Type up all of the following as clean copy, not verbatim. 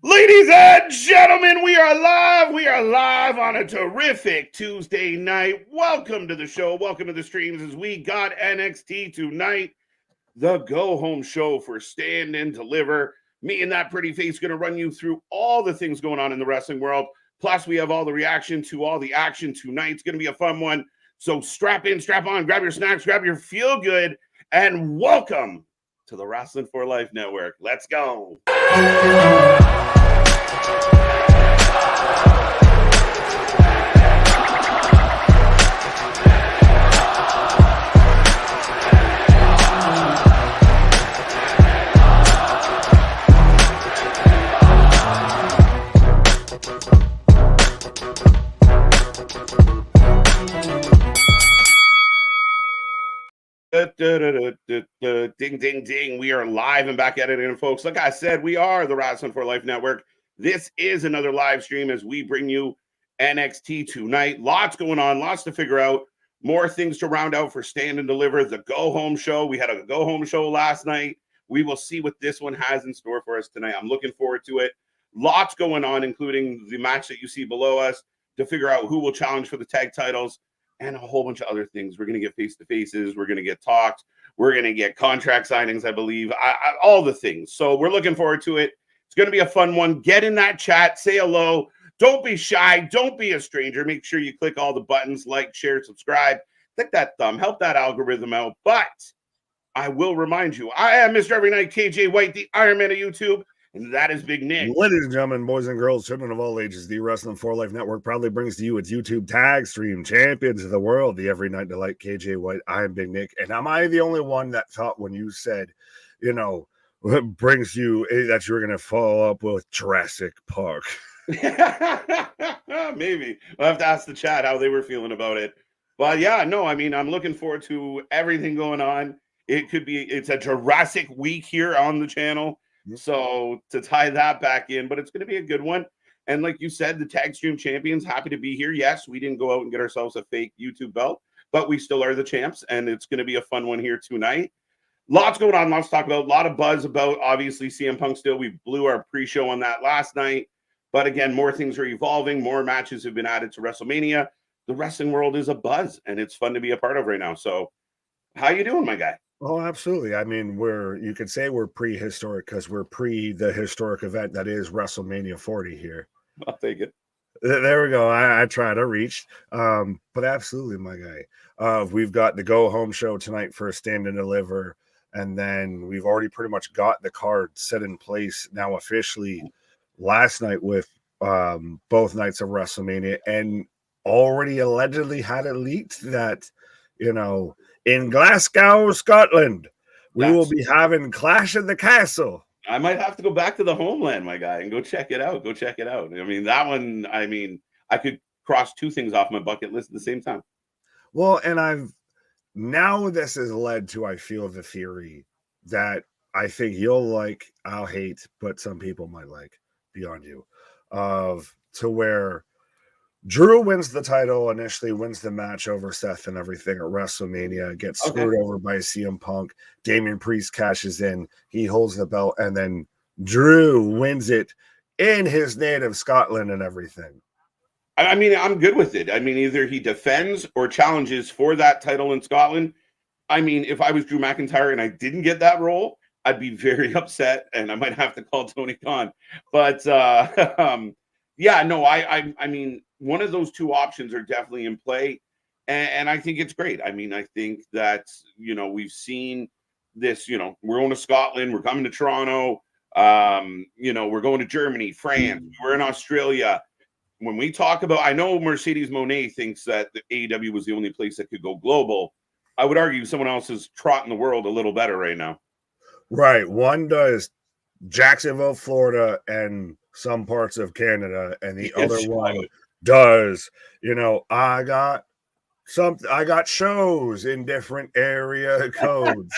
Ladies and gentlemen, we are live. We are live on a terrific Tuesday night. Welcome to the show. Welcome to the streams as we got NXT tonight. The go-home show for Stand and Deliver. Me and that pretty face going to run you through all the things going on in the wrestling world. Plus, we have all the reaction to all the action tonight. It's going to be a fun one. So strap in, strap on, grab your snacks, grab your feel-good, and welcome to the Wrestling for Life Network. Let's go. Ding, ding, ding. We are live and back at it again, folks. Like I said, we are the Wrestling for Life Network. This is another live stream as we bring you NXT tonight. Lots going on, lots to figure out. More things to round out for Stand and Deliver. The go-home show. We had a go-home show last night. We will see what this one has in store for us tonight. I'm looking forward to it. Lots going on, including the match that you see below us to figure out who will challenge for the tag titles. And a whole bunch of other things. We're going to get face-to-faces. We're going to get talks. We're going to get contract signings, I believe. All the things. So we're looking forward to it. It's going to be a fun one. Get in that chat. Say hello. Don't be shy. Don't be a stranger. Make sure you click all the buttons. Like, share, subscribe. Click that thumb. Help that algorithm out. But I will remind you, I am Mr. Every Night, KJ White, the Iron Man of YouTube. And that is Big Nick. Ladies and gentlemen, boys and girls, children of all ages, the Wrestling for Life Network proudly brings to you its YouTube tag stream champions of the world, the Every Night Delight, KJ White. I am Big Nick. And am I the only one that thought when you said, what brings you that you're going to follow up with Jurassic Park? Maybe. I'll have to ask the chat how they were feeling about it. But yeah, no, I mean, I'm looking forward to everything going on. It's a Jurassic week here on the channel. So to tie that back in, but it's going to be a good one. And like you said, the tag stream champions, happy to be here. Yes, we didn't go out and get ourselves a fake YouTube belt, but we still are the champs. And it's going to be a fun one here tonight. Lots going on, lots to talk about, a lot of buzz about, obviously, CM Punk still. We blew our pre-show on that last night. But again, more things are evolving. More matches have been added to WrestleMania. The wrestling world is a buzz, and it's fun to be a part of right now. So how you doing, my guy? Oh, absolutely. I mean, you could say we're prehistoric because we're pre the historic event that is WrestleMania 40 here. I'll take it. There we go. I try to reach. But absolutely, my guy. We've got the go-home show tonight for Stand and Deliver. And then we've already pretty much got the card set in place now officially last night with both nights of WrestleMania, and already allegedly had it leaked that, in Glasgow, Scotland, we will be having Clash at the Castle. I might have to go back to the homeland, my guy, and go check it out. I mean, that one, I could cross two things off my bucket list at the same time. Well, and now this has led to, I feel, the theory that I think you'll like, I'll hate, but some people might like beyond you, to where Drew wins the title, initially wins the match over Seth and everything at WrestleMania, gets screwed over by CM Punk. Damian Priest cashes in. He holds the belt, and then Drew wins it in his native Scotland and everything. I mean, I'm good with it. I mean, either he defends or challenges for that title in Scotland. I mean, if I was Drew McIntyre and I didn't get that role, I'd be very upset, and I might have to call Tony Khan. But, yeah, no, I mean, one of those two options are definitely in play, and I think it's great. I mean, I think that, we've seen this, we're going to Scotland, we're coming to Toronto, we're going to Germany, France, we're in Australia. When we talk about, I know Mercedes Moné thinks that the AEW was the only place that could go global. I would argue someone else is trotting the world a little better right now. Right. One does Jacksonville, Florida, and some parts of Canada, and the other one does, I got shows in different area codes.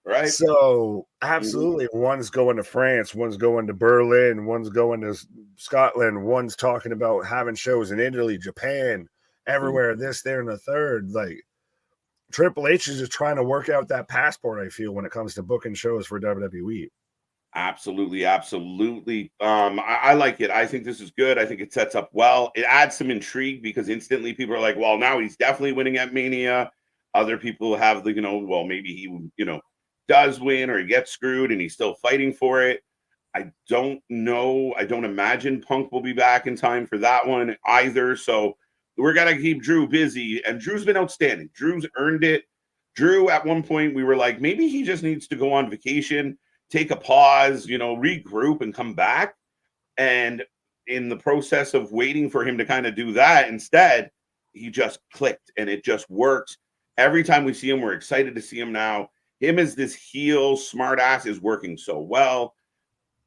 Right. So absolutely, one's going to France, one's going to Berlin, one's going to Scotland, one's talking about having shows in Italy, Japan, everywhere, this, there, and the third. Like, Triple H is just trying to work out that passport, I feel, when it comes to booking shows for WWE. Absolutely, absolutely. I like it. I think this is good. I think it sets up well. It adds some intrigue because instantly people are like, well, now he's definitely winning at Mania. Other people have the, well, maybe he, does win or he gets screwed and he's still fighting for it. I don't know. I don't imagine Punk will be back in time for that one either. So we're going to keep Drew busy. And Drew's been outstanding. Drew's earned it. Drew, at one point, we were like, maybe he just needs to go on vacation, take a pause, regroup and come back. And in the process of waiting for him to kind of do that, instead, he just clicked and it just works. Every time we see him, we're excited to see him now. Him as this heel smartass is working so well.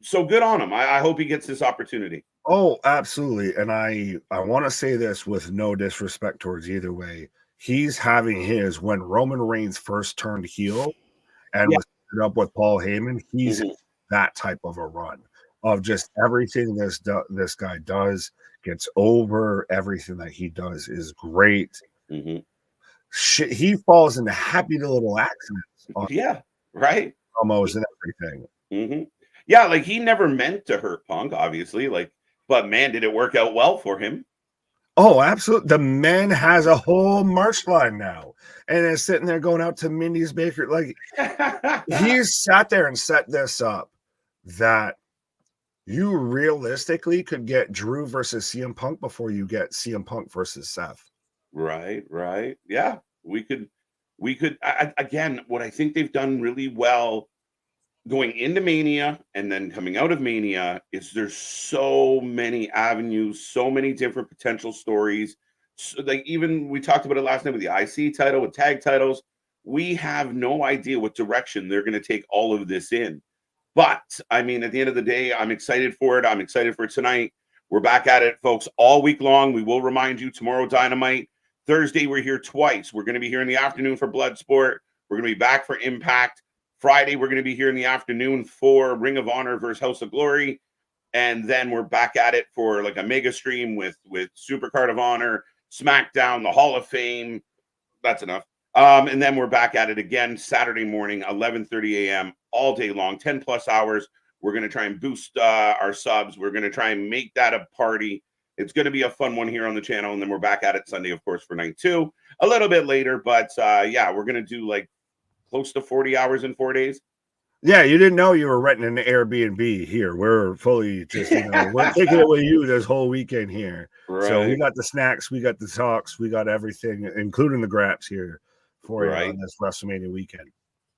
So good on him. I hope he gets this opportunity. Oh, absolutely. And I want to say this with no disrespect towards either way. He's having his, when Roman Reigns first turned heel and was up with Paul Heyman, he's that type of a run of just everything this guy does gets over. Everything that he does is great. Shit, he falls into happy little accents. Right. Promos and everything. Yeah, like he never meant to hurt Punk, obviously. But man, did it work out well for him? Oh, absolutely. The man has a whole merch line now and is sitting there going out to Mindy's Bakery. Like, he's sat there and set this up that you realistically could get Drew versus CM Punk before you get CM Punk versus Seth. Right. Yeah, we could. Again, what I think they've done really well going into Mania and then coming out of Mania is there's so many avenues, so many different potential stories. So, like, even we talked about it last night with the IC title, with tag titles. We have no idea what direction they're going to take all of this in. But I mean, at the end of the day, I'm excited for it. I'm excited for tonight. We're back at it, folks, all week long. We will remind you tomorrow, Dynamite. Thursday, we're here twice. We're going to be here in the afternoon for Bloodsport. We're going to be back for Impact. Friday, we're going to be here in the afternoon for Ring of Honor versus House of Glory. And then we're back at it for like a mega stream with Supercard of Honor, SmackDown, the Hall of Fame. That's enough. And then we're back at it again Saturday morning, 11:30 a.m., all day long, 10 plus hours. We're going to try and boost our subs. We're going to try and make that a party. It's going to be a fun one here on the channel. And then we're back at it Sunday, of course, for night 2, a little bit later. But yeah, we're going to do like close to 40 hours in 4 days. Yeah, you didn't know you were renting an Airbnb here. We're fully just, we're taking it with you this whole weekend here. Right. So we got the snacks, we got the talks, we got everything, including the graps here for you on this WrestleMania weekend.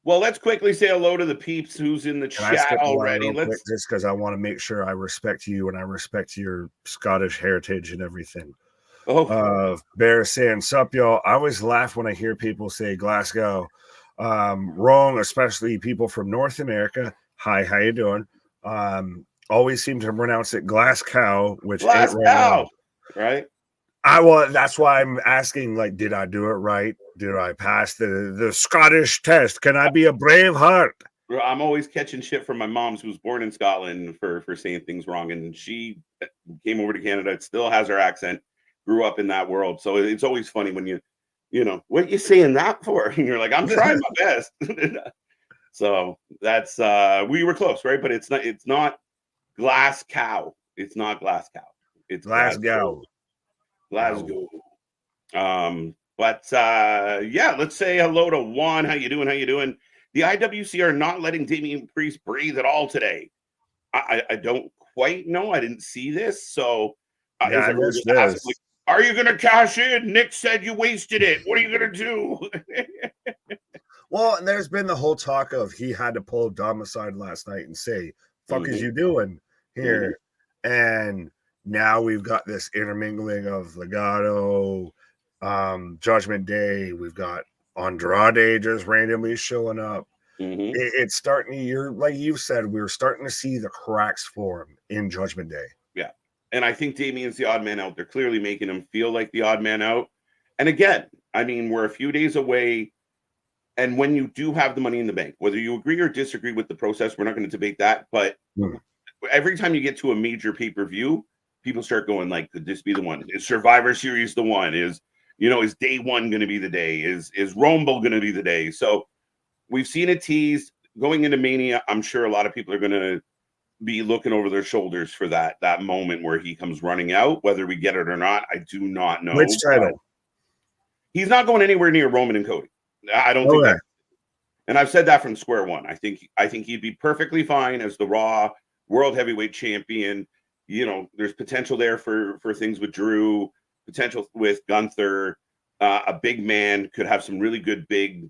Well, let's quickly say hello to the peeps who's in the chat already. Let's just because I want to make sure I respect you and I respect your Scottish heritage and everything. Bear saying, sup, y'all. I always laugh when I hear people say Glasgow. Wrong, especially people from North America. Hi, how you doing? Always seem to pronounce it Glasgow, which ain't right? That's why I'm asking, like, did I do it right? Did I pass the Scottish test? Can I be a brave heart? I'm always catching shit from my mom, who was born in Scotland, for saying things wrong, and she came over to Canada. It still has her accent. Grew up in that world, so it's always funny when what are you saying that for? And you're like, I'm trying my best. So that's we were close, right? But it's not Glasgow. It's not Glasgow. It's Glasgow. Glasgow. But yeah, let's say hello to Juan. How you doing? The IWC are not letting Damian Priest breathe at all today. I don't quite know. I didn't see this. So I missed this. Are you going to cash in? Nick said you wasted it. What are you going to do? Well, and there's been the whole talk of he had to pull Domicide last night and say, fuck is you doing here? And now we've got this intermingling of Legado, Judgment Day. We've got Andrade just randomly showing up. It's starting to, like you said, we're starting to see the cracks form in Judgment Day. Yeah. And I think Damien's the odd man out. They're clearly making him feel like the odd man out. And again, I mean, we're a few days away. And when you do have the money in the bank, whether you agree or disagree with the process, we're not going to debate that. But every time you get to a major pay-per-view, people start going like, could this be the one? Is Survivor Series the one? Is day one going to be the day? Is Rumble going to be the day? So we've seen it teased. going into Mania, I'm sure a lot of people are going to be looking over their shoulders for that moment where he comes running out. Whether we get it or not, I do not know. Which title? He's not going anywhere near Roman and Cody. I don't think that. And I've said that from square one. I think he'd be perfectly fine as the Raw World Heavyweight Champion. You know, there's potential there for things with Drew, potential with Gunther. A big man could have some really good big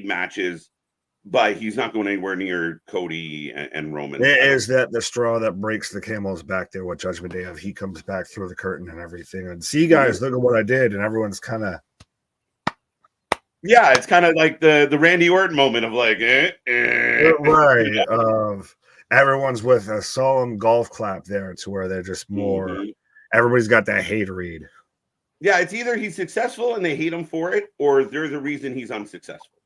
matches, but he's not going anywhere near Cody and Roman. Is that the straw that breaks the camel's back there with Judgment Day? If he comes back through the curtain and everything, and see, guys, look at what I did, and everyone's kind of. Yeah, it's kind of like the Randy Orton moment of like, right. Of everyone's with a solemn golf clap there, to where they're just more. Everybody's got that hate read. Yeah, it's either he's successful and they hate him for it, or they're the reason he's unsuccessful.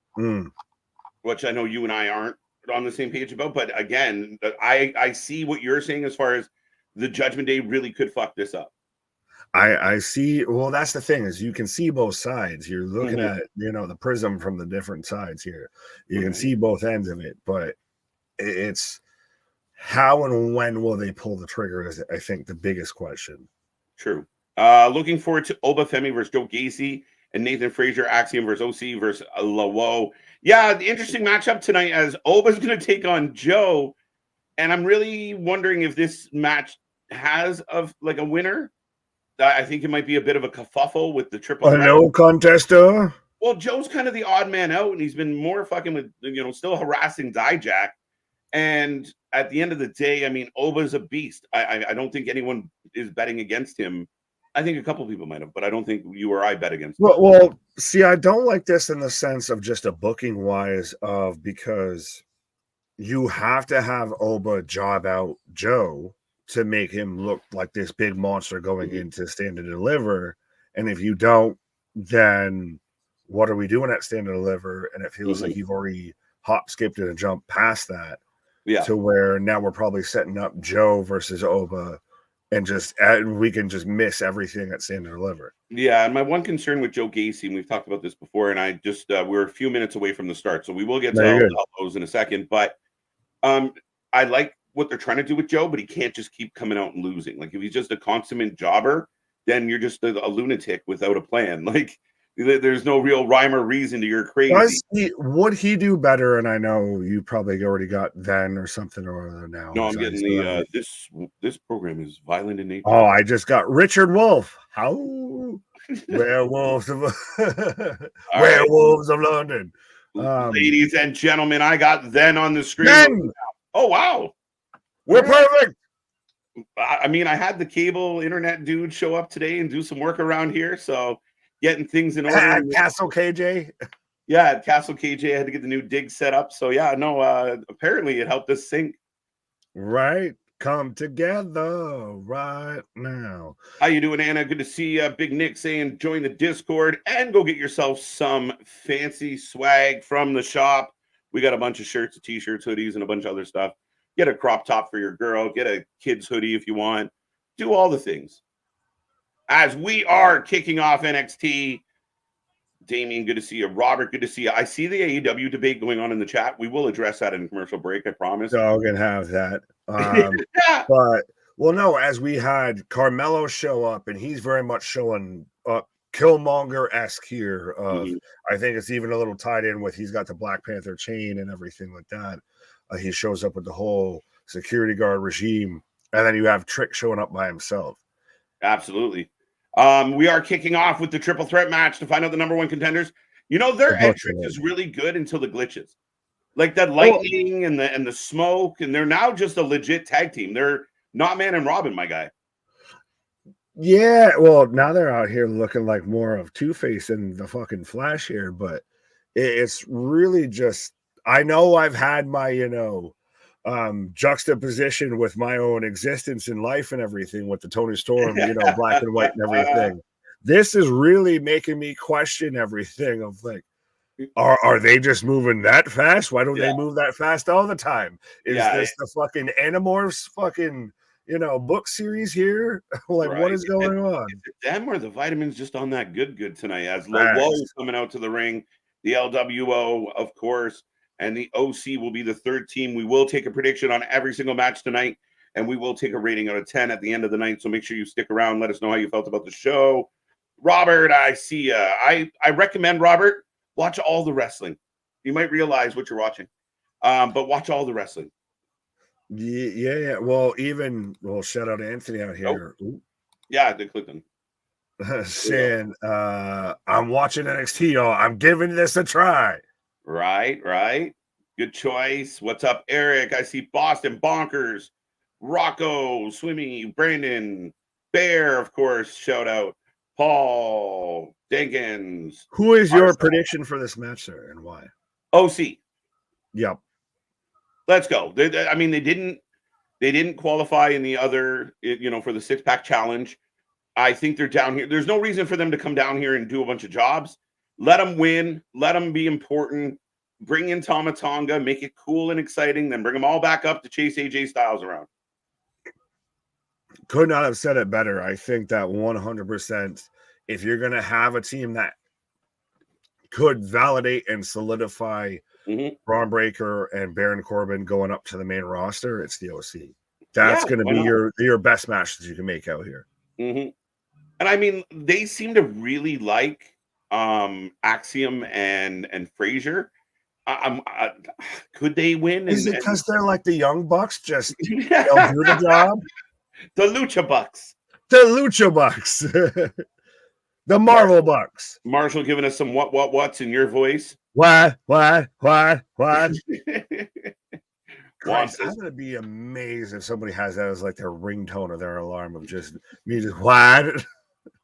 Which I know you and I aren't on the same page about. But again, I see what you're saying as far as the Judgment Day really could fuck this up. I see. Well, that's the thing, is you can see both sides. You're looking at, the prism from the different sides here. You can see both ends of it, but it's how and when will they pull the trigger is, I think, the biggest question. True. Looking forward to Oba Femi versus Joe Gacy and Nathan Frazer, Axiom versus OC versus Lawo. Yeah, the interesting matchup tonight, as Oba's going to take on Joe, and I'm really wondering if this match has a winner. I think it might be a bit of a kerfuffle with the triple threat. No contester. Well, Joe's kind of the odd man out, and he's been more fucking with, still harassing Dijak. And at the end of the day, I mean, Oba's a beast. I don't think anyone is betting against him. I think a couple people might have, but I don't think you or I bet against him. Well, see, I don't like this in the sense of just a booking wise because you have to have Oba job out Joe to make him look like this big monster going into Stand and Deliver. And if you don't, then what are we doing at Stand and Deliver? And it feels like you've already hop, skipped, and jumped past that. Yeah. To where now we're probably setting up Joe versus Oba, and we can just miss everything at Stand and Deliver. Yeah, and my one concern with Joe Gacy, and we've talked about this before, and I just we're a few minutes away from the start, so we will get to all those in a second. But I like what they're trying to do with Joe, but he can't just keep coming out and losing. Like, if he's just a consummate jobber, then you're just a lunatic without a plan. Like, there's no real rhyme or reason to your crazy. Would he do better? And I know you probably already got Then or something or other now. No, I'm getting the this program is violent in nature. Oh, I just got Richard Wolf. How werewolves of werewolves of London. Ladies and gentlemen, I got Then on the screen. Then! Oh wow. We're perfect. I mean, I had the cable internet dude show up today and do some work around here, so getting things in order. At Castle KJ. Yeah, at Castle KJ, I had to get the new dig set up. So yeah, no, apparently it helped us sync. Right. Come together right now. How you doing, Anna? Good to see Big Nick saying join the Discord and go get yourself some fancy swag from the shop. We got a bunch of shirts, t-shirts, hoodies, and a bunch of other stuff. Get a crop top for your girl. Get a kid's hoodie if you want. Do all the things. As we are kicking off NXT, Damien, good to see you. Robert, good to see you. I see the AEW debate going on in the chat. We will address that in commercial break, I promise. So we can have that. But, well, no, as we had Carmelo show up, and he's very much showing up Killmonger-esque here. I think it's even a little tied in with he's got the Black Panther chain and everything like that. He shows up with the whole security guard regime, and then you have Trick showing up by himself. Absolutely. We are kicking off with the triple threat match to find out the number one contenders. You know, their entrance is really good until the glitches, like that lightning and the smoke, and they're now just a legit tag team. They're not Man and Robin, my guy. Yeah, well, now they're out here looking like more of Two-Face and the fucking Flash here, but it's really just, I know I've had my, juxtaposition with my own existence in life and everything with the Tony Storm, black and white and everything. This is really making me question everything of like, are they just moving that fast? Why don't they move that fast all the time? Is this the fucking Animorphs fucking, book series here? Like, what is going on? Is it them or the vitamins just on that good tonight? As Lola is coming out to the ring, the LWO, of course. and the OC will be the third team. We will take a prediction on every single match tonight, and we will take a rating out of 10 at the end of the night. So make sure you stick around. Let us know how you felt about the show. Robert, I see ya. I recommend, Robert, watch all the wrestling. You might realize what you're watching, but watch all the wrestling. Yeah. Well, shout out to Anthony out here. Oh. Yeah, they clicked on. Saying, I'm watching NXT, y'all. I'm giving this a try. Right. Good choice. What's up, Eric? I see Boston Bonkers, Rocco, Swimmy, Brandon, Bear, of course. Shout out. Paul, Jenkins. Who is your prediction for this match, sir, and why? OC. Yep. Let's go. They didn't qualify in the other, for the 6-pack challenge. I think they're down here. There's no reason for them to come down here and do a bunch of jobs. Let them win. Let them be important. Bring in Tama Tonga. Make it cool and exciting. Then bring them all back up to chase AJ Styles around. Could not have said it better. I think that 100%, if you're going to have a team that could validate and solidify Braun Breaker and Baron Corbin going up to the main roster, it's the OC. That's going to be your best match that you can make out here. Mm-hmm. And I mean, they seem to really like Axiom and Frazer. Could they win? Is it because they're like the Young Bucks? Just they'll do the job. The Lucha Bucks. The Lucha Bucks. The Marvel Bucks. Marshall giving us some what's in your voice. What? Guys, I'm going to be amazed if somebody has that as like their ringtone or their alarm of just music. What?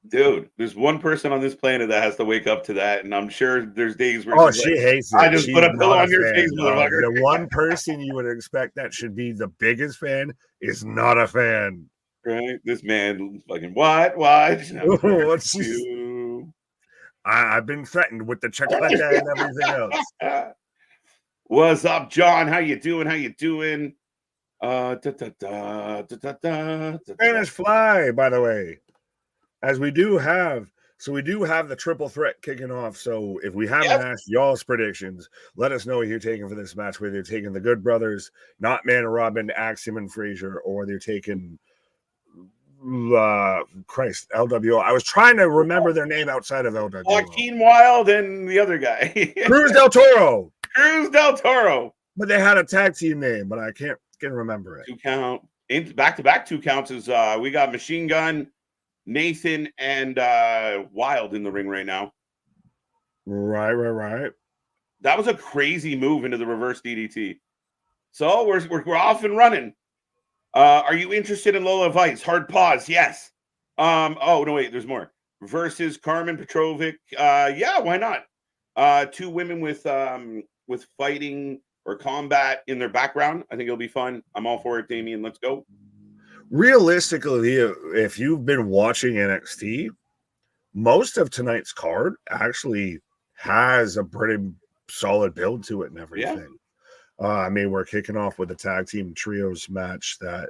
Dude, there's one person on this planet that has to wake up to that, and I'm sure there's days where she hates it. I just put a pillow on your face, motherfucker. The one person you would expect that should be the biggest fan is not a fan. Right? This man fucking what? What's you? I've been threatened with the chocolate and everything else. What's up, John? How you doing? Spanish Fly, by the way. As we do have the triple threat kicking off. So if we haven't asked y'all's predictions, let us know what you're taking for this match, whether you're taking the Good Brothers, not Man and Robin, Axiom and Frazer, or they're taking LWO. I was trying to remember their name outside of LWO. Joaquin, Wilde, and the other guy. Cruz del Toro. But they had a tag team name, but I can't remember it. 2 count. Back-to-back 2 counts is we got Machine Gun, Nathan, and Wilde in the ring right now. Right. That was a crazy move into the reverse DDT. So we're off and running. Are you interested in Lola Vice? Hard pause. Yes. Oh no, wait. There's more. Versus Carmen, Petrovic. Yeah, why not? 2 women with fighting or combat in their background. I think it'll be fun. I'm all for it, Damien. Let's go. Realistically, if you've been watching NXT, most of tonight's card actually has a pretty solid build to it and everything. I mean, we're kicking off with a tag team trios match that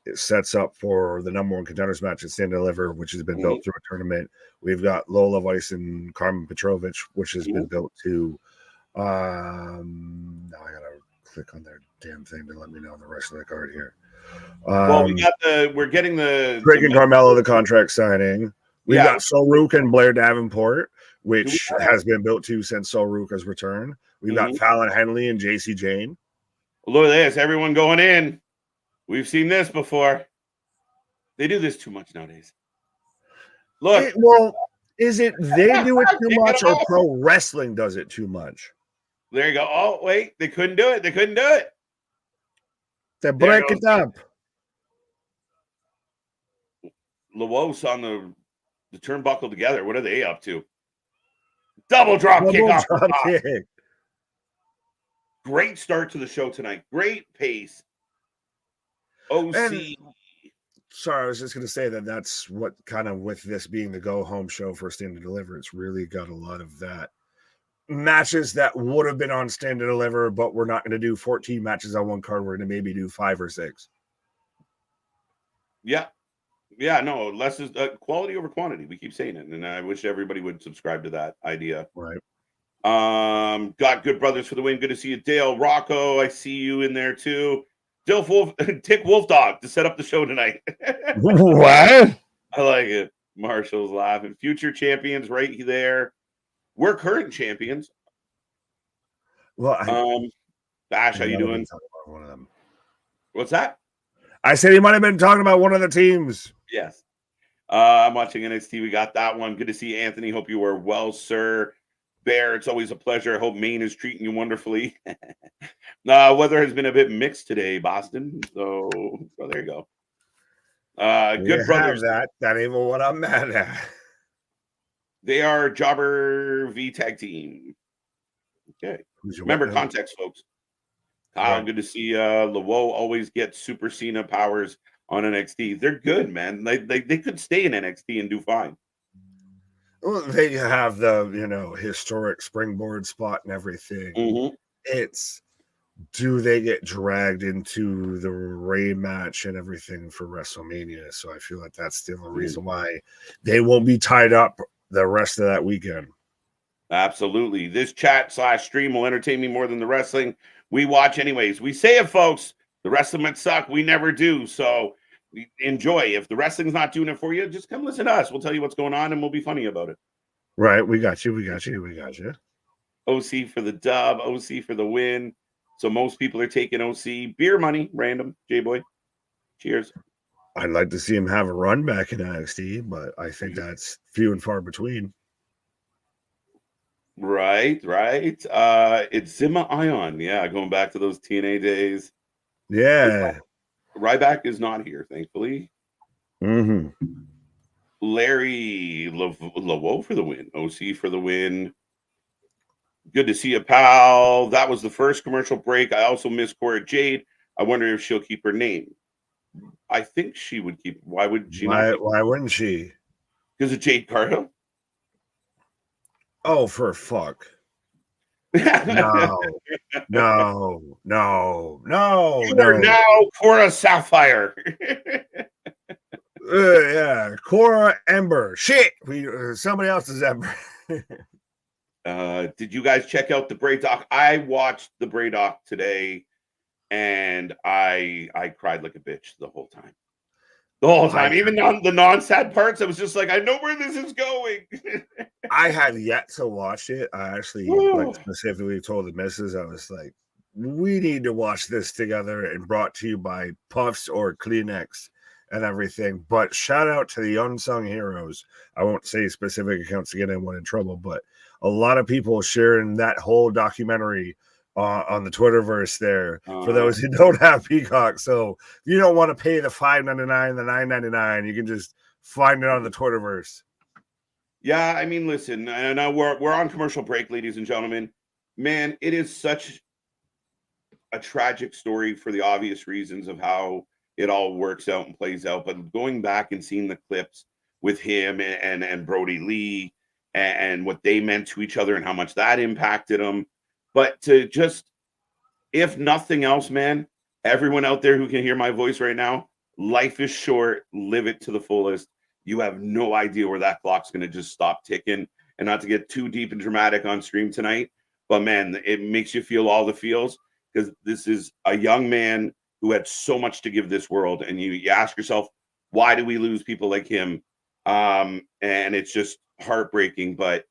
it sets up for the number 1 contenders match at Stand and Deliver, which has been built through a tournament. We've got Lola Vice and Carmen Petrovic, which has been built to. Now I gotta click on their damn thing to let me know the rest of the card here. Well, we're getting the Drake and Carmelo, the contract signing. We got Ruca and Blair Davenport, which has been built to since Ruca's return. We've got Fallon, Henley, and Jacy, Jayne. Look at this. Everyone going in. We've seen this before. They do this too much nowadays. Look. Is it they do it too much or pro wrestling does it too much? There you go. Oh, wait. They couldn't do it. They break it up. Lewos on the turnbuckle together. What are they up to? Double drop kick. Great start to the show tonight. Great pace. OC. Sorry, I was just going to say that's what kind of with this being the go home show for Stand and Deliver. It's really got a lot of that matches that would have been on Stand and Deliver, but we're not going to do 14 matches on one card. We're going to maybe do 5 or 6. Yeah, no, less is quality over quantity. We keep saying it, and I wish everybody would subscribe to that idea. Right. Got Good Brothers for the win. Good to see you, Dale Rocco. I see you in there too. Dilf Wolf, Tick Wolf Dog to set up the show tonight. What? I like it. Marshall's laughing. Future champions right there. We're current champions. Well, Bash, how you doing? One of them. What's that? I said he might have been talking about one of the teams. Yes. I'm watching NXT. We got that one. Good to see you, Anthony. Hope you are well, sir. Bear, it's always a pleasure. I hope Maine is treating you wonderfully. Weather has been a bit mixed today, Boston. So there you go. Good Brothers. That ain't what I'm mad at. They are Jobber V Tag Team. Okay. Remember context, folks. Kyle, right. Good to see Lawo always gets Super Cena powers on NXT. They're good, man. They could stay in NXT and do fine. Well, they have the, historic springboard spot and everything. Mm-hmm. It's, do they get dragged into the Ray match and everything for WrestleMania? So I feel like that's still a reason why they won't be tied up the rest of that weekend. Absolutely. This chat/stream will entertain me more than the wrestling we watch anyways. We say it, folks. The wrestling might suck. We never do. So enjoy. If the wrestling's not doing it for you, just come listen to us. We'll tell you what's going on and we'll be funny about it. Right. We got you. OC for the dub. OC for the win. So most people are taking OC. Beer money. Random. J-Boy. Cheers. I'd like to see him have a run back in NXT, but I think that's few and far between. Right. It's Zima Ion. Yeah, going back to those TNA days. Yeah. Ryback is not here, thankfully. Mm-hmm. Larry Lawo for the win. OC for the win. Good to see you, pal. That was the first commercial break. I also miss Cora Jade. I wonder if she'll keep her name. I think she would keep. Why would she? Why wouldn't she? Because of Jade Cargill. Oh, for fuck. No. You're now Cora Sapphire. Yeah, Cora Ember. Shit, somebody else's Ember. Did you guys check out the Bray doc? I watched the Bray doc today, and I cried like a bitch the whole time. The whole time, even on the non-sad parts, I was just like, I know where this is going. I had yet to watch it. I actually specifically told the missus, I was like, we need to watch this together, and brought to you by Puffs or Kleenex and everything. But shout out to the unsung heroes. I won't say specific accounts to get anyone in trouble, but a lot of people sharing that whole documentary on the Twitterverse there for those who don't have Peacock. So if you don't want to pay the $5.99, the $9.99, you can just find it on the Twitterverse. Yeah, I mean, listen, I know we're on commercial break, ladies and gentlemen. Man, it is such a tragic story for the obvious reasons of how it all works out and plays out. But going back and seeing the clips with him and Brody Lee and what they meant to each other and how much that impacted them. But to just, if nothing else, man, everyone out there who can hear my voice right now, life is short. Live it to the fullest. You have no idea where that clock's going to just stop ticking. And not to get too deep and dramatic on stream tonight, but man, it makes you feel all the feels, because this is a young man who had so much to give this world. And you ask yourself, why do we lose people like him? And it's just heartbreaking, but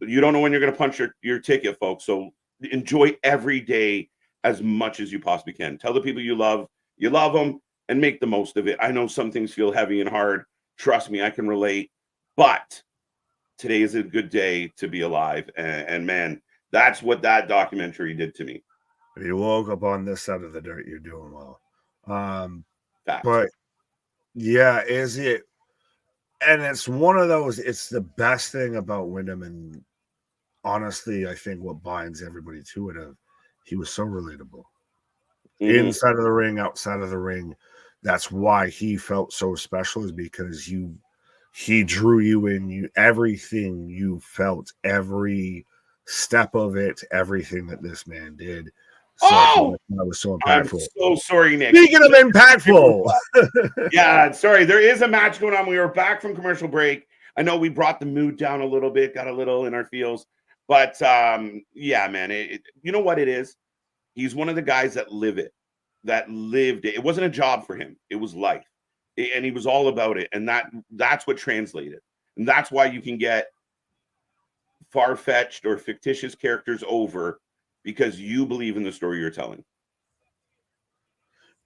you don't know when you're going to punch your ticket, folks. So enjoy every day as much as you possibly can. Tell the people you love them, and make the most of it. I know some things feel heavy and hard. Trust me, I can relate. But today is a good day to be alive. And man, that's what that documentary did to me. If you woke up on this side of the dirt, you're doing well. Facts. But yeah, is it? And it's one of those, it's the best thing about Wyndham, and honestly, I think what binds everybody to it, he was so relatable. Mm-hmm. Inside of the ring, outside of the ring. That's why he felt so special, is because he drew you in, everything you felt, every step of it, everything that this man did. So that was so impactful. I'm so sorry, Nick. Speaking of impactful. Yeah, sorry. There is a match going on. We were back from commercial break. I know we brought the mood down a little bit, got a little in our feels. But yeah, man, you know what it is? He's one of the guys that live it, that lived it. It wasn't a job for him; it was life, and he was all about it. And that's what translated, and that's why you can get far-fetched or fictitious characters over because you believe in the story you're telling.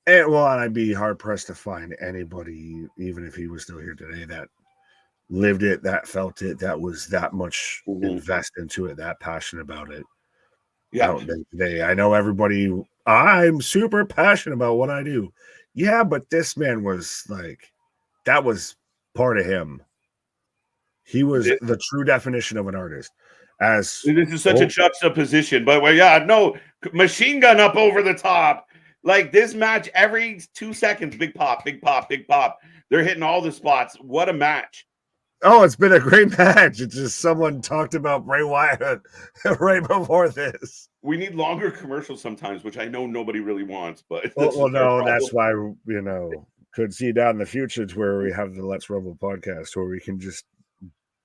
And I'd be hard pressed to find anybody, even if he was still here today, that lived it, that felt it, that was that much invested into it, that passionate about it. Yeah. I know everybody, I'm super passionate about what I do. Yeah, but this man was like, that was part of him. He was the true definition of an artist. As this is such a juxtaposition, but yeah, no, machine gun up over the top. Like this match, every 2 seconds, big pop, big pop, big pop. They're hitting all the spots. What a match. Oh, it's been a great match. It's just someone talked about Bray Wyatt right before this. We need longer commercials sometimes, which I know nobody really wants, but no, that's why, could see down in the future to where we have the Let's Rumble podcast where we can just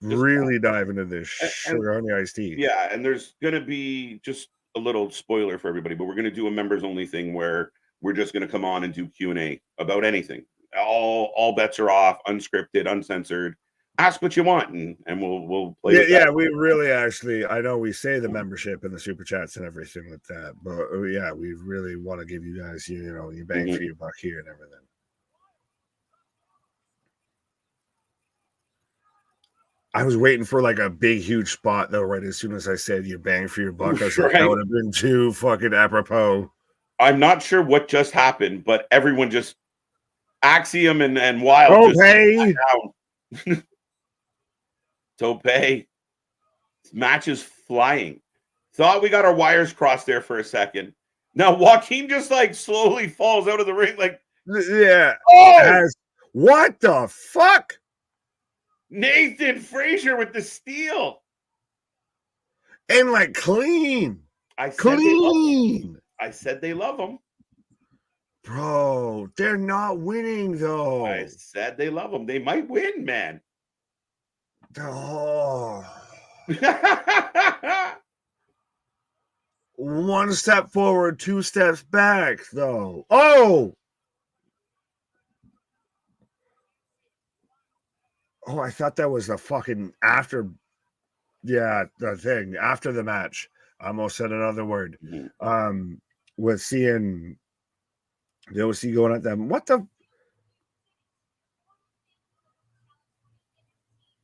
really dive into this sugar honey iced tea. Yeah, and there's going to be just a little spoiler for everybody, but we're going to do a members only thing where we're just going to come on and do Q&A about anything. All bets are off, unscripted, uncensored. Ask what you want, and we'll play. Yeah, we really actually. I know we say the membership and the super chats and everything like that, but yeah, we really want to give you guys, your bang for your buck here and everything. I was waiting for like a big, huge spot though. Right as soon as I said you bang for your buck, I was like, that would have been too fucking apropos. I'm not sure what just happened, but everyone just Axiom and Wilde. Okay. Tope. Match is flying. Thought we got our wires crossed there for a second. Now Joaquin just like slowly falls out of the ring. Like, yeah. Oh! What the fuck? Nathan Frazer with the steal. And like clean. I said they love him. Bro, they're not winning though. I said they love him. They might win, man. Oh. One step forward, 2 steps back, though. Oh, I thought that was the fucking after. Yeah, the thing after the match. I almost said another word. With seeing the OC going at them. What the?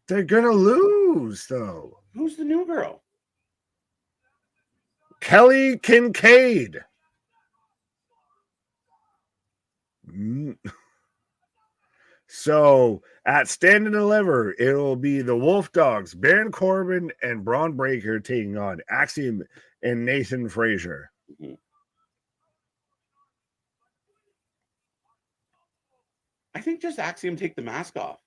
They're gonna lose, though. Who's the new girl? Kelly Kincaid. So at Stand and Deliver, it will be the Wolf Dogs, Baron Corbin and Braun Breaker taking on Axiom and Nathan Frazer. I think just Axiom take the mask off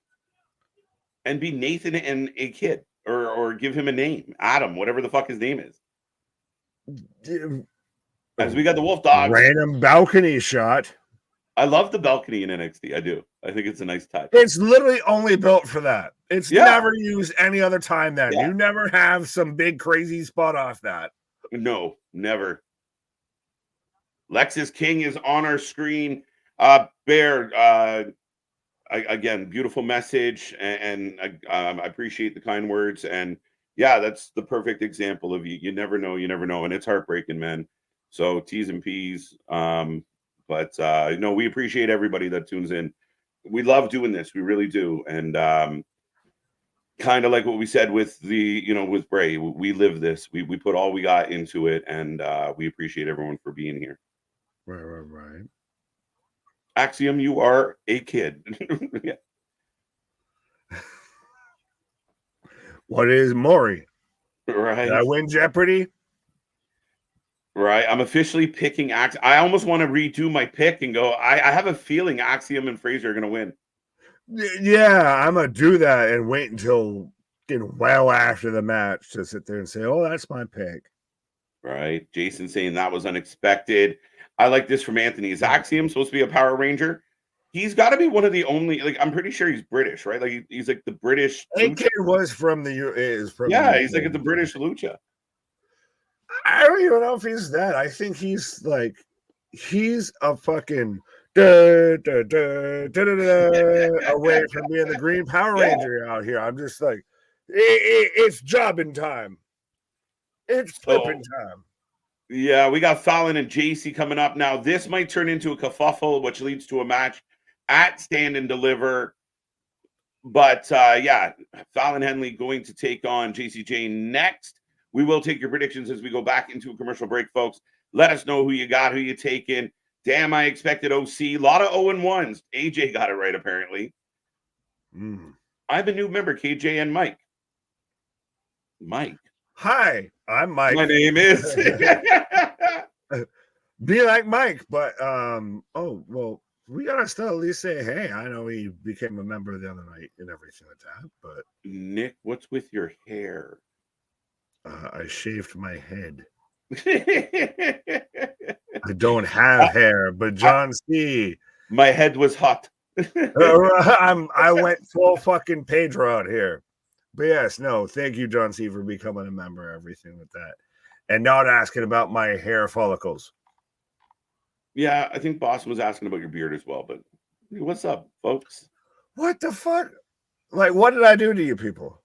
and be Nathan and a kid, or give him a name, Adam, whatever the fuck his name is. As we got the Wolf Dogs. Random balcony shot. I love the balcony in NXT. I do. I think it's a nice touch. It's literally only built for that. It's never used any other time then. You never have some big crazy spot off that. No, never. Lexus King is on our screen. Bear, again, beautiful message, and I appreciate the kind words. And yeah, that's the perfect example of you never know, and it's heartbreaking, man. So T's and P's. But no, we appreciate everybody that tunes in. We love doing this, we really do. And kind of like what we said with with Bray, we live this. We put all we got into it, and we appreciate everyone for being here. Right. Axiom, you are a kid. Yeah. What is Maury? Right. Did I win Jeopardy? Right. I'm officially picking Axiom. I almost want to redo my pick and go, I have a feeling Axiom and Frazer are going to win. Yeah, I'm going to do that and wait until well after the match to sit there and say, oh, that's my pick. Right. Jason saying that was unexpected. I like this from Anthony. Is Axiom supposed to be a Power Ranger? He's got to be one of the only, I'm pretty sure he's British, right? Like he's like the British. Kid was from the he's like the British Lucha. I don't even know if he's that. I think he's a fucking da, da, da, da, da, da, away from being the Green Power Yeah. Ranger out here. I'm just like, it's jobbing time. It's flipping time. Yeah, we got Fallon and Jacy coming up now. This might turn into a kerfuffle, which leads to a match at Stand and Deliver. But yeah, Fallon Henley going to take on Jacy Jayne next. We will take your predictions as we go back into a commercial break, folks. Let us know who you got, who you taking. Damn, I expected OC. A lot of 0-1s. AJ got it right, apparently. I have a new member, KJ and Mike. Mike. Hi, I'm Mike. My name is Be like Mike, but oh well, we gotta still at least say, hey, I know he became a member the other night and everything like that, but Nick, what's with your hair? I shaved my head. I don't have hair, but John C. My head was hot. I went full fucking Pedro out here. But yes, no, thank you, John C, for becoming a member, everything with that. And not asking about my hair follicles. Yeah, I think Boston was asking about your beard as well, but what's up, folks? What the fuck? Like, what did I do to you people?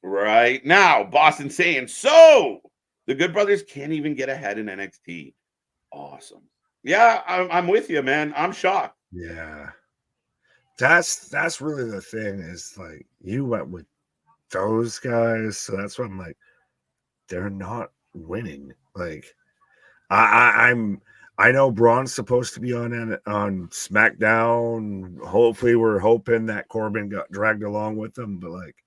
Right now, Boston saying, so the Good Brothers can't even get ahead in NXT. Awesome. Yeah, I'm with you, man. I'm shocked. Yeah. That's really the thing, is like, you went with those guys, so that's why I'm like, they're not winning. Like, I know Braun's supposed to be on SmackDown. Hopefully, we're hoping that Corbin got dragged along with them. But like,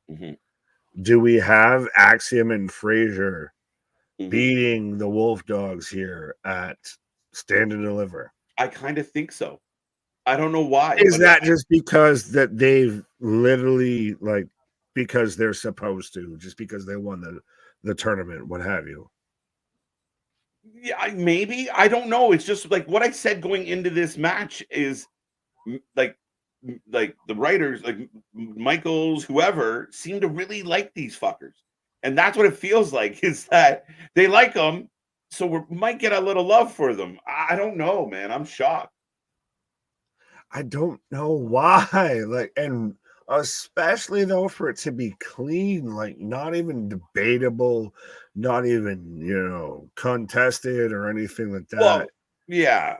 do we have Axiom and Frazer beating the Wolf Dogs here at Stand and Deliver? I kind of think so. I don't know why. Is that just because that they've literally, like, because they're supposed to, just because they won the tournament, what have you? Yeah, maybe. I don't know. It's just like what I said going into this match is like the writers, like Michaels, whoever, seem to really like these fuckers. And that's what it feels like, is that they like them. So we might get a little love for them. I don't know, man. I'm shocked. I don't know why. Like, and especially though, for it to be clean, like not even debatable, not even, contested or anything like that. Well, yeah.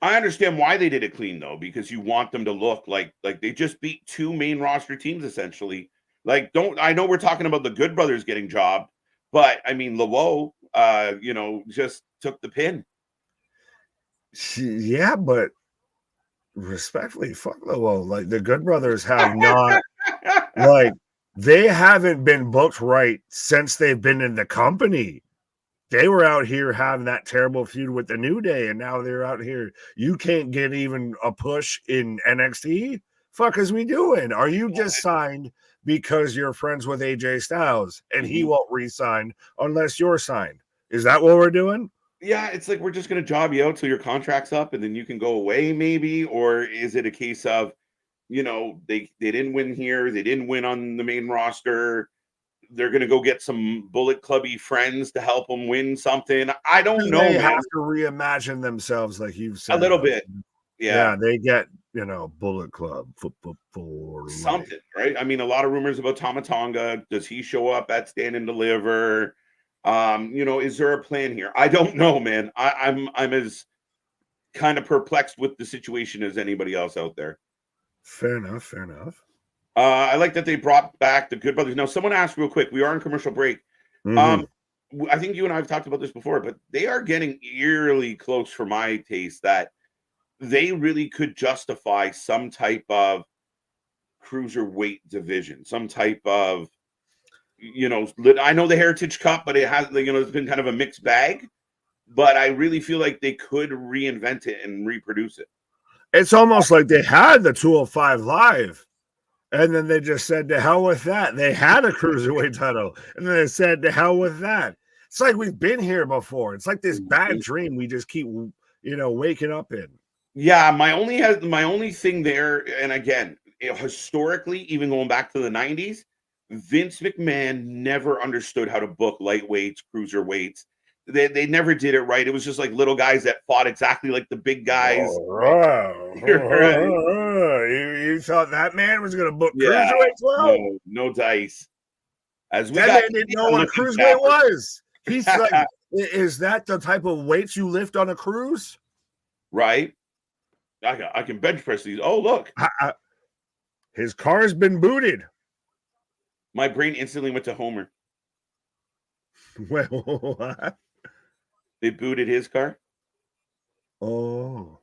I understand why they did it clean though, because you want them to look like they just beat two main roster teams essentially. Like, I know we're talking about the Good Brothers getting jobbed, but I mean Lawo, just took the pin. Yeah, but respectfully, fuck Lawo. Like, the Good Brothers have not, like, they haven't been booked right since they've been in the company. They were out here having that terrible feud with the New Day, and now they're out here. You can't get even a push in NXT? Fuck is we doing? Are you just signed because you're friends with AJ Styles and he won't re-sign unless you're signed? Is that what we're doing? Yeah, it's like we're just going to job you out till your contract's up and then you can go away maybe. Or is it a case of, they didn't win here, they didn't win on the main roster, they're going to go get some Bullet Clubby friends to help them win something? I don't know, They man. have to reimagine themselves, like you've said. A little bit. Yeah, they get, Bullet Club for something, right? I mean, a lot of rumors about Tama Tonga. Does he show up at Stand and Deliver? Is there a plan here? I don't know, man. I'm as kind of perplexed with the situation as anybody else out there. Fair enough. I like that they brought back the Good Brothers. Now, someone asked real quick, we are in commercial break. I think you and I have talked about this before, but they are getting eerily close for my taste that they really could justify some type of cruiserweight division, some type of, I know the Heritage Cup, but it has, it's been kind of a mixed bag. But I really feel like they could reinvent it and reproduce it. It's almost like they had the 205 Live, and then they just said, to hell with that. They had a cruiserweight title, and then they said, to hell with that. It's like we've been here before. It's like this bad dream we just keep, waking up in. Yeah, my only thing there, and again, historically, even going back to the 90s, Vince McMahon never understood how to book lightweights, cruiserweights. they never did it right. It was just like little guys that fought exactly like the big guys. Oh, Right? you thought that man was going to book Yeah, cruiserweights? Well, no dice. As we that got man didn't know Ilia what a looking cruiserweight dapper. was. He's like, is that the type of weights you lift on a cruise? Right? I can bench press these. Oh, look. His car's been booted. My brain instantly went to Homer. Well, what? They booted his car. Oh.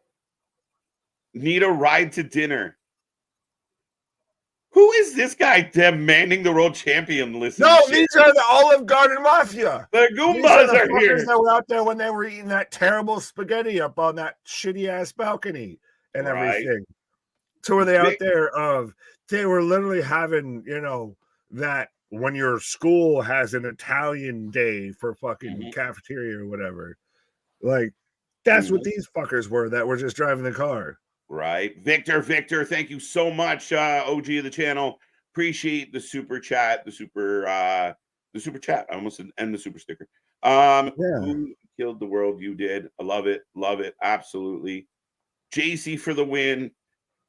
Need a ride to dinner. Who is this guy demanding the world champion list? No, these are the Olive Garden Mafia. The Goombas the are here. That were out there when they were eating that terrible spaghetti up on that shitty ass balcony and everything. So were they out there they were literally having, that when your school has an Italian day for fucking cafeteria or whatever. Like, that's what these fuckers were that were just driving the car. Right. Victor, thank you so much, OG of the channel. Appreciate the super chat, the super chat. I almost end the super sticker. Who killed the world? You did. I love it. Absolutely. Jacy for the win.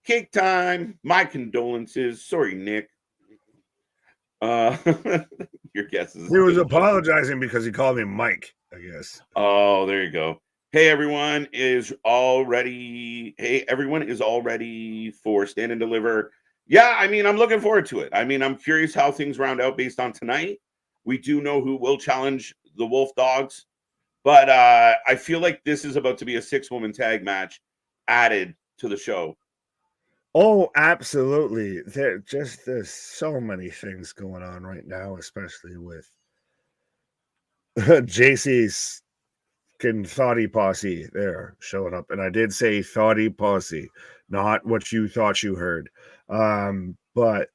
Cake time. My condolences. Sorry, Nick. Your guess is he was apologizing because he called me Mike, I guess. Oh, there you go. Hey, everyone is all ready. Everyone is all ready for Stand and Deliver. Yeah, I mean, I'm looking forward to it. I mean, I'm curious how things round out based on tonight. We do know who will challenge the Wolf Dogs, but I feel like this is about to be a 6-woman tag match added to the show. Oh, absolutely. There's so many things going on right now, especially with Jacy's thoughty posse there showing up. And I did say thoughty posse, not what you thought you heard. But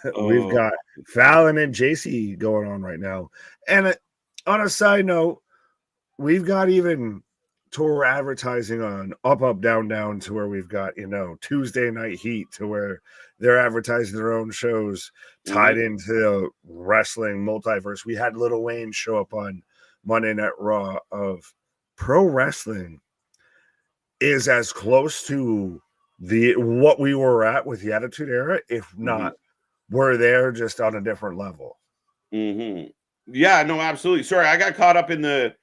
we've got Fallon and Jacy going on right now. And on a side note, we've got even Toro advertising on Up, Down to where we've got, Tuesday Night Heat to where they're advertising their own shows tied into wrestling multiverse. We had Lil Wayne show up on Monday Night Raw. Of pro wrestling is as close to what we were at with the Attitude Era, if not we're there just on a different level. Yeah, no, absolutely. Sorry, I got caught up in the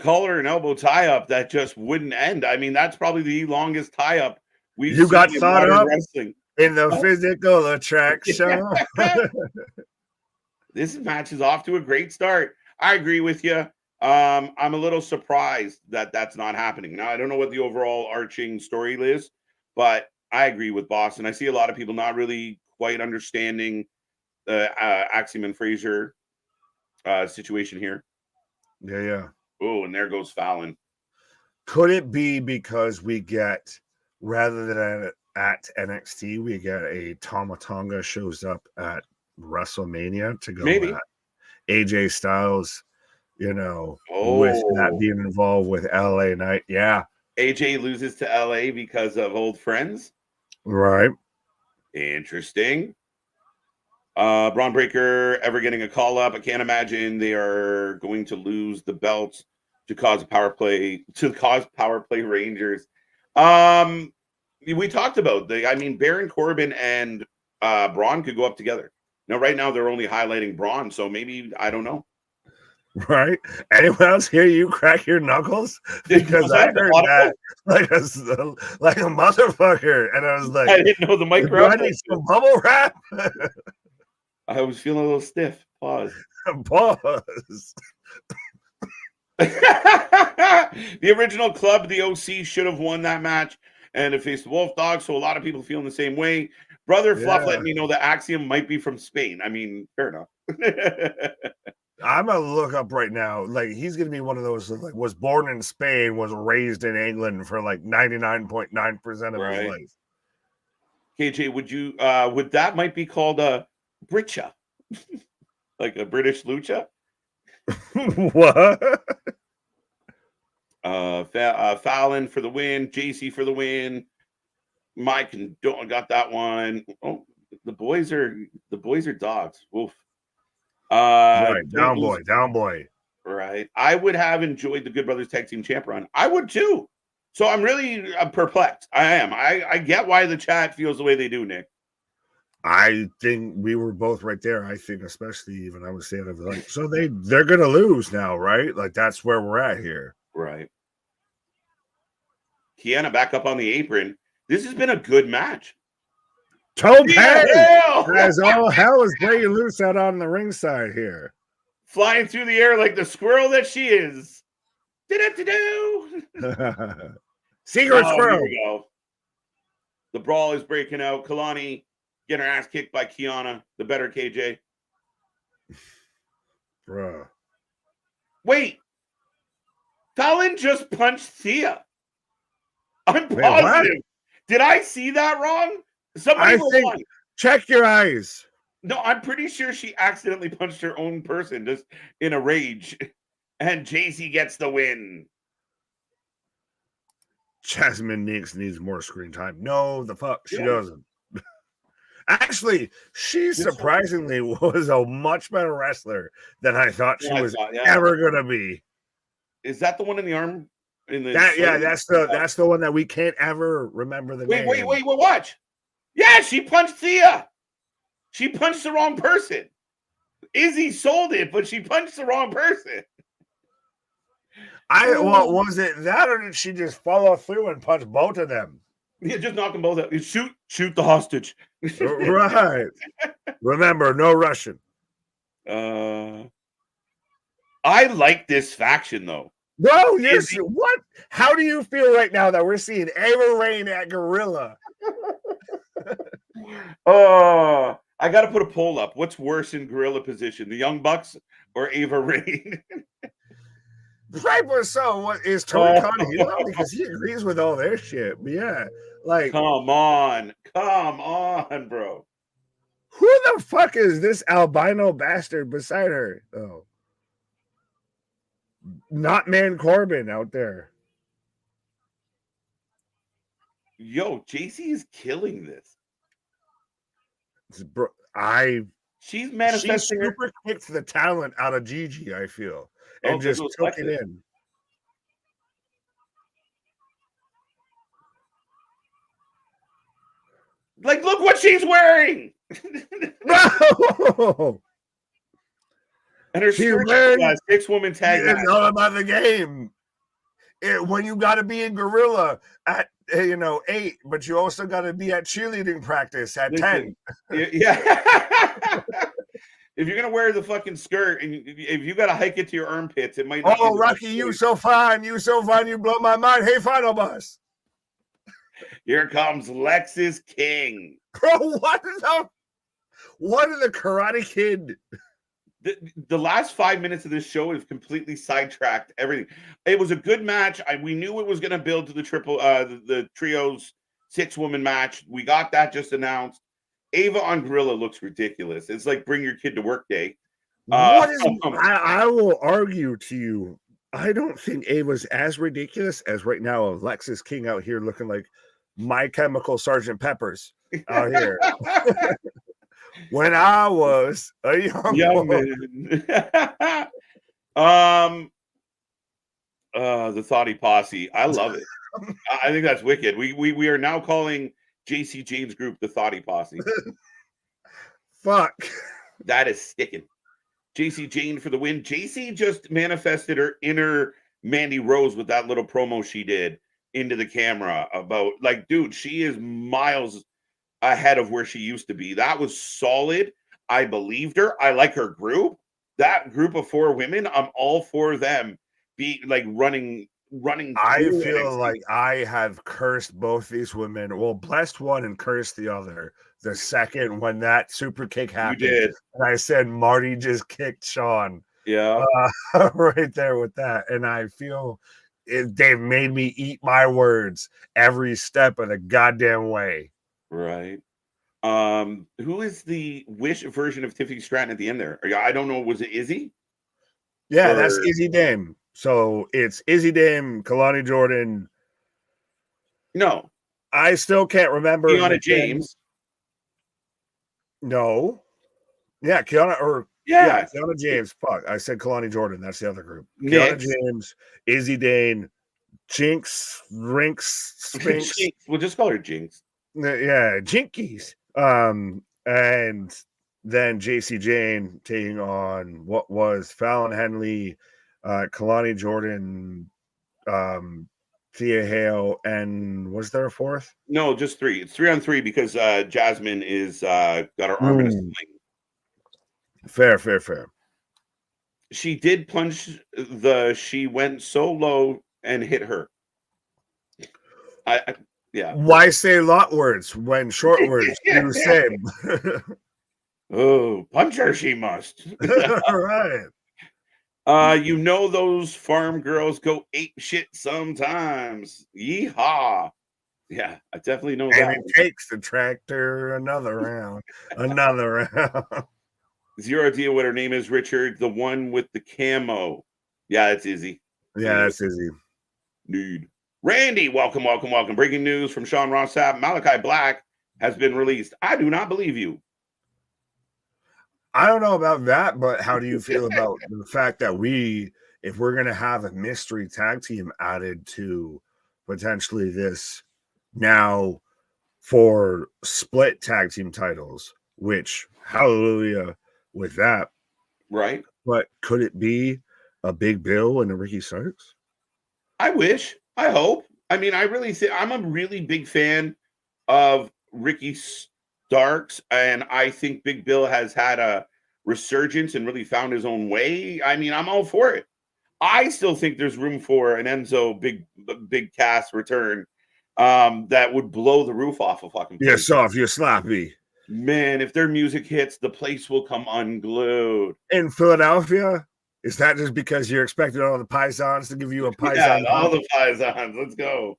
collar and elbow tie-up that just wouldn't end. I mean, that's probably the longest tie-up we've seen got thought up wrestling. In the physical attraction. This match is off to a great start. I agree with you. I'm a little surprised that that's not happening. Now, I don't know what the overall arching story is, but I agree with Boston. I see a lot of people not really quite understanding the Axiom and Frazer situation here. Yeah. Oh, and there goes Fallon. Could it be because we get, rather than at NXT, we get a Tama Tonga shows up at WrestleMania to go at AJ Styles, with that being involved with LA Knight. Yeah. AJ loses to LA because of old friends. Right. Interesting. Braun Breaker ever getting a call up. I can't imagine they are going to lose the belts to cause power play Rangers. We talked about Baron Corbin and Braun could go up together. Now, right now they're only highlighting Braun, so maybe I don't know. Right? Anyone else hear you crack your knuckles? Because I heard that like a motherfucker, and I was like, I didn't know the mic. Do I need some bubble wrap? I was feeling a little stiff. Pause. The original club, the OC, should have won that match and it faced the Wolf Dogs. So a lot of people feeling the same way. Brother Fluff let me know that Axiom might be from Spain. I mean, fair enough. I'm gonna look up right now. Like, he's gonna be one of those that was born in Spain, was raised in England for 99.9% of his life. KJ, would that might be called a Britcha? Like a British lucha? What? Fallon for the win, Jacy for the win. Mike and Don got that one. Oh, the boys are dogs. Wolf. Right, down boy. Right. I would have enjoyed the Good Brothers Tag Team Champ run. I would too. So I'm really perplexed. I am. I get why the chat feels the way they do, Nick. I think we were both right there. I think, especially even I was saying, like, so they're gonna lose now, right? Like that's where we're at here, right? Kiana back up on the apron. This has been a good match. Tope as all hell is breaking loose out on the ringside here, flying through the air like the squirrel that she is. Secret squirrel. Here we go. The brawl is breaking out. Kalani getting her ass kicked by Kiana, the better KJ. Bruh. Wait. Fallon just punched Thea. I'm positive. Did I see that wrong? Somebody check your eyes. No, I'm pretty sure she accidentally punched her own person just in a rage. And Jacy gets the win. Jasmine needs more screen time. No, the fuck she doesn't. Actually, she surprisingly was a much better wrestler than I thought she was ever gonna be. Is that the one in the arm? That's the one that we can't ever remember the name. Wait, watch. Yeah, she punched Thea. She punched the wrong person. Izzy sold it, but she punched the wrong person. Was it that, or did she just follow through and punch both of them? Yeah, just knock them both out. Shoot the hostage. Right. Remember, no Russian. I like this faction though. Bro, what? How do you feel right now that we're seeing Ava Raine at Gorilla? I got to put a poll up. What's worse in Gorilla position, the Young Bucks or Ava Raine? Rightfully so. What is Tony Khan because he agrees with all their shit? But yeah, like, come on, bro. Who the fuck is this albino bastard beside her? Oh, not Man Corbin out there. Yo, Jacy is killing this. She's manifesting. She super kicked the talent out of Gigi, I feel, and just took it in. Like, look what she's wearing. No. And her she's wearing a 6-woman tag match. It's all about the game. When you got to be in Gorilla at 8, but you also got to be at cheerleading practice at 10. Yeah. If you're gonna wear the fucking skirt and if you gotta hike it to your armpits, it might. Oh, Rocky, you so fine, you blow my mind. Hey, Final Boss. Here comes Lexus King. Bro, what is the Karate Kid? The last 5 minutes of this show have completely sidetracked everything. It was a good match. We knew it was going to build to the the trios 6-woman match. We got that just announced. Ava on Gorilla looks ridiculous. It's like bring your kid to work day. I will argue to you. I don't think Ava's as ridiculous as right now Alexis King out here looking like My Chemical Sgt. Peppers out here. When I was a young man. The Thoughty Posse. I love it. I think that's wicked. We are now calling Jacy Jayne's group the Thoughty Posse. Fuck. That is sticking. Jacy Jayne for the win. Jacy just manifested her inner Mandy Rose with that little promo she did into the camera about, like, dude, she is miles ahead of where she used to be. That was solid. I believed her. I like her group. That group of 4 women, I'm all for them be like running. I feel NXT. Like I have cursed both these women. Well, blessed one and cursed the other. The second when that super kick happened, you did. And I said Marty just kicked Sean. Yeah, right there with that. And I feel they've made me eat my words every step of the goddamn way. Right. Who is the Wish version of Tiffany Stratton at the end there? I don't know. Was it Izzy? Yeah, that's Izzy Dame. So it's Izzy Dame, Kalani Jordan. No. I still can't remember. Kiana James. No. Yeah, Kiana or Yeah. Kiana James. Fuck, I said Kalani Jordan. That's the other group. Kiana Knicks. James, Izzy Dane, Jinx, Rinks, Spinks. Jinx. We'll just call her Jinx. Yeah, Jinkies. And then Jacy Jayne taking on what was Fallon Henley, Kalani Jordan, Thea Hale, and was there a fourth? No, just 3. It's 3-on-3 because Jasmine is got her arm in a sling. Fair. She did punch she went so low and hit her. Yeah. Why say lot words when short words do the same? Oh, punch her she must. All right. You know those farm girls go ape shit sometimes. Yeehaw. Yeah, I definitely know and that. it takes the tractor another round. Zero idea what her name is, Richard. The one with the camo. Yeah, it's Izzy. Yeah, that's Izzy. Dude. Randy, welcome. Breaking news from Sean Rossap. Malachi Black has been released. I do not believe you. I don't know about that, but how do you feel about the fact that if we're going to have a mystery tag team added to potentially this now for split tag team titles, which hallelujah with that. Right. But could it be a Big Bill and a Ricky Starks? I wish. I hope. I mean, I really think I'm a really big fan of Ricky Starks, and I think Big Bill has had a resurgence and really found his own way. I mean, I'm all for it. I still think there's room for an Enzo big cast return that would blow the roof off of fucking place. You're soft, you're sloppy. Man, if their music hits, the place will come unglued. In Philadelphia? Is that just because you're expecting all the Paisans to give you a Paisan? Yeah, all the Paisans. Let's go.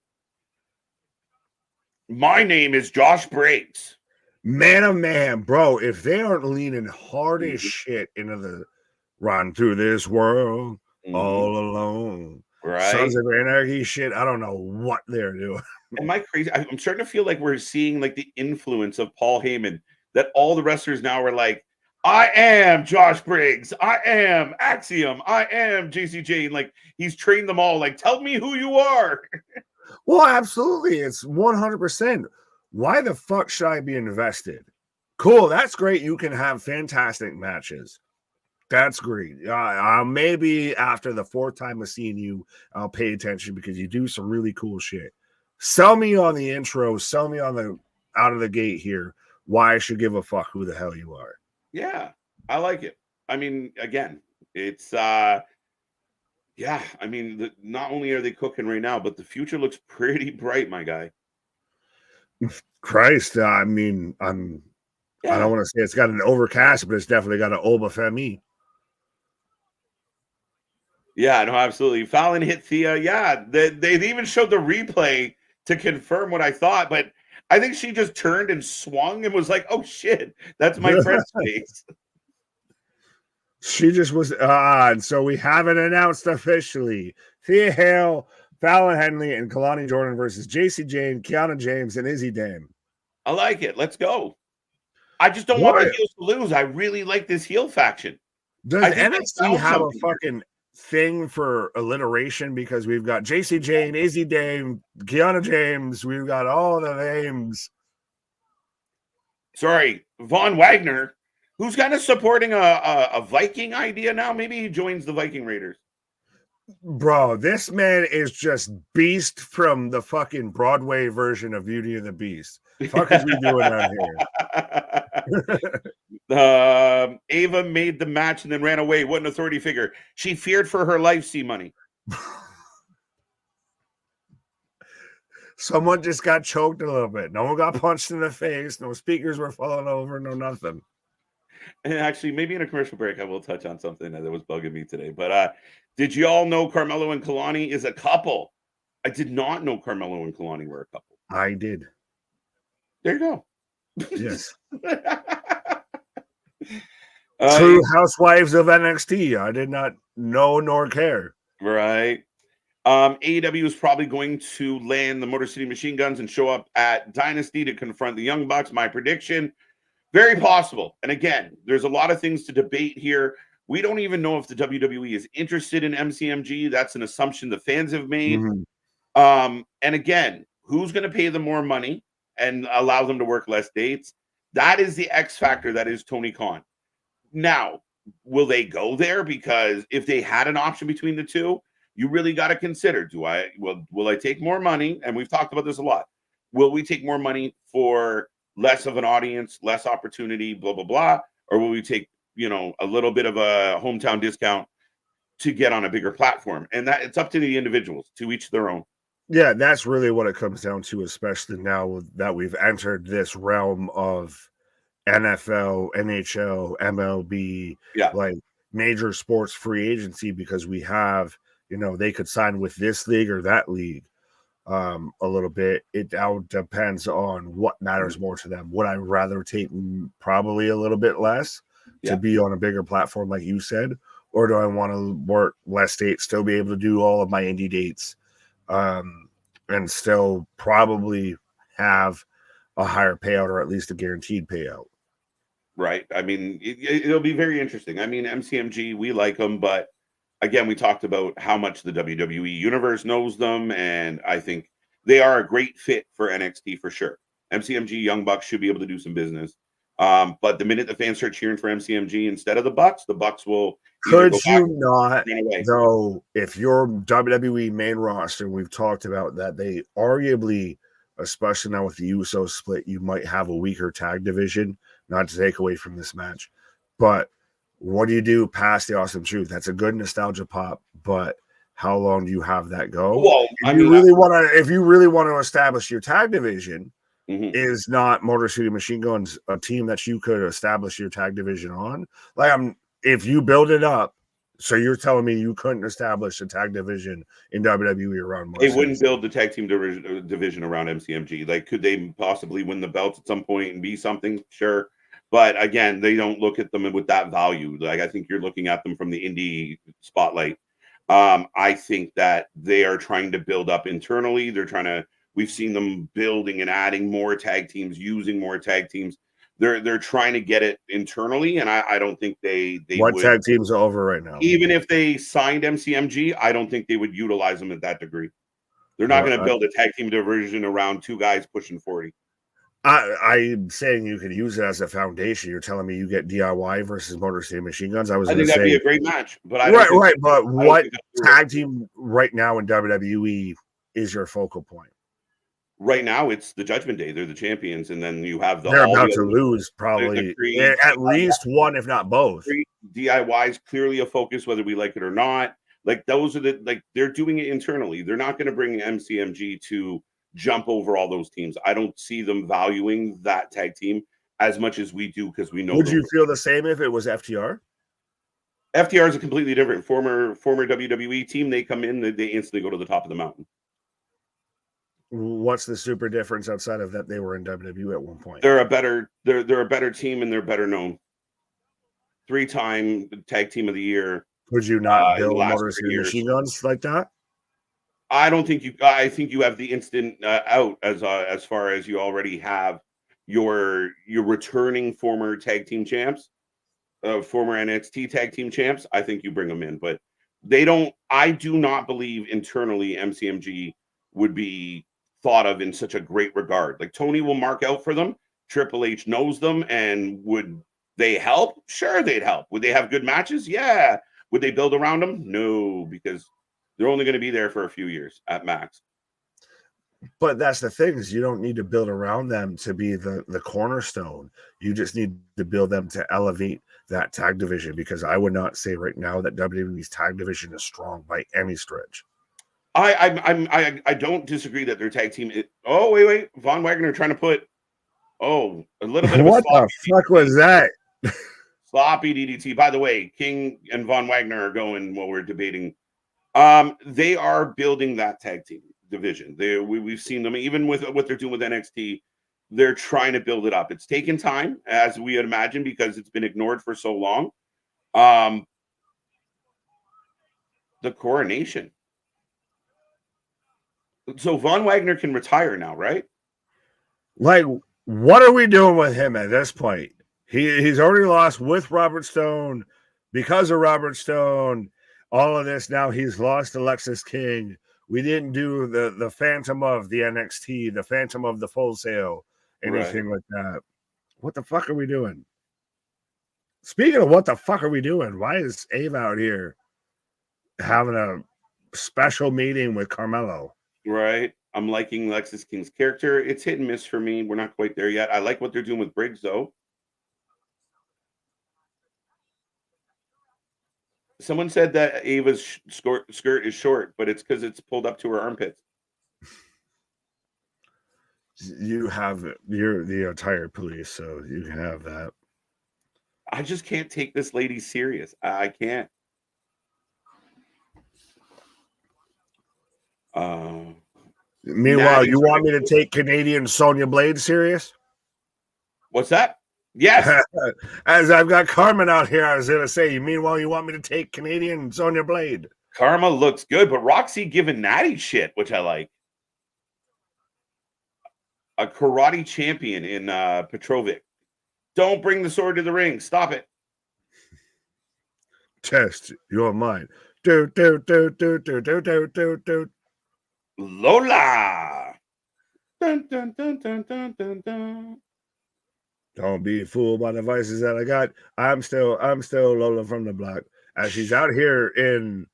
My name is Josh Briggs. Man, oh man, bro, if they aren't leaning hard as shit into the run through this world all alone, right? Sons of Anarchy shit, I don't know what they're doing. Am I crazy? I'm starting to feel like we're seeing like the influence of Paul Heyman, that all the wrestlers now are like, I am Josh Briggs, I am Axiom, I am Jacy Jayne. Like he's trained them all. Like, tell me who you are. Well, absolutely. It's 100%. Why the fuck should I be invested? Cool, that's great. You can have fantastic matches. That's great. Maybe after the 4th time of seeing you, I'll pay attention because you do some really cool shit. Sell me on the intro. Sell me on the out of the gate here. Why I should give a fuck who the hell you are. Yeah, I like it. I mean, again, it's yeah. I mean, not only are they cooking right now, but the future looks pretty bright, my guy. Christ, I mean, I don't want to say it's got an overcast, but it's definitely got an Oba Femi. Yeah, no, absolutely. Fallon hit Thea. Yeah, they even showed the replay to confirm what I thought, but I think she just turned and swung and was like, "Oh shit, that's my friend's face." She just was and so we have it announced officially. Thea Hale, Fallon Henley, and Kalani Jordan versus Jacy Jayne, Kiana James, and Izzy Dane. I like it. Let's go. I just don't want the heels to lose. I really like this heel faction. Does NXT have a fucking thing for alliteration? Because we've got Jacy Jayne, Izzy Dane, Kiana James. We've got all the names. Sorry, Von Wagner, who's kind of supporting a Viking idea now. Maybe he joins the Viking Raiders. Bro, this man is just Beast from the fucking Broadway version of Beauty and the Beast. Fuck is we doing out here? Ava made the match and then ran away. What an authority figure. She feared for her life, C-Money. Someone just got choked a little bit. No one got punched in the face. No speakers were falling over. No nothing. And actually, maybe in a commercial break, I will touch on something that was bugging me today. But did you all know Carmelo and Kalani is a couple? I did not know Carmelo and Kalani were a couple. I did. There you go. Yes. True housewives of NXT. I did not know nor care. Right. AEW is probably going to land the Motor City Machine Guns and show up at Dynasty to confront the Young Bucks. My prediction: Very possible. And again, there's a lot of things to debate here. We don't even know if the WWE is interested in MCMG. That's an assumption the fans have made. And again, who's going to pay them more money and allow them to work less dates? That is the X factor that is Tony Khan. Now, will they go there? Because if they had an option between the two, you really got to consider, will I take more money? And we've talked about this a lot. Will we take more money for less of an audience, less opportunity, blah, blah, blah? Or will we take, a little bit of a hometown discount to get on a bigger platform? And that it's up to the individuals, to each their own. Yeah, that's really what it comes down to, especially now that we've entered this realm of NFL, NHL, MLB, like major sports free agency, because we have, they could sign with this league or that league a little bit. It now depends on what matters more to them. Would I rather take probably a little bit less to be on a bigger platform, like you said, or do I want to work less dates, still be able to do all of my indie dates, and still probably have a higher payout or at least a guaranteed payout? Right. I mean, it'll be very interesting. I mean, MCMG, we like them, but again, we talked about how much the WWE universe knows them, and I think they are a great fit for NXT for sure. MCMG, Young Bucks should be able to do some business. But the minute the fans start cheering for MCMG instead of the Bucks will. Could you not, though, if your WWE main roster, we've talked about that they arguably, especially now with the Usos split, you might have a weaker tag division, not to take away from this match. But what do you do past the Awesome Truth? That's a good nostalgia pop, but how long do you have that go? Well, if you really want to establish your tag division, is not Motor City Machine Guns a team that you could establish your tag division on? If you build it up, so you're telling me you couldn't establish a tag division in WWE around? They wouldn't build the tag team division around MCMG. Like, could they possibly win the belts at some point and be something? Sure. But again, they don't look at them with that value. Like, I think you're looking at them from the indie spotlight. I think that they are trying to build up internally. We've seen them building and adding more tag teams, using more tag teams. They're trying to get it internally, and I don't think they what would. Tag teams are over right now? Even if they signed MCMG, I don't think they would utilize them at that degree. They're not going to build a tag team division around two guys pushing 40. I'm saying you could use it as a foundation. You're telling me you get DIY versus Motor City Machine Guns. I think that'd be a great match. But But what tag team right now in WWE is your focal point? Right now, it's the Judgment Day. They're the champions, and then you have they're about to lose probably at least one, if not both. DIY is clearly a focus, whether we like it or not. Like, those are they're doing it internally. They're not going to bring MCMG to jump over all those teams. I don't see them valuing that tag team as much as we do, because we know. Would you feel the same if it was FTR? FTR is a completely different former WWE team. They come in, they instantly go to the top of the mountain. What's the super difference outside of that they were in WWE at one point? They're a better team, and they're better known. 3-time tag team of the year. Would you not build Motor City Machine Guns like that? I don't think you. I think you have the instant out as far as you already have your returning former tag team champs, former NXT tag team champs. I think you bring them in, but they don't. I do not believe internally MCMG would be thought of in such a great regard. Like, Tony will mark out for them. Triple H knows them, and would they help? Sure, they'd help. Would they have good matches? Yeah. Would they build around them? No, because they're only going to be there for a few years at max. But that's the thing, is you don't need to build around them to be the cornerstone. You just need to build them to elevate that tag division, because I would not say right now that WWE's tag division is strong by any stretch. I don't disagree that their tag team is, wait. Von Wagner trying to put a little bit of what the fuck was that? Sloppy DDT. By the way, King and Von Wagner are going while we're debating. They are building that tag team division. We've seen them, even with what they're doing with NXT. They're trying to build it up. It's taken time, as we had imagined, because it's been ignored for so long. The coronation. So Von Wagner can retire now, right? Like, what are we doing with him at this point? He's already lost with Robert Stone because of Robert Stone. All of this now he's lost to Lexis King. We didn't do the Phantom of the NXT, the Phantom of the Full Sail, anything like that. What the fuck are we doing? Speaking of what the fuck are we doing? Why is Ave out here having a special meeting with Carmelo? Right. I'm liking Lexis King's character. It's hit and miss for me. We're not quite there yet. I like what they're doing with Briggs, though. Someone said that Ava's skirt is short, but it's because it's pulled up to her armpits. You're the entire police, so you can have that. I just can't take this lady serious. I can't. Meanwhile, you want me to take Canadian Sonya Blade serious? What's that? Yes. As I've got Carmen out here, I was going to say, meanwhile, you want me to take Canadian Sonya Blade? Karma looks good, but Roxy giving Natty shit, which I like. A karate champion in Petrovic. Don't bring the sword to the ring. Stop it. Test your mind. Lola. Dun, dun, dun, dun, dun, dun, dun. Don't be fooled by the vices that I got. I'm still Lola from the block. As she's out here in.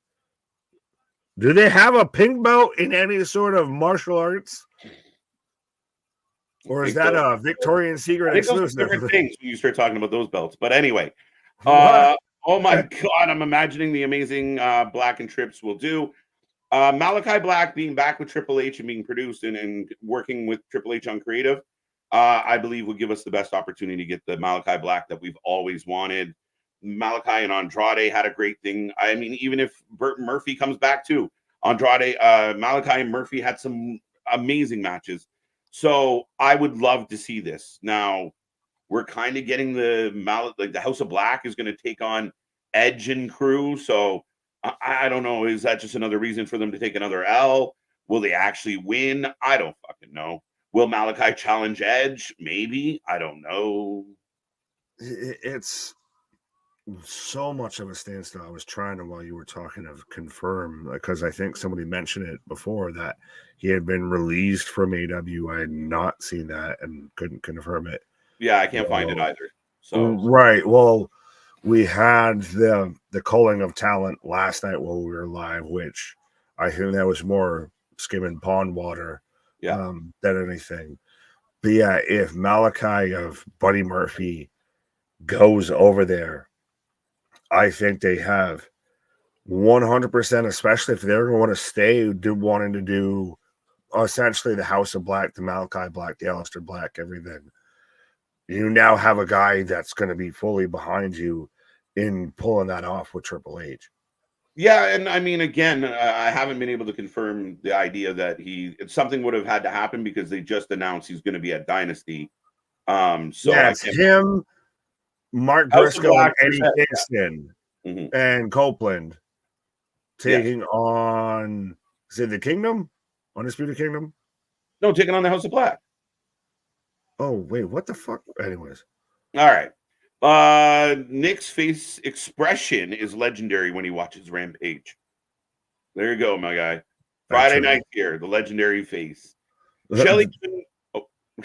Do they have a pink belt in any sort of martial arts? Or is that a Victoria's Secret exclusive? Different things when you start talking about those belts. But anyway, oh my God, I'm imagining the amazing Black and Trips will do. Malachi Black being back with Triple H and being produced and working with Triple H on creative, I believe will give us the best opportunity to get the Malachi Black that we've always wanted. Malachi and Andrade had a great thing. I mean, even if Burt Murphy comes back too, Andrade, Malachi and Murphy had some amazing matches. So I would love to see this. Now, we're kind of getting the House of Black is going to take on Edge and Cruz. So I don't know. Is that just another reason for them to take another L? Will they actually win? I don't fucking know. Will Malachi challenge Edge? Maybe. I don't know. It's so much of a standstill. I was trying to, while you were talking, to confirm, because I think somebody mentioned it before that he had been released from AW. I had not seen that and couldn't confirm it. Yeah, I can't find it either. So right. Well, we had the culling of talent last night while we were live, which I think that was more skimming pond water than anything. But yeah, if Malachi of Buddy Murphy goes over there, I think they have 100%, especially if they're going to stay wanting to do essentially the House of Black, the Malachi Black, the Aleister Black, everything. You now have a guy that's going to be fully behind you in pulling that off with Triple H. Yeah, and I mean, again, I haven't been able to confirm the idea that something would have had to happen because they just announced he's going to be at Dynasty. So yeah, it's him, Mark Briscoe, and Eddie Kingston, and Copeland taking on, is it the Kingdom? Undisputed Kingdom? No, taking on the House of Black. Oh, wait, what the fuck? Anyways. All right. Nick's face expression is legendary when he watches Rampage. There you go, my guy. Friday night here, the legendary face. Shelly.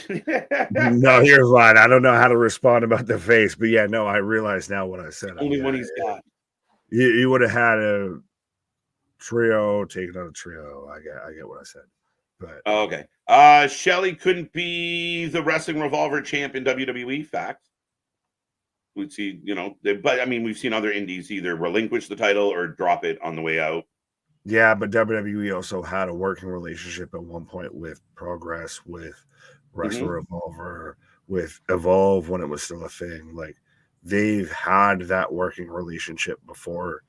No, here's why. I don't know how to respond about the face, but yeah, no, I realize now what I said. Only one he's got. You would have had a trio taking on a trio. I get what I said. But okay. Shelly couldn't be the Wrestling Revolver champ in WWE. Fact. We'd see, but I mean, we've seen other indies either relinquish the title or drop it on the way out. Yeah, but WWE also had a working relationship at one point with Progress, with Wrestling Revolver, with Evolve when it was still a thing. Like, they've had that working relationship before.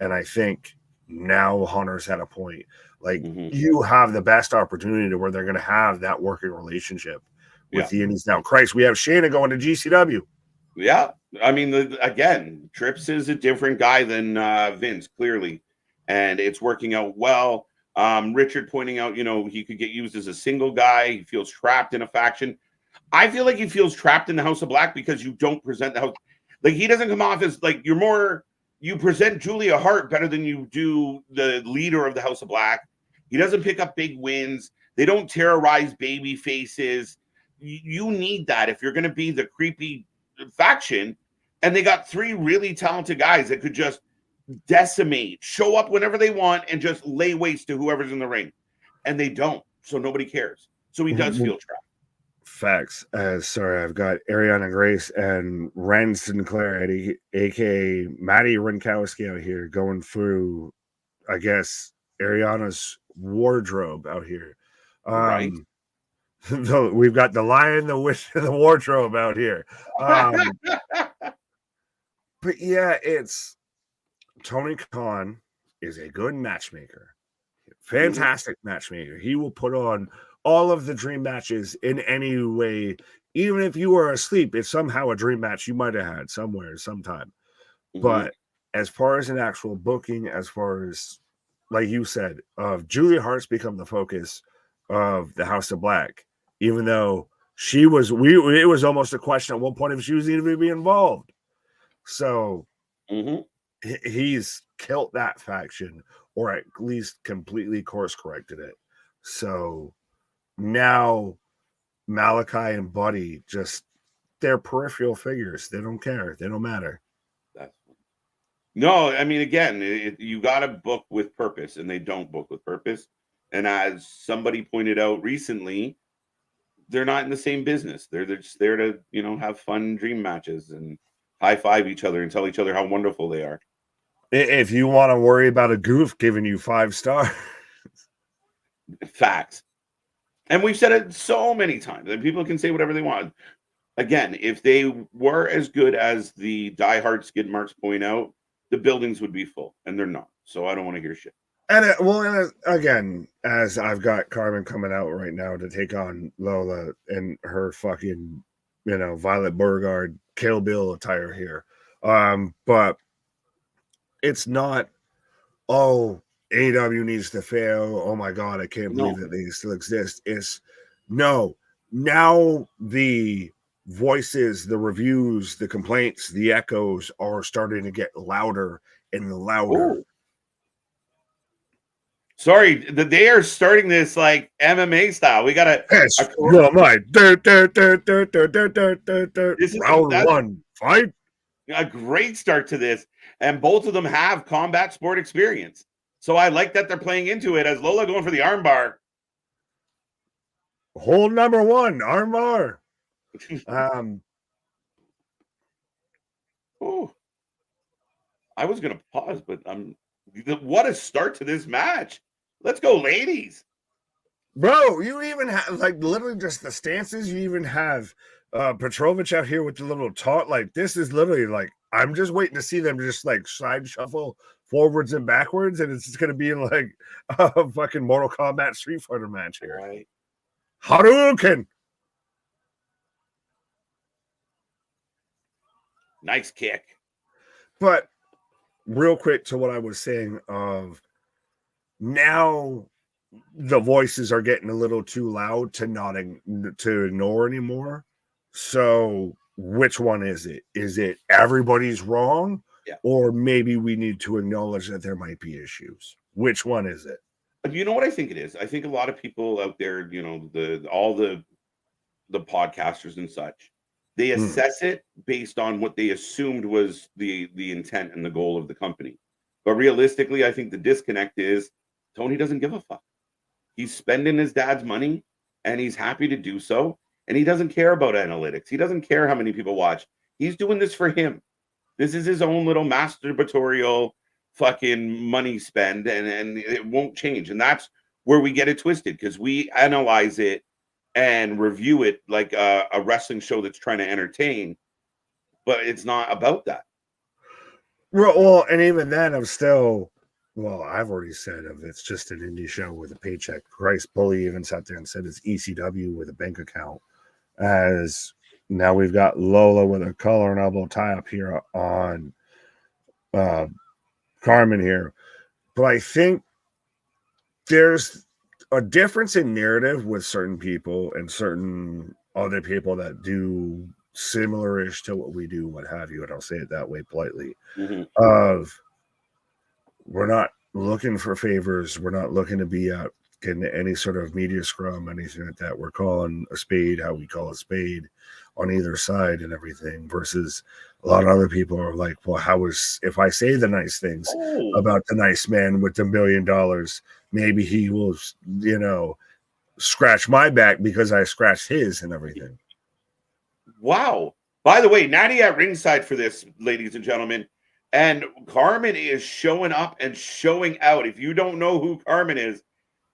And I think now Hunter's at a point. Like, you have the best opportunity to where they're going to have that working relationship with the indies now. Christ, we have Shayna going to GCW. Yeah. I mean, again, Trips is a different guy than Vince, clearly. And it's working out well. Richard pointing out, he could get used as a single guy. He feels trapped in a faction. I feel like he feels trapped in the House of Black because you don't present the house. Like, he doesn't come off as like you present Julia Hart better than you do the leader of the House of Black. He doesn't pick up big wins. They don't terrorize baby faces. You need that if you're going to be the creepy faction. And they got 3 really talented guys that could just decimate, show up whenever they want, and just lay waste to whoever's in the ring. And they don't. So nobody cares. So he does feel trapped. Facts. Sorry, I've got Ariana Grace and Ren Sinclair, aka Maddie Rinkowski, out here going through, I guess, Ariana's wardrobe out here. Right. We've got the Lion, the Witch, and the wardrobe out here. But yeah, it's Tony Khan is a good matchmaker. Fantastic matchmaker. He will put on all of the dream matches in any way. Even if you were asleep, it's somehow a dream match you might have had somewhere, sometime. But as far as an actual booking, as far as, like you said, Julia Hart's become the focus of the House of Black, even though it was almost a question at one point if she was even to be involved. So he's killed that faction, or at least completely course corrected it. So now Malachi and Buddy, just they're peripheral figures. They don't care. They don't matter. No, I mean, again, you got to book with purpose, and they don't book with purpose. And as somebody pointed out recently, they're not in the same business. They're just there to, have fun dream matches and high five each other and tell each other how wonderful they are. If you want to worry about a goof giving you 5 stars. Facts. And we've said it so many times that people can say whatever they want. Again, if they were as good as the diehard skid marks point out, the buildings would be full, and they're not. So I don't want to hear shit. And again, as I've got Carmen coming out right now to take on Lola and her fucking, Violet Beauregard Kill Bill attire here. But it's not, AEW needs to fail. Oh my God, I can't believe that they still exist. It's no. Now the voices, the reviews, the complaints, the echoes are starting to get louder and louder. Ooh. Sorry, they are starting this like MMA style. We gotta. Round 1, fight. A great start to this, and both of them have combat sport experience. So I like that they're playing into it. As Lola going for the armbar. Hold number 1, armbar. Oh, I was gonna pause, but what a start to this match. Let's go, ladies. Bro, you even have literally just the stances. You even have Petrovic out here with the little taunt. This is literally I'm just waiting to see them just side shuffle forwards and backwards, and it's just gonna be like a fucking Mortal Kombat Street Fighter match here. Right. Hadouken. Nice kick. But real quick to what I was saying of now the voices are getting a little too loud to ignore anymore. So which one is it? Is it everybody's wrong? Yeah. Or maybe we need to acknowledge that there might be issues. Which one is it? You know what I think it is? I think a lot of people out there, all the podcasters and such, they assess it based on what they assumed was the intent and the goal of the company. But realistically, I think the disconnect is Tony doesn't give a fuck. He's spending his dad's money, and he's happy to do so. And he doesn't care about analytics. He doesn't care how many people watch. He's doing this for him. This is his own little masturbatorial fucking money spend, and it won't change. And that's where we get it twisted, because we analyze it and review it like a wrestling show that's trying to entertain, but it's not about that. Well, and even then, I'm still... Well, I've already said it's just an indie show with a paycheck. Christ, Bully even sat there and said it's ECW with a bank account. As now we've got Lola with a collar and elbow tie up here on Carmen here. But I think there's a difference in narrative with certain people and certain other people that do similar-ish to what we do, what have you, and I'll say it that way politely. Of we're not looking for favors. We're not looking to be out getting any sort of media scrum, anything like that. We're calling a spade how we call a spade on either side and everything, versus a lot of other people are like, well, how is, if I say the nice things about the nice man with the $1 million, maybe he will, you know, scratch my back because I scratched his and everything. Wow. By the way, Natty at ringside for this, ladies and gentlemen. And Carmen is showing up and showing out. If you don't know who Carmen is,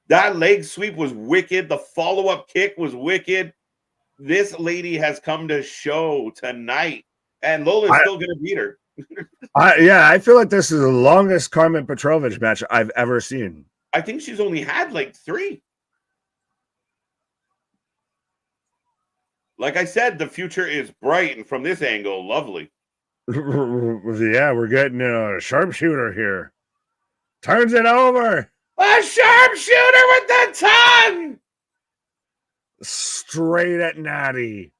that leg sweep was wicked. The follow-up kick was wicked. This lady has come to show tonight. And Lola's still going to beat her. I feel like this is the longest Carmen Petrovic match I've ever seen. I think she's only had like 3. Like I said, the future is bright, and from this angle, lovely. Yeah, we're getting a sharpshooter here. Turns it over. A sharpshooter with the tongue! Straight at Natty.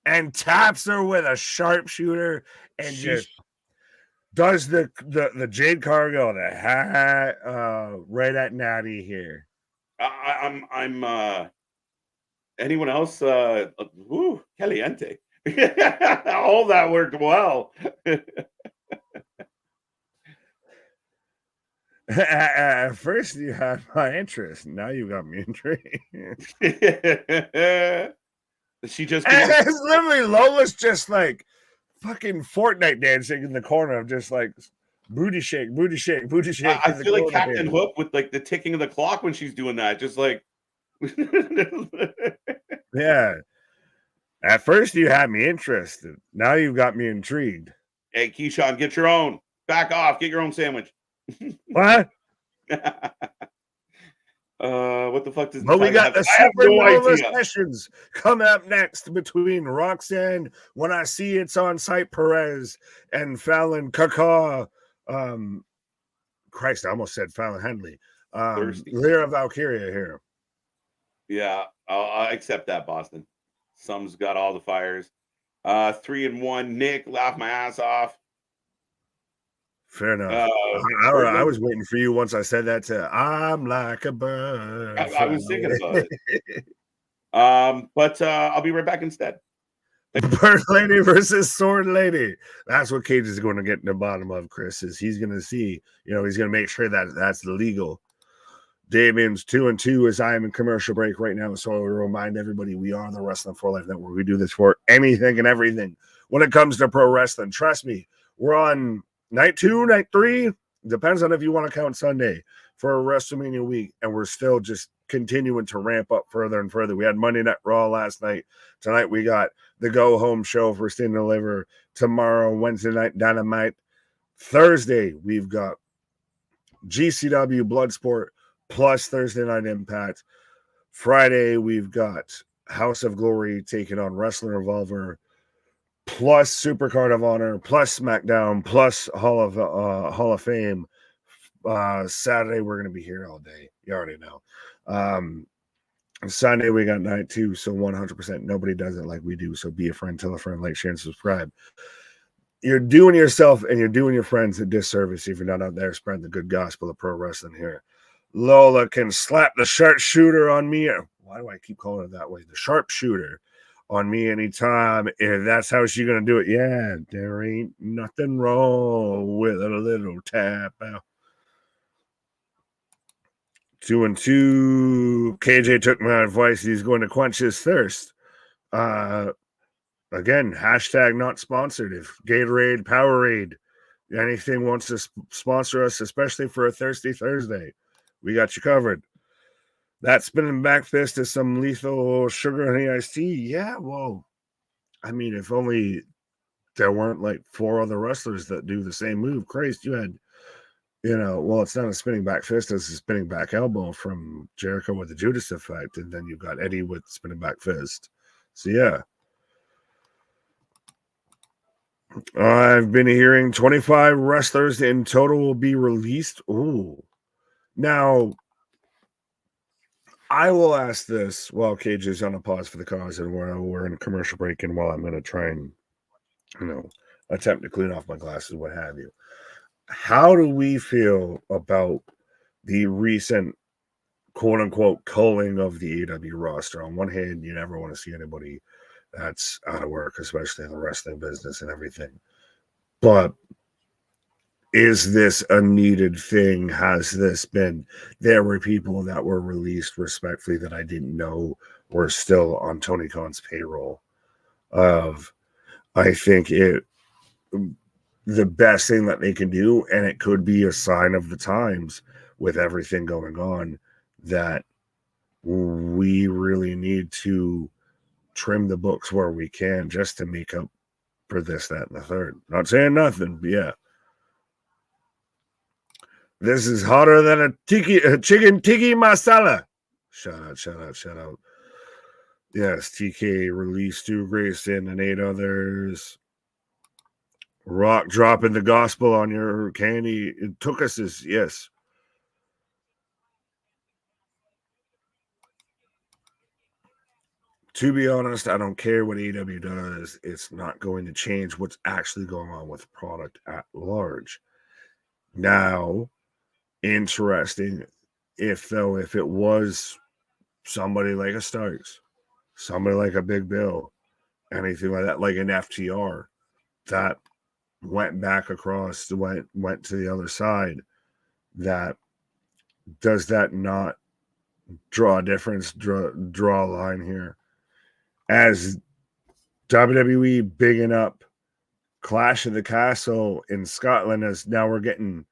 And taps her with a sharpshooter and just does the Jade Cargo, the hat, right at Natty here. I'm anyone else? Caliente. All that worked well. At first, you had my interest. Now you got me intrigued. She just it's literally Lola's just like fucking Fortnite dancing in the corner of just like booty shake, booty shake, booty shake. I feel like Captain Hook with like the ticking of the clock when she's doing that, just like. Yeah. At first, you had me interested. Now you've got me intrigued. Hey, Keyshawn, get your own. Back off. Get your own sandwich. What? What the fuck does? Well, we got the Supernova sessions coming up next between Roxanne, when I see it's on site, Perez, and Fallon Kaka. Christ, I almost said Fallon Henley. Lyra Valkyria here. Yeah, I'll accept that, Boston. Some's got all the fires. 3-1. Nick, laugh my ass off. Fair enough. I was waiting for you once I said that to I'm like a bird. I was thinking about it. But I'll be right back instead. Bird Lady versus Sword Lady. That's what Cage is going to get in the bottom of, Chris. Is he's going to see, he's going to make sure that that's legal. Damien's 2-2 as I am in commercial break right now. So I'll remind everybody, we are the Wrestling for Life Network. We do this for anything and everything when it comes to pro wrestling. Trust me, we're on night 2, night 3. Depends on if you want to count Sunday for a WrestleMania week. And we're still just continuing to ramp up further and further. We had Monday Night Raw last night. Tonight we got the Go Home Show for Stand and Deliver. Tomorrow, Wednesday night, Dynamite. Thursday, we've got GCW Bloodsport plus Thursday Night Impact. Friday, we've got House of Glory taking on Wrestling Revolver, plus Supercard of Honor, plus SmackDown, plus Hall of Fame. Saturday, we're going to be here all day. You already know. Sunday, we got night 2, so 100% nobody does it like we do. So be a friend, tell a friend, like, share, and subscribe. You're doing yourself and you're doing your friends a disservice if you're not out there spreading the good gospel of pro wrestling here. Lola can slap the sharpshooter on me. Why do I keep calling it that way? The sharpshooter on me anytime. If that's how she's going to do it. Yeah, there ain't nothing wrong with a little tap out. 2-2. KJ took my advice. He's going to quench his thirst. Again, hashtag not sponsored. If Gatorade, Powerade, anything wants to sponsor us, especially for a Thirsty Thursday, we got you covered. That spinning back fist is some lethal sugar honey iced tea. Yeah, well, I mean, if only there weren't like 4 other wrestlers that do the same move. Christ, you had, well, it's not a spinning back fist, it's a spinning back elbow from Jericho with the Judas effect, and then you've got Eddie with spinning back fist. So, yeah. I've been hearing 25 wrestlers in total will be released. Ooh. Now, I will ask this while Cage is on a pause for the cause and we're in a commercial break, and while I'm going to try and, attempt to clean off my glasses, what have you. How do we feel about the recent quote unquote culling of the AW roster? On one hand, you never want to see anybody that's out of work, especially in the wrestling business and everything. But is this a needed thing? Has this been? There were people that were released respectfully that I didn't know were still on Tony Khan's payroll. I think the best thing that they can do, and it could be a sign of the times with everything going on, that we really need to trim the books where we can just to make up for this, that, and the third. Not saying nothing, but yeah. This is hotter than a chicken tiki masala. Shout out. Yes, TK released Stu Grayson and 8 others. Rock dropping the gospel on your candy. It took us as, yes. To be honest, I don't care what AW does. It's not going to change what's actually going on with the product at large. Now, interesting if it was somebody like a Starks, somebody like a Big Bill, anything like that, like an FTR that went back across, went to the other side, that does that not draw a difference, draw a line here? As WWE bigging up Clash of the Castle in Scotland, as now we're getting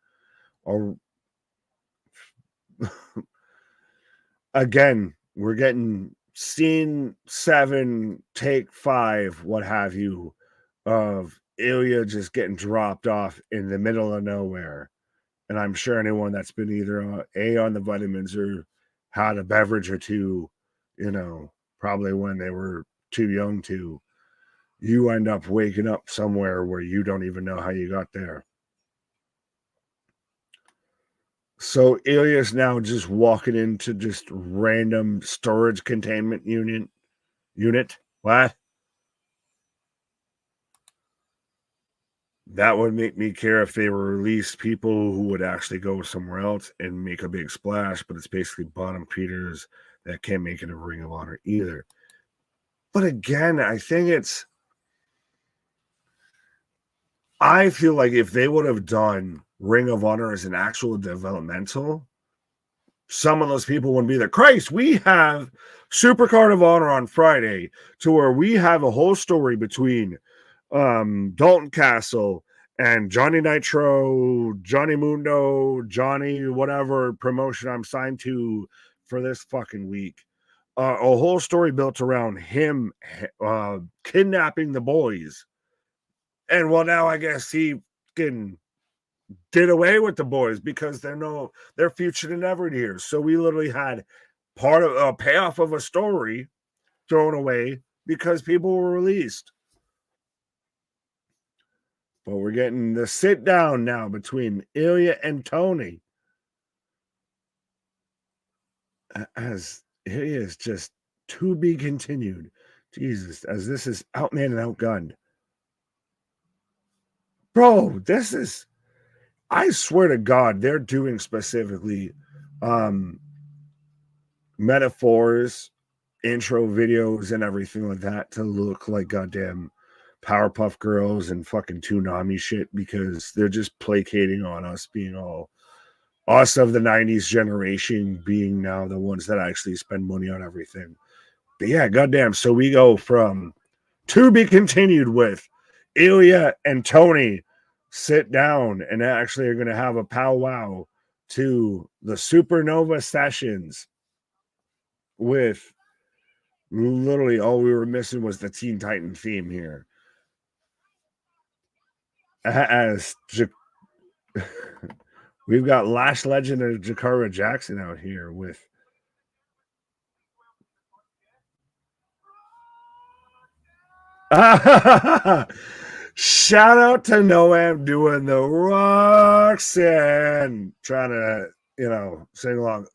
again, we're getting scene 7, take 5, what have you, of Ilia just getting dropped off in the middle of nowhere. And I'm sure anyone that's been either on the vitamins or had a beverage or two, probably when they were too young to, you end up waking up somewhere where you don't even know how you got there. So Ilia's now just walking into just random storage containment unit. What? That would make me care if they were released people who would actually go somewhere else and make a big splash, but it's basically bottom feeders that can't make it a Ring of Honor either. But again, I feel like if they would have done Ring of Honor as an actual developmental, some of those people wouldn't be there. Christ, we have Supercard of Honor on Friday to where we have a whole story between Dalton Castle and Johnny Nitro, Johnny Mundo, Johnny whatever promotion I'm signed to for this fucking week. A whole story built around him kidnapping the boys. And well, now I guess he did away with the boys because they're future and never years. So we literally had part of a payoff of a story thrown away because people were released. But we're getting the sit down now between Ilia and Tony. As Ilia is just to be continued. Jesus, as this is outmanned and outgunned. Bro, this is, I swear to God, they're doing specifically metaphors, intro videos, and everything like that to look like goddamn Powerpuff Girls and fucking Toonami shit, because they're just placating on us being all us of the 90s generation being now the ones that actually spend money on everything. But yeah, goddamn. So we go from to be continued with Ilia and Tony sit down and actually are going to have a powwow to the Supernova sessions with literally all we were missing was the Teen Titan theme here. As we've got Lash Legend of Jakara Jackson out here with shout out to Noam doing the Roxanne, trying to, sing along.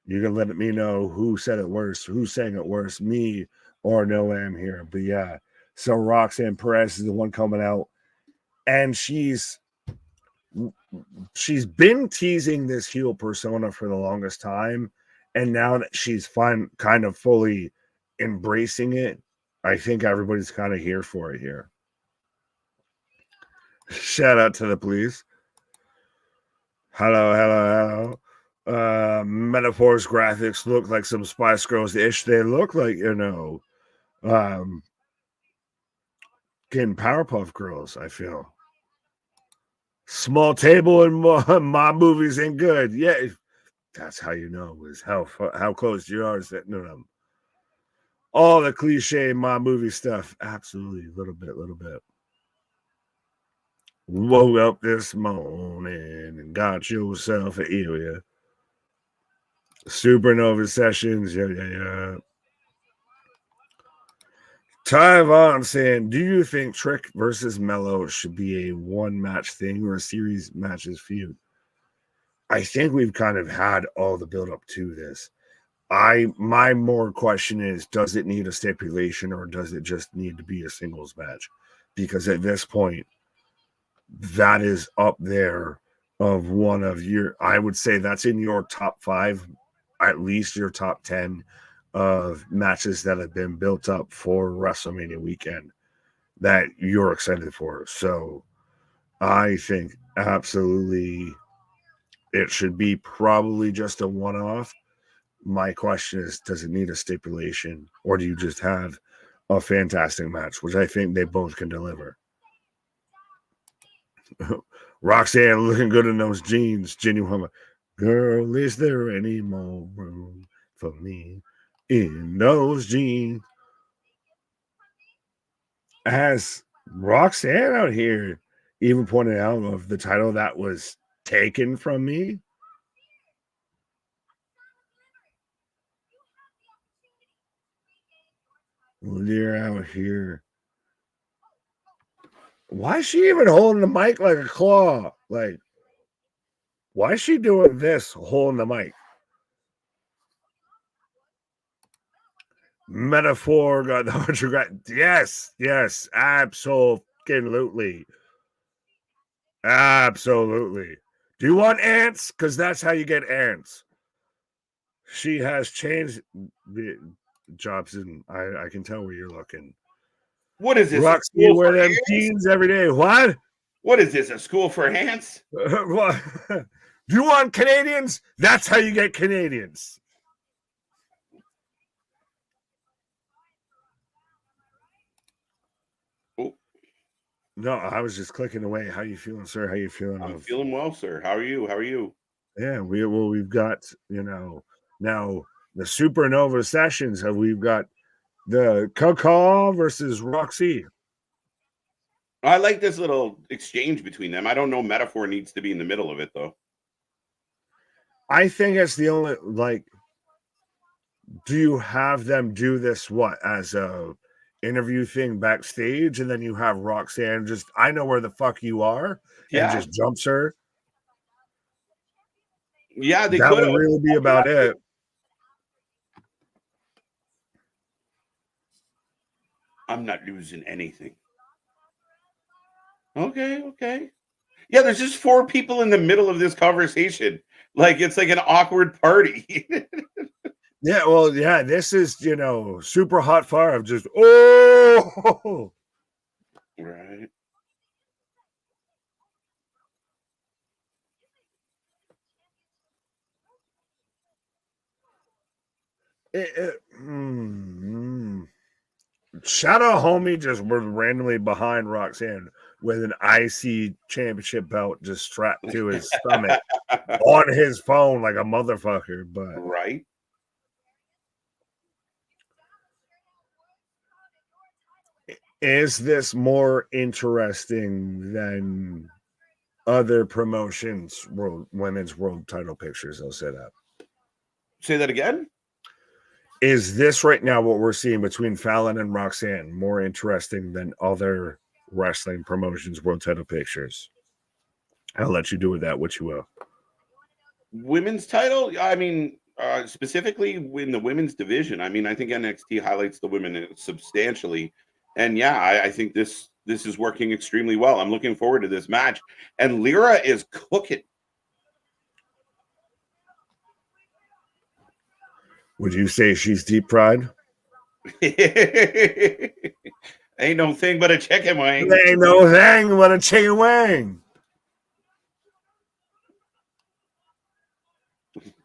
You can let me know who said it worse, who's saying it worse, me or No Lamb here. But yeah, so Roxanne Perez is the one coming out, and she's been teasing this heel persona for the longest time, and now that she's kind of fully embracing it, I think everybody's kind of here for it here. Shout out to the police. Hello. Metaphors graphics look like some Spice Girls ish. They look like, getting Powerpuff Girls, I feel. Small table in mob movies ain't good. Yeah, that's how you know is how close you are sitting to them. All the cliche mob movie stuff, absolutely, little bit. Woke up this morning and got yourself an Ilia. Supernova sessions, yeah. Tyvon saying, do you think Trick versus Mello should be a one-match thing or a series matches feud? I think we've kind of had all the build-up to this. My more question is, does it need a stipulation or does it just need to be a singles match? Because at this point, that is up there of one of your, I would say that's in your top 5, at least your top 10 of matches that have been built up for WrestleMania weekend that you're excited for. So I think absolutely it should be probably just a one-off. My question is, does it need a stipulation or do you just have a fantastic match, which I think they both can deliver? Roxanne looking good in those jeans. Genuine. Girl, is there any more room for me in those jeans? As Roxanne out here even pointed out of the title that was taken from me. Lyra out here. Why is she even holding the mic like a claw? Like, why is she doing this, holding the mic? Metaphor got the 100 grand. Yes, absolutely. Absolutely. Do you want ants? Because that's how you get ants. She has changed the jobs, and I can tell where you're looking. What is this? Roxy wear them jeans every day. What? What is this? A school for ants? What? Do you want Canadians? That's how you get Canadians. Oh. No, I was just clicking away. How you feeling, sir? How you feeling? I'm feeling well, sir. How are you? Yeah, we've got, now the Supernova sessions. We've got the Karl versus Roxy. I like this little exchange between them. I don't know Metaphor needs to be in the middle of it, though. I think it's the only, do you have them do this, as a interview thing backstage, and then you have Roxanne just, I know where the fuck you are, and just jumps her? Yeah, that would really be about it. I'm not losing anything. Okay. Yeah, there's just 4 people in the middle of this conversation. Like, it's like an awkward party. Yeah, well, yeah, this is, super hot fire of just, oh! Right. Shout out homie just was randomly behind Roxanne with an IC championship belt just strapped to his stomach on his phone like a motherfucker. But right. Is this more interesting than other promotions, women's world title pictures they'll set up? Say that again? Is this right now what we're seeing between Fallon and Roxanne more interesting than other wrestling promotions world title pictures? I'll let you do with that what you will. Women's title? I mean, specifically in the women's division. I mean, I think NXT highlights the women substantially, and yeah, I think this is working extremely well. I'm looking forward to this match, and Lyra is cooking. Would you say she's deep fried? Ain't no thing but a chicken wing. Ain't no thing but a chicken wing.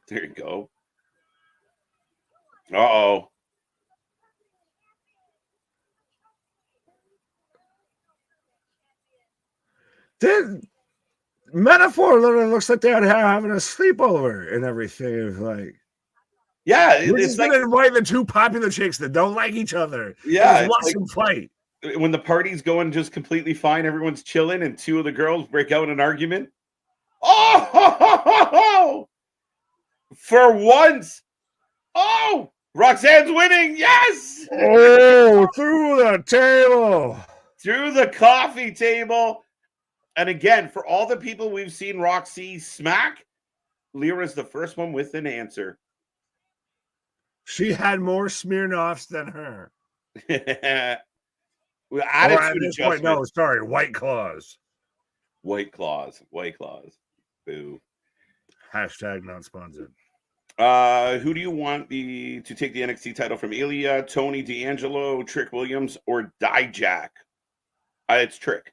There you go. Uh-oh. This metaphor literally looks like they're having a sleepover and everything. It's like, yeah, we're it's just like gonna invite the two popular chicks that don't like each other. Yeah, watch them fight. When the party's going just completely fine, everyone's chilling, and two of the girls break out in an argument. Oh, for once. Oh, Roxanne's winning. Yes. Oh, through the table. Through the coffee table. And again, for all the people we've seen Roxy smack, Lyra's the first one with an answer. She had more Smirnoffs than her. Well, attitude adjustment. No, sorry, White Claws. White Claws. Boo. Hashtag not sponsored. Who do you want to take the NXT title from? Ilia, Tony D'Angelo, Trick Williams, or Dijak? It's Trick.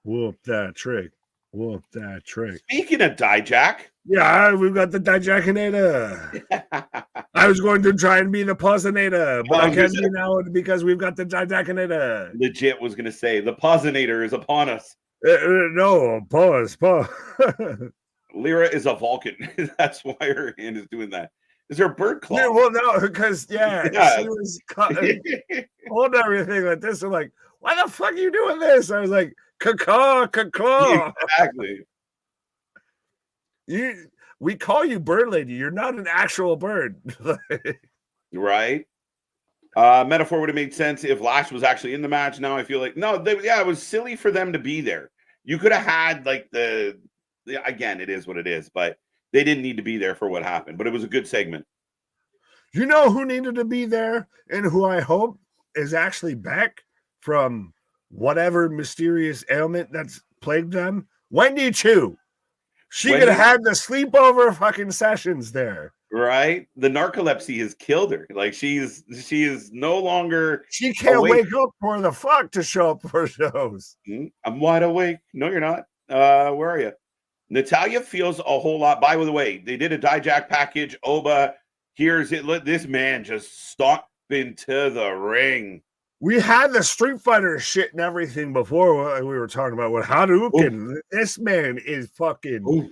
Whoop that trick. Whoop that trick. Speaking of Dijak. Yeah, we've got the Dijakinator. I was going to try and be the Posinator, but I can't be now because we've got the Dijakinator. Legit was going to say, the Posinator is upon us. No, pause. Lyra is a Vulcan. That's why her hand is doing that. Is there a bird claw? Yeah, well, no, because, she was holding everything like this. I'm like, why the fuck are you doing this? I was like, caw. Exactly. We call you Bird Lady. You're not an actual bird. Right? Metaphor would have made sense if Lash was actually in the match. Now I feel like, it was silly for them to be there. You could have had like again, it is what it is, but they didn't need to be there for what happened. But it was a good segment. You know who needed to be there and who I hope is actually back from whatever mysterious ailment that's plagued them? Wendy Chu. She could have had the sleepover fucking sessions there. Right? The narcolepsy has killed her. Like she is no longer. She can't wake up for the fuck to show up for shows. I'm wide awake. No, you're not. Where are you? Natalya feels a whole lot. By the way, they did a Dijak package. Oba, here's it. This man just stomped into the ring. We had the Street Fighter shit and everything before we were talking about what Hadouken. This man is fucking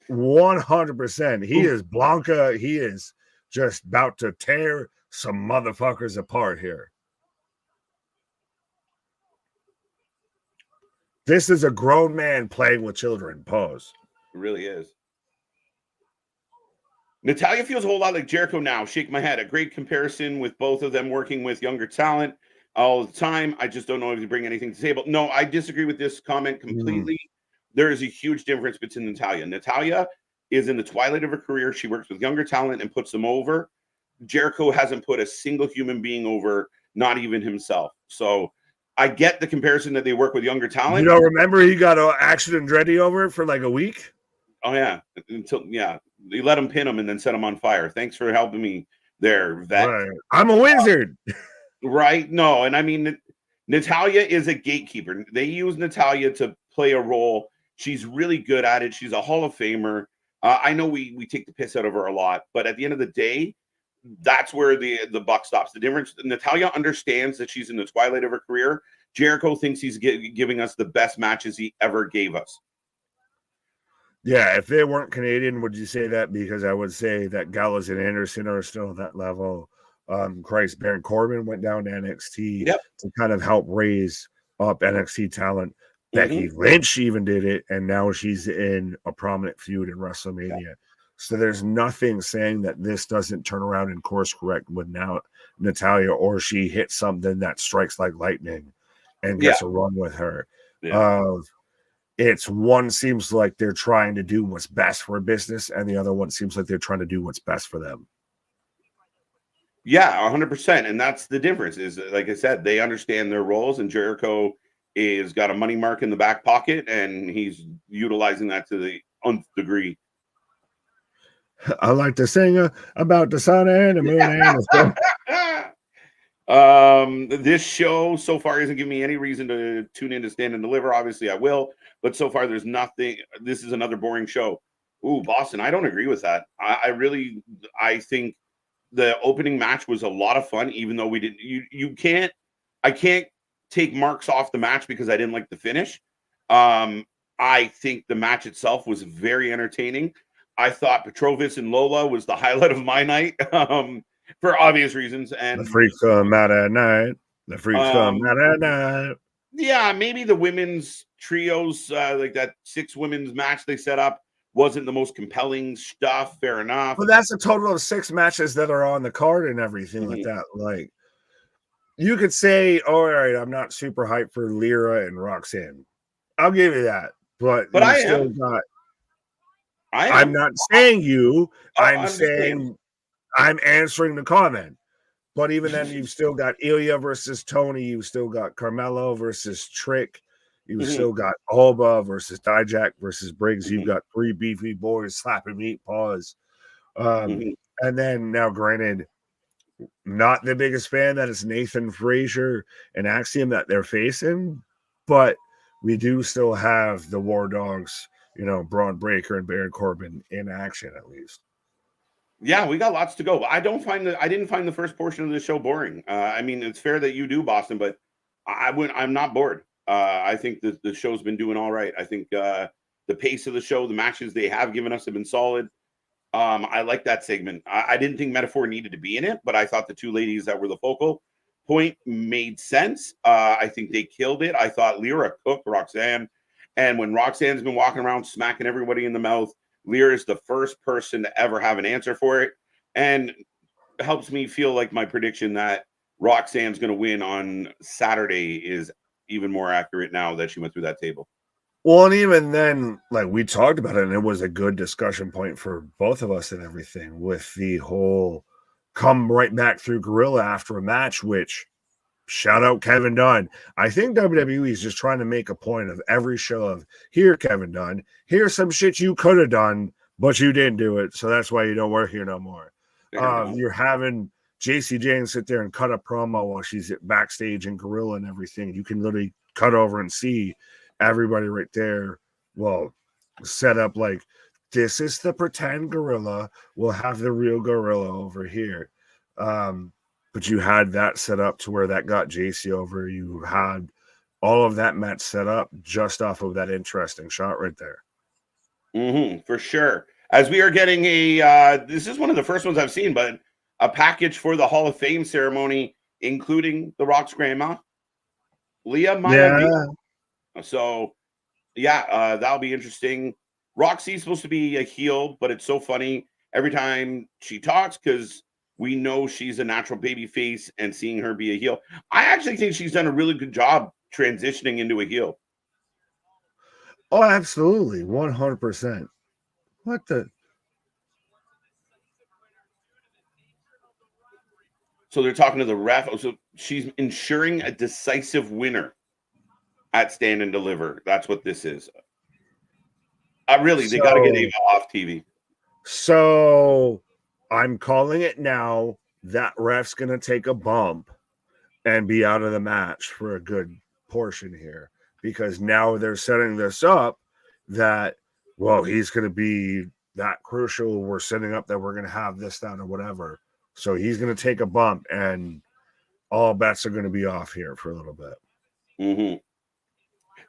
100%. He is Blanca. He is just about to tear some motherfuckers apart here. This is a grown man playing with children. Pause. It really is. Natalya feels a whole lot like Jericho now. Shake my head. A great comparison with both of them working with younger talent all the time. I just don't know if you bring anything to the table. No, I disagree with this comment completely. There is a huge difference between Natalya. Natalya is in the twilight of her career. She works with younger talent and puts them over. Jericho hasn't put a single human being over, not even himself. So I get the comparison that they work with younger talent. You don't remember he got Action Andretti over it for like a week? Oh, yeah. They let him pin him and then set him on fire. Thanks for helping me there, vet. Right. I'm a wizard. Right? No, and I mean, Natalya is a gatekeeper. They use Natalya to play a role. She's really good at it. She's a Hall of Famer. I know we take the piss out of her a lot, but at the end of the day, that's where the buck stops. The difference, Natalya understands that she's in the twilight of her career. Jericho thinks he's giving us the best matches he ever gave us. Yeah, if they weren't Canadian, would you say that? Because I would say that Gallows and Anderson are still at that level. Baron Corbin went down to NXT to kind of help raise up NXT talent. Becky Lynch even did it, and now she's in a prominent feud in WrestleMania. Yeah. So there's nothing saying that this doesn't turn around and course correct with now Natalya, or she hits something that strikes like lightning and gets a run with her. Yeah. it's one seems like they're trying to do what's best for a business, and the other one seems like they're trying to do what's best for them. Yeah, 100%. And that's the difference is, like I said, they understand their roles, and Jericho is got a money mark in the back pocket, and he's utilizing that to the nth degree. I like to sing about the sun and the moon and the sun. This show so far isn't giving me any reason to tune in to Stand and Deliver. Obviously, I will, but so far there's nothing. This is another boring show. Ooh, Boston, I don't agree with that. I think the opening match was a lot of fun, even though we didn't. I can't take marks off the match because I didn't like the finish. I think the match itself was very entertaining. I thought Petrovic and Lola was the highlight of my night, for obvious reasons. And the freaks come out at night. The freaks come out at night. Yeah, maybe the women's trios, like that 6 women's match they set up, wasn't the most compelling stuff. Fair enough. But that's a total of 6 matches that are on the card and everything like that. Like, you could say, all right, I'm not super hyped for Lyra and Roxanne. I'll give you that. But I still am. got. I'm not saying you. I'm saying I'm answering the comment. But even then, you've still got Ilia versus Tony. You've still got Carmelo versus Trick. You've still got Alba versus Dijak versus Briggs. You've got 3 beefy boys slapping meat paws. And then now, granted, not the biggest fan that it's Nathan Frazer and Axiom that they're facing, but we do still have the War Dogs, Braun Breaker and Baron Corbin in action at least. Yeah, we got lots to go. I didn't find the first portion of the show boring. I mean, it's fair that you do, Boston, but I'm not bored. I think the show's been doing all right. I think the pace of the show, the matches they have given us have been solid. I like that segment. I didn't think Metaphor needed to be in it, but I thought the 2 ladies that were the focal point made sense. I think they killed it. I thought Lyra cooked Roxanne. And when Roxanne's been walking around smacking everybody in the mouth, Lyra is the first person to ever have an answer for it. And it helps me feel like my prediction that Roxanne's going to win on Saturday is even more accurate now that she went through that table. Well, and even then, like we talked about it, and it was a good discussion point for both of us and everything with the whole come right back through Gorilla after a match, which shout out Kevin Dunn. I think WWE is just trying to make a point of every show of here, Kevin Dunn, here's some shit you could have done, but you didn't do it. So that's why you don't work here no more. You're having Jacy Jayne sit there and cut a promo while she's backstage in Gorilla and everything. You can literally cut over and see everybody right there. Well, set up like this is the pretend gorilla. We'll have the real gorilla over here. But you had that set up to where that got Jacy over. You had all of that match set up just off of that interesting shot right there. For sure. As we are getting this is one of the first ones I've seen, but a package for the Hall of Fame ceremony, including the Rock's grandma, Leah Maya. So, yeah, that'll be interesting. Roxy's supposed to be a heel, but it's so funny every time she talks because we know she's a natural baby face, and seeing her be a heel, I actually think she's done a really good job transitioning into a heel. Oh, absolutely. 100%. What the? So they're talking to the ref. So she's ensuring a decisive winner at Stand and Deliver. That's what this is. They got to get Ava off TV. So I'm calling it now. That ref's going to take a bump and be out of the match for a good portion here because now they're setting this up that, well, he's going to be that crucial. We're setting up that we're going to have this, that, or whatever. So he's going to take a bump and all bets are going to be off here for a little bit.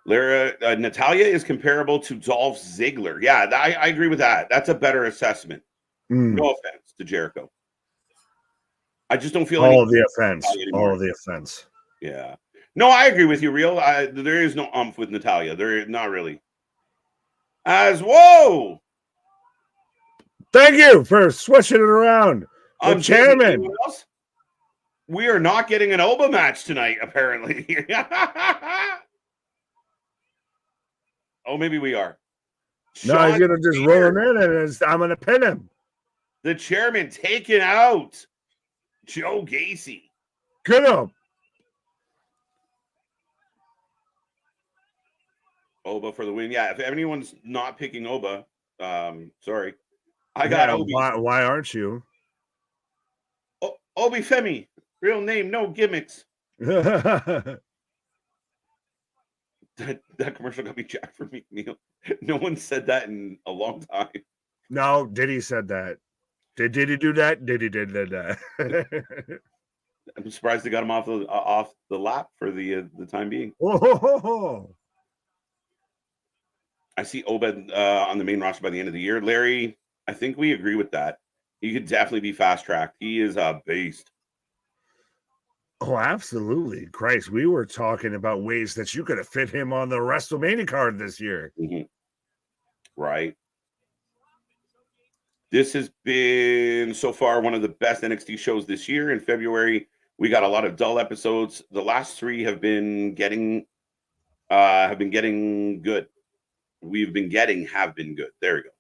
Lyra, Natalya is comparable to Dolph Ziggler. Yeah, I agree with that. That's a better assessment. No offense to Jericho. I just don't feel all of the offense. Yeah. No, I agree with you, Real. There is no umph with Natalya. There, not really. Whoa! Thank you for switching it around. The chairman. We are not getting an Oba match tonight, apparently. Oh, maybe we are. No, he's gonna just roll him in, and I'm gonna pin him. The chairman taking out Joe Gacy. Get him. Oba for the win. Yeah, if anyone's not picking Oba, sorry. I got Obi. Why aren't you? Obi Femi. Real name, no gimmicks. That commercial got me jacked for McNeil. No one said that in a long time. No, Diddy said that. Did he do that? Did that? I'm surprised they got him off the lap for the time being. Oh. I see Obed on the main roster by the end of the year. Larry, I think we agree with that. He could definitely be fast tracked. He is a beast. Oh, absolutely. Christ, we were talking about ways that you could have fit him on the WrestleMania card this year. Mm-hmm. Right. This has been so far one of the best NXT shows this year. In February, we got a lot of dull episodes. The last three have been getting good. Have been good. There we go.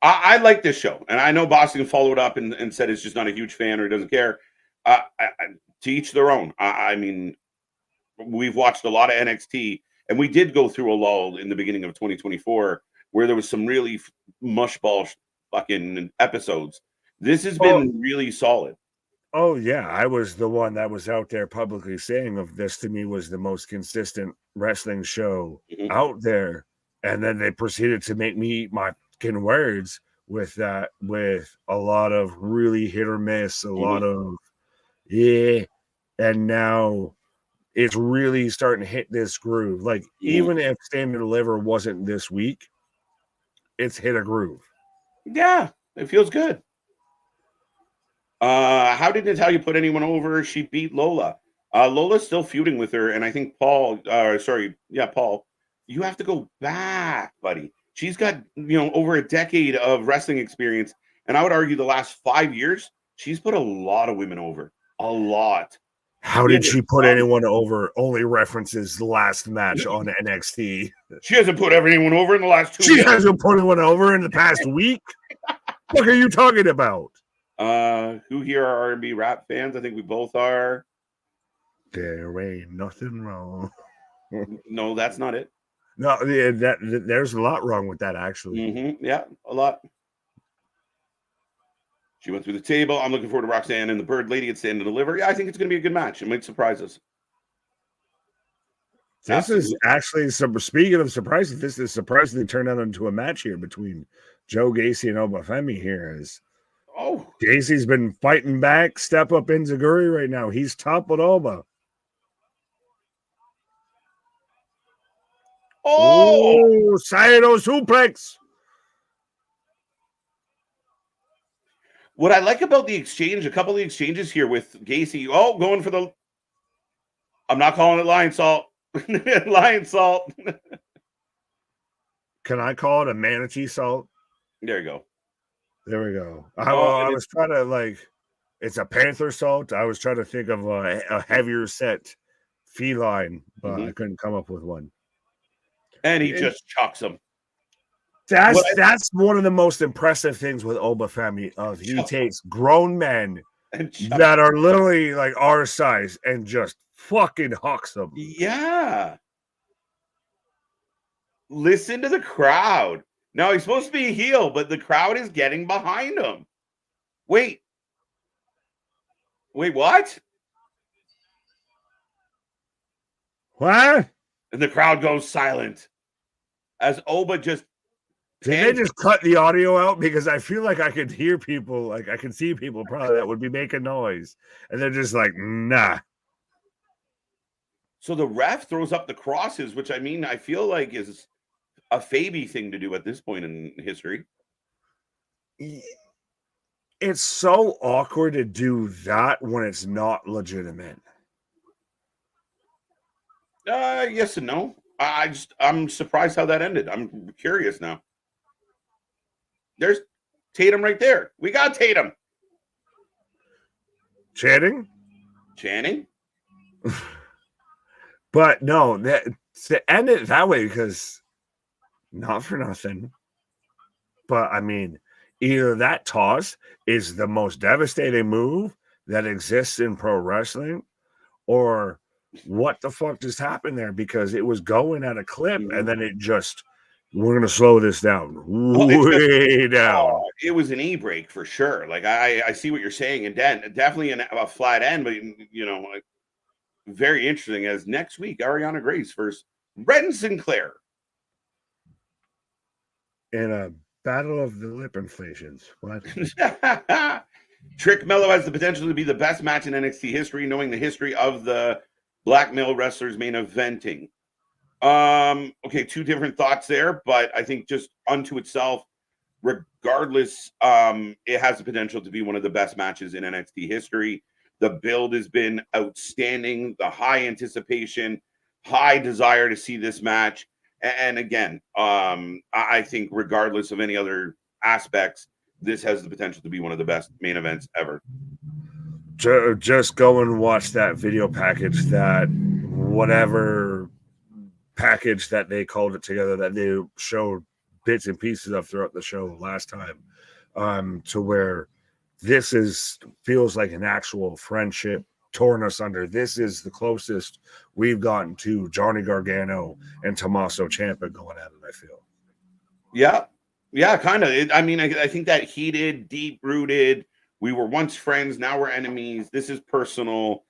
I like this show, and I know Boston followed up and said it's just not a huge fan or he doesn't care. To each their own. I mean, we've watched a lot of NXT, and we did go through a lull in the beginning of 2024 where there was some really mushball fucking episodes. This has been really solid. Oh, yeah. I was the one that was out there publicly saying of this to me was the most consistent wrestling show out there. And then they proceeded to make me eat my fucking words with that, with a lot of really hit or miss, a lot of, yeah. And now it's really starting to hit this groove. Like, even if Stand and Deliver wasn't this week, it's hit a groove. Yeah, it feels good. How did Natalya put anyone over? She beat Lola. Lola's still feuding with her, and I think Paul, you have to go back, buddy. She's got, over a decade of wrestling experience, and I would argue the last 5 years, she's put a lot of women over. A lot. How did she put anyone over? Only references the last match on NXT. She hasn't put anyone over in the last 2 weeks. She hasn't put anyone over in the past week? What are you talking about? Who here are R&B rap fans? I think we both are. There ain't nothing wrong. No, that's not it. No, there's a lot wrong with that, actually. Yeah, a lot. She went through the table. I'm looking forward to Roxanne and the Bird Lady at Stand and Deliver. Yeah, I think it's going to be a good match. It might surprise us. This is actually, speaking of surprises, this is surprisingly turned out into a match here between Joe Gacy and Oba Femi here. Gacy's been fighting back, step up Enziguri right now. He's toppled Oba. Oh, Saito suplex. What I like about the exchange, a couple of the exchanges here with Gacy. Oh, going for the. I'm not calling it lion salt. Lion salt. Can I call it a manatee salt? There you go. There we go. I was trying to it's a panther salt. I was trying to think of a heavier set feline, but I couldn't come up with one. And he just chucks him. That's one of the most impressive things with Oba Femi. He takes grown men that are literally like our size and just fucking hucks them. Yeah. Listen to the crowd. Now he's supposed to be a heel, but the crowd is getting behind him. Wait, what? What? And the crowd goes silent as Oba just. Did they just cut the audio out? Because I feel like I could hear people, I can see people probably that would be making noise. And they're just like, nah. So the ref throws up the crosses, which I feel like is a Fabi thing to do at this point in history. It's so awkward to do that when it's not legitimate. Yes and no. I'm surprised how that ended. I'm curious now. There's Tatum right there. We got Tatum. Channing? But no, to end it that way, because not for nothing, but I mean, either that toss is the most devastating move that exists in pro wrestling, or what the fuck just happened there? Because it was going at a clip, and then it just, we're gonna slow this down, Well, way down. it was an e-brake for sure. Like I see what you're saying, and definitely a flat end, but like, very interesting. As next week, Ariana Grace versus Ren Sinclair In a battle of the lip inflations. What? Trick Mello has the potential to be the best match in NXT history, knowing the history of the black male wrestlers main eventing. Okay, two different thoughts there, but I think just unto itself, regardless, it has the potential to be one of the best matches in NXT history. The build has been outstanding, the high anticipation, high desire to see this match. And again, I think regardless of any other aspects, this has the potential to be one of the best main events ever. Just go and watch that video package, that whatever package that they called it together, that they showed bits and pieces of throughout the show last time, to where this feels like an actual friendship torn us under. This is the closest we've gotten to Johnny Gargano and Tommaso Ciampa going at it, I feel. Yeah, kind of. I mean, I think that heated, deep-rooted, we were once friends, now we're enemies. This is personal.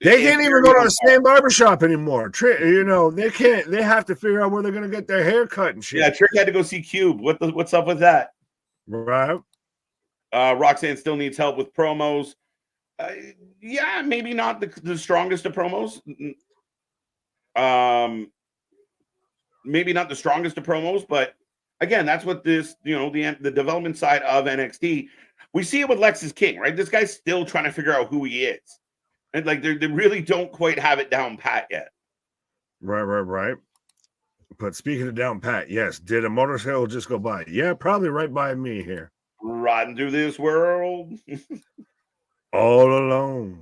They can't even go to the same barbershop anymore. They can't. They have to figure out where they're going to get their hair cut and shit. Yeah, Trick had to go see Cube. What's up with that? Right. Roxanne still needs help with promos. Yeah, maybe not the strongest of promos. Maybe not the strongest of promos, but again, that's what this, the development side of NXT. We see it with Lexus King, right? This guy's still trying to figure out who he is. And like they really don't quite have it down pat yet. Right. But speaking of down pat, yes, did a motorcycle just go by? Yeah, probably right by me here. Riding through this world. All alone.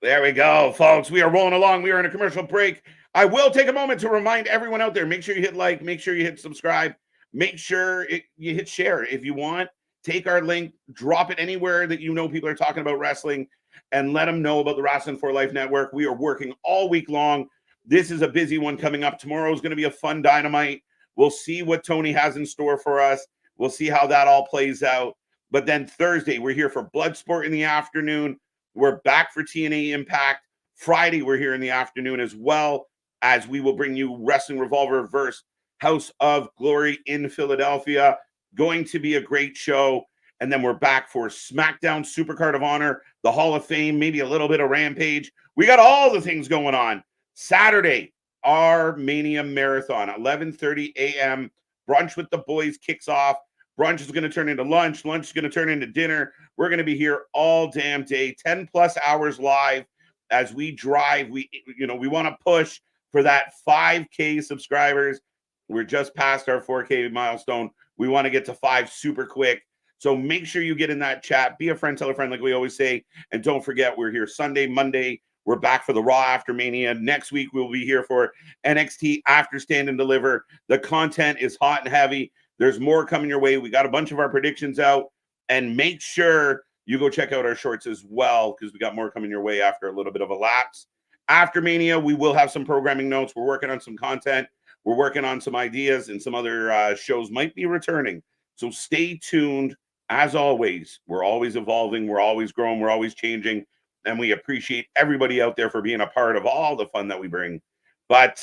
There we go, folks. We are rolling along. We are in a commercial break. I will take a moment to remind everyone out there, make sure you hit like, make sure you hit subscribe, make sure you hit share. If you want, take our link, drop it anywhere that people are talking about wrestling, and let them know about the Wrestling for Life Network. We are working all week long. This is a busy one coming up. Tomorrow is going to be a fun Dynamite. We'll see what Tony has in store for us. We'll see how that all plays out. But then Thursday, we're here for Bloodsport in the afternoon. We're back for TNA Impact. Friday, we're here in the afternoon as well, as we will bring you Wrestling Revolver versus House of Glory in Philadelphia. Going to be a great show. And then we're back for SmackDown Supercard of Honor, the Hall of Fame, maybe a little bit of Rampage. We got all the things going on. Saturday, our Mania Marathon, 11:30 a.m. Brunch with the boys kicks off. Brunch is going to turn into lunch. Lunch is going to turn into dinner. We're going to be here all damn day, 10 plus hours live as we drive. We want to push for that 5K subscribers. We're just past our 4K milestone. We want to get to 5 super quick. So make sure you get in that chat. Be a friend, tell a friend, like we always say. And don't forget, we're here Sunday, Monday. We're back for the Raw After Mania. Next week, we'll be here for NXT After Stand and Deliver. The content is hot and heavy. There's more coming your way. We got a bunch of our predictions out. And make sure you go check out our shorts as well, because we got more coming your way after a little bit of a lapse. After Mania, we will have some programming notes. We're working on some content. We're working on some ideas, and some other shows might be returning. So stay tuned. As always, we're always evolving. We're always growing. We're always changing. And we appreciate everybody out there for being a part of all the fun that we bring. But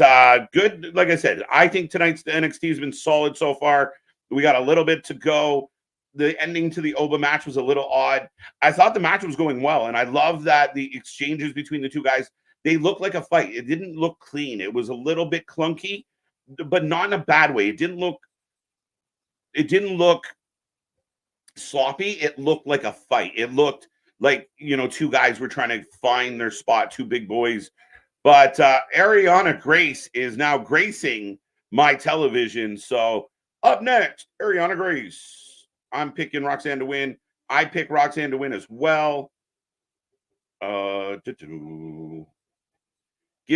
good, like I said, I think tonight's NXT has been solid so far. We got a little bit to go. The ending to the Oba match was a little odd. I thought the match was going well, and I love that the exchanges between the two guys, they looked like a fight. It didn't look clean. It was a little bit clunky, but not in a bad way. It didn't look sloppy. It looked like a fight. It looked like, two guys were trying to find their spot, two big boys. But Ariana Grace is now gracing my television. So up next, Ariana Grace. I'm picking Roxanne to win. I pick Roxanne to win as well. Give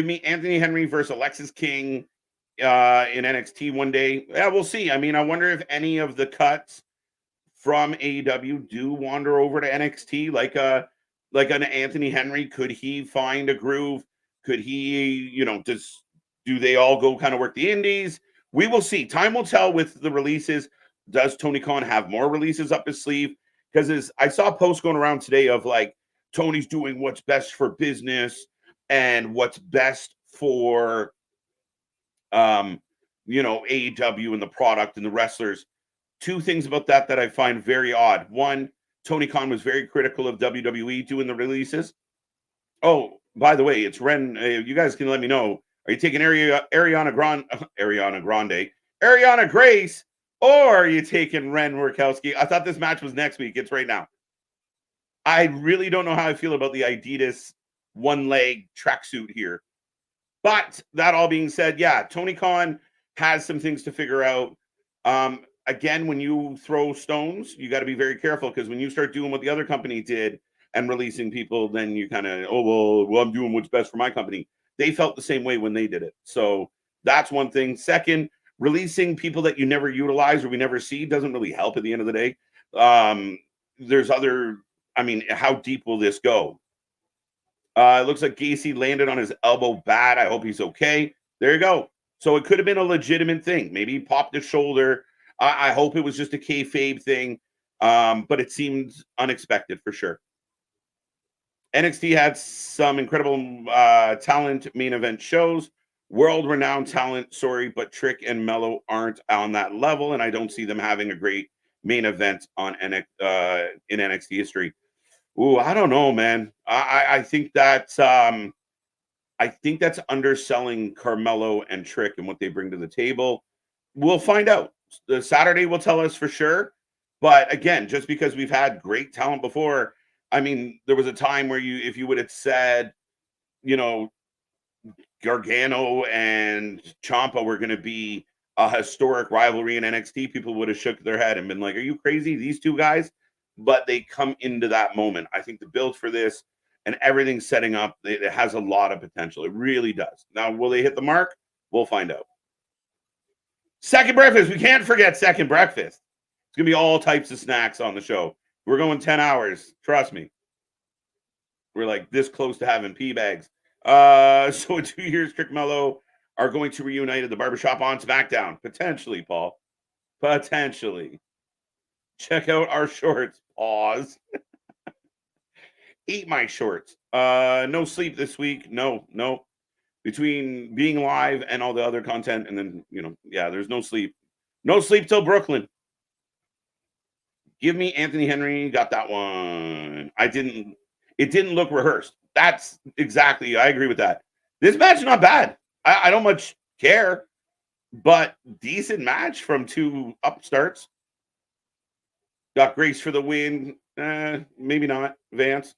me Anthony Henry versus Alexis King in NXT one day. Yeah, we'll see. I mean, I wonder if any of the cuts from AEW do wander over to NXT, like an Anthony Henry. Could he find a groove? Could he, do they all go kind of work the indies? We will see. Time will tell with the releases. Does Tony Khan have more releases up his sleeve? Because I saw a post going around today of like Tony's doing what's best for business and what's best for AEW and the product and the wrestlers. Two things about that I find very odd. One, Tony Khan was very critical of WWE doing the releases. Oh, by the way, it's Ren. You guys can let me know. Are you taking Ariana Grace, or are you taking Ren Workowski? I thought this match was next week. It's right now. I really don't know how I feel about the Adidas one-leg tracksuit here. But that all being said, yeah, Tony Khan has some things to figure out. Again, when you throw stones, you got to be very careful, because when you start doing what the other company did and releasing people, then you kind of, well, I'm doing what's best for my company. They felt the same way when they did it. So that's one thing. Second, releasing people that you never utilize or we never see doesn't really help at the end of the day. There's other, how deep will this go? It looks like Gacy landed on his elbow bad. I hope he's okay. There you go. So it could have been a legitimate thing. Maybe he popped his shoulder. I hope it was just a kayfabe thing, but it seemed unexpected for sure. NXT had some incredible talent main event shows. World-renowned talent, but Trick and Mello aren't on that level, and I don't see them having a great main event in NXT history. Ooh, I don't know, man. I think that's underselling Carmelo and Trick and what they bring to the table. We'll find out. The Saturday will tell us for sure. But again, just because we've had great talent before, there was a time where if you would have said, Gargano and Ciampa were going to be a historic rivalry in NXT, people would have shook their head and been like, are you crazy? These two guys? But they come into that moment. I think the build for this and everything's setting up, it has a lot of potential. It really does. Now, will they hit the mark? We'll find out. Second breakfast. We can't forget second breakfast. It's going to be all types of snacks on the show. We're going 10 hours. Trust me. We're like this close to having pea bags. So in 2 years, Trick Mello are going to reunite at the barbershop on SmackDown. Potentially, Paul. Potentially. Check out our shorts. Pause. Eat my shorts. No sleep this week. No. Between being live and all the other content, and then, there's no sleep. No sleep till Brooklyn. Give me Anthony Henry. Got that one. It didn't look rehearsed. That's exactly, I agree with that. This match is not bad. I don't much care, but decent match from two upstarts. Got Grace for the win. Maybe not, Vance.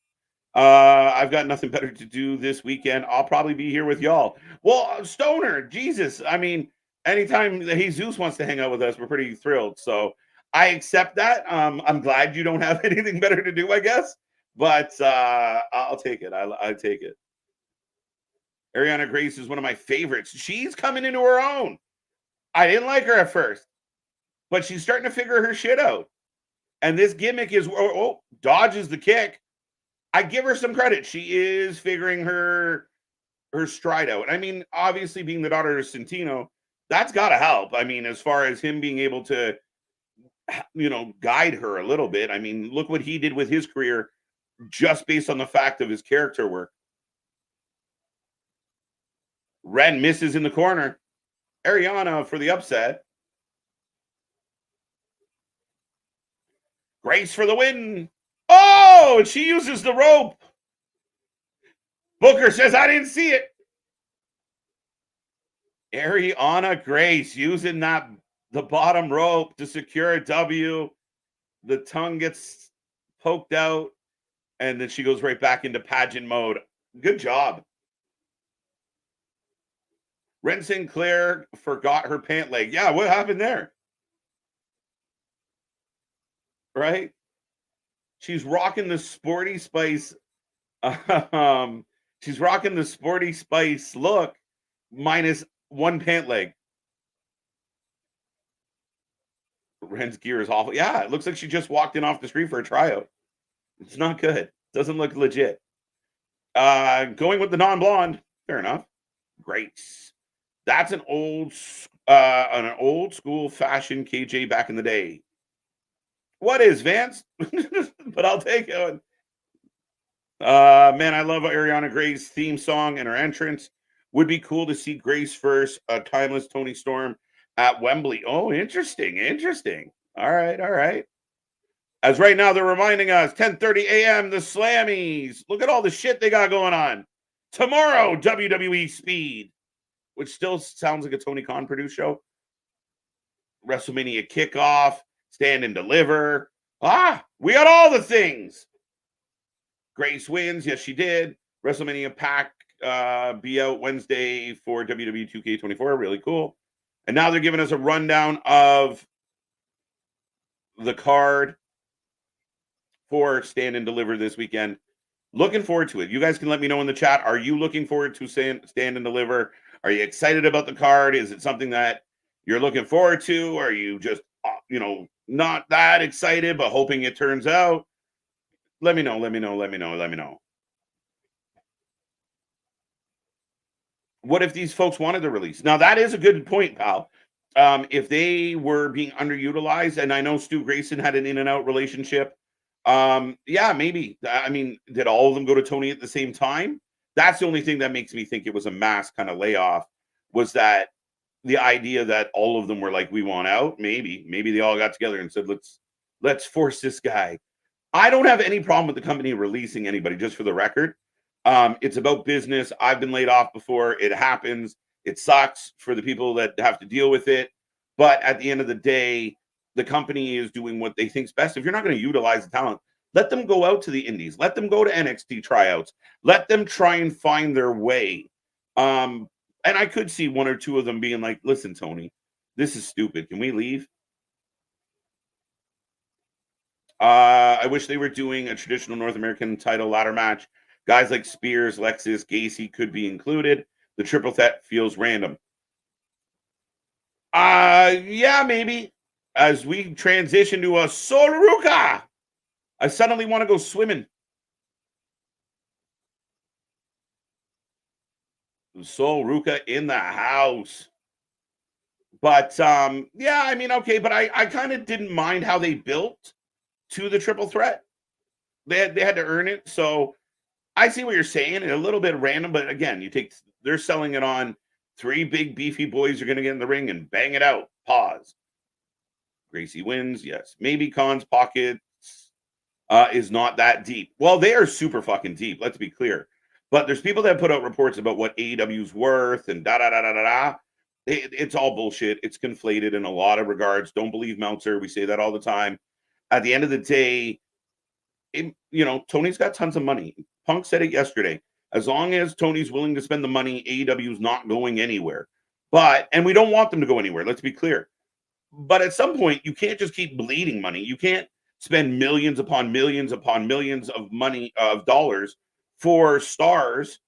I've got nothing better to do this weekend. I'll probably be here with y'all. Well, Stoner, Jesus. Anytime Jesus wants to hang out with us, we're pretty thrilled. So I accept that. I'm glad you don't have anything better to do, I guess. But I'll take it. I take it. Ariana Grace is one of my favorites. She's coming into her own. I didn't like her at first, but she's starting to figure her shit out. And this gimmick is, dodges the kick. I give her some credit. She is figuring her stride out. Obviously being the daughter of Santino, that's got to help. As far as him being able to, guide her a little bit. Look what he did with his career just based on the fact of his character work. Ren misses in the corner. Ariana for the upset. Grace for the win. Oh, and she uses the rope. Booker says, I didn't see it. Ariana Grace using the bottom rope to secure a W. The tongue gets poked out, and then she goes right back into pageant mode. Good job. Ren Sinclair forgot her pant leg. Yeah, what happened there? Right? She's rocking the Sporty Spice. She's rocking the Sporty Spice look minus one pant leg. Ren's gear is awful. Yeah, it looks like she just walked in off the street for a tryout. It's not good. Doesn't look legit. Going with the non-blonde. Fair enough. Grace. That's an old school fashion KJ back in the day. What is Vance? But I'll take it. Man, I love Ariana Gray's theme song and her entrance. Would be cool to see Grace versus a timeless Tony Storm at Wembley. Oh, interesting. All right. As right now they're reminding us, 10:30 a.m. the Slammies. Look at all the shit they got going on. Tomorrow, WWE Speed, which still sounds like a Tony Khan produced show. WrestleMania kickoff, Stand and Deliver. We got all the things. Grace wins. Yes, she did. WrestleMania pack be out Wednesday for WWE 2K24. Really cool. And now they're giving us a rundown of the card for Stand and Deliver this weekend. Looking forward to it. You guys can let me know in the chat. Are you looking forward to Stand and Deliver? Are you excited about the card? Is it something that you're looking forward to? Are you just, not that excited, but hoping it turns out? Let me know. What if these folks wanted to release? Now, that is a good point, pal. If they were being underutilized, and I know Stu Grayson had an in-and-out relationship, yeah, maybe. I mean, did all of them go to Tony at the same time? That's the only thing that makes me think it was a mass kind of layoff, was that the idea that all of them were like, we want out. Maybe they all got together and said, let's force this guy. I don't have any problem with the company releasing anybody, just for the record. It's about business. I've been laid off before. It happens. It sucks for the people that have to deal with it. But at the end of the day, the company is doing what they think's best. If you're not going to utilize the talent, let them go out to the indies. Let them go to NXT tryouts. Let them try and find their way. And I could see one or two of them being like, listen, Tony, this is stupid. Can we leave? I wish they were doing a traditional North American title ladder match. Guys like Spears, Lexus, Gacy could be included. The triple threat feels random. Yeah, maybe. As we transition to a Sol Ruca, I suddenly want to go swimming. Sol Ruca in the house. But yeah, I mean, okay, but I kind of didn't mind how they built to the triple threat. They had to earn it. So I see what you're saying. And a little bit random, but again, they're selling it on 3 big beefy boys are going to get in the ring and bang it out. Pause. Gracie wins. Yes. Maybe Khan's pockets is not that deep. Well, they are super fucking deep. Let's be clear. But there's people that put out reports about what AEW's worth and da-da-da-da-da-da. It's all bullshit. It's conflated in a lot of regards. Don't believe Meltzer. We say that all the time. At the end of the day, Tony's got tons of money. Punk said it yesterday. As long as Tony's willing to spend the money, AEW's not going anywhere. And we don't want them to go anywhere. Let's be clear. But at some point, you can't just keep bleeding money. You can't spend millions upon millions upon millions of dollars for stars,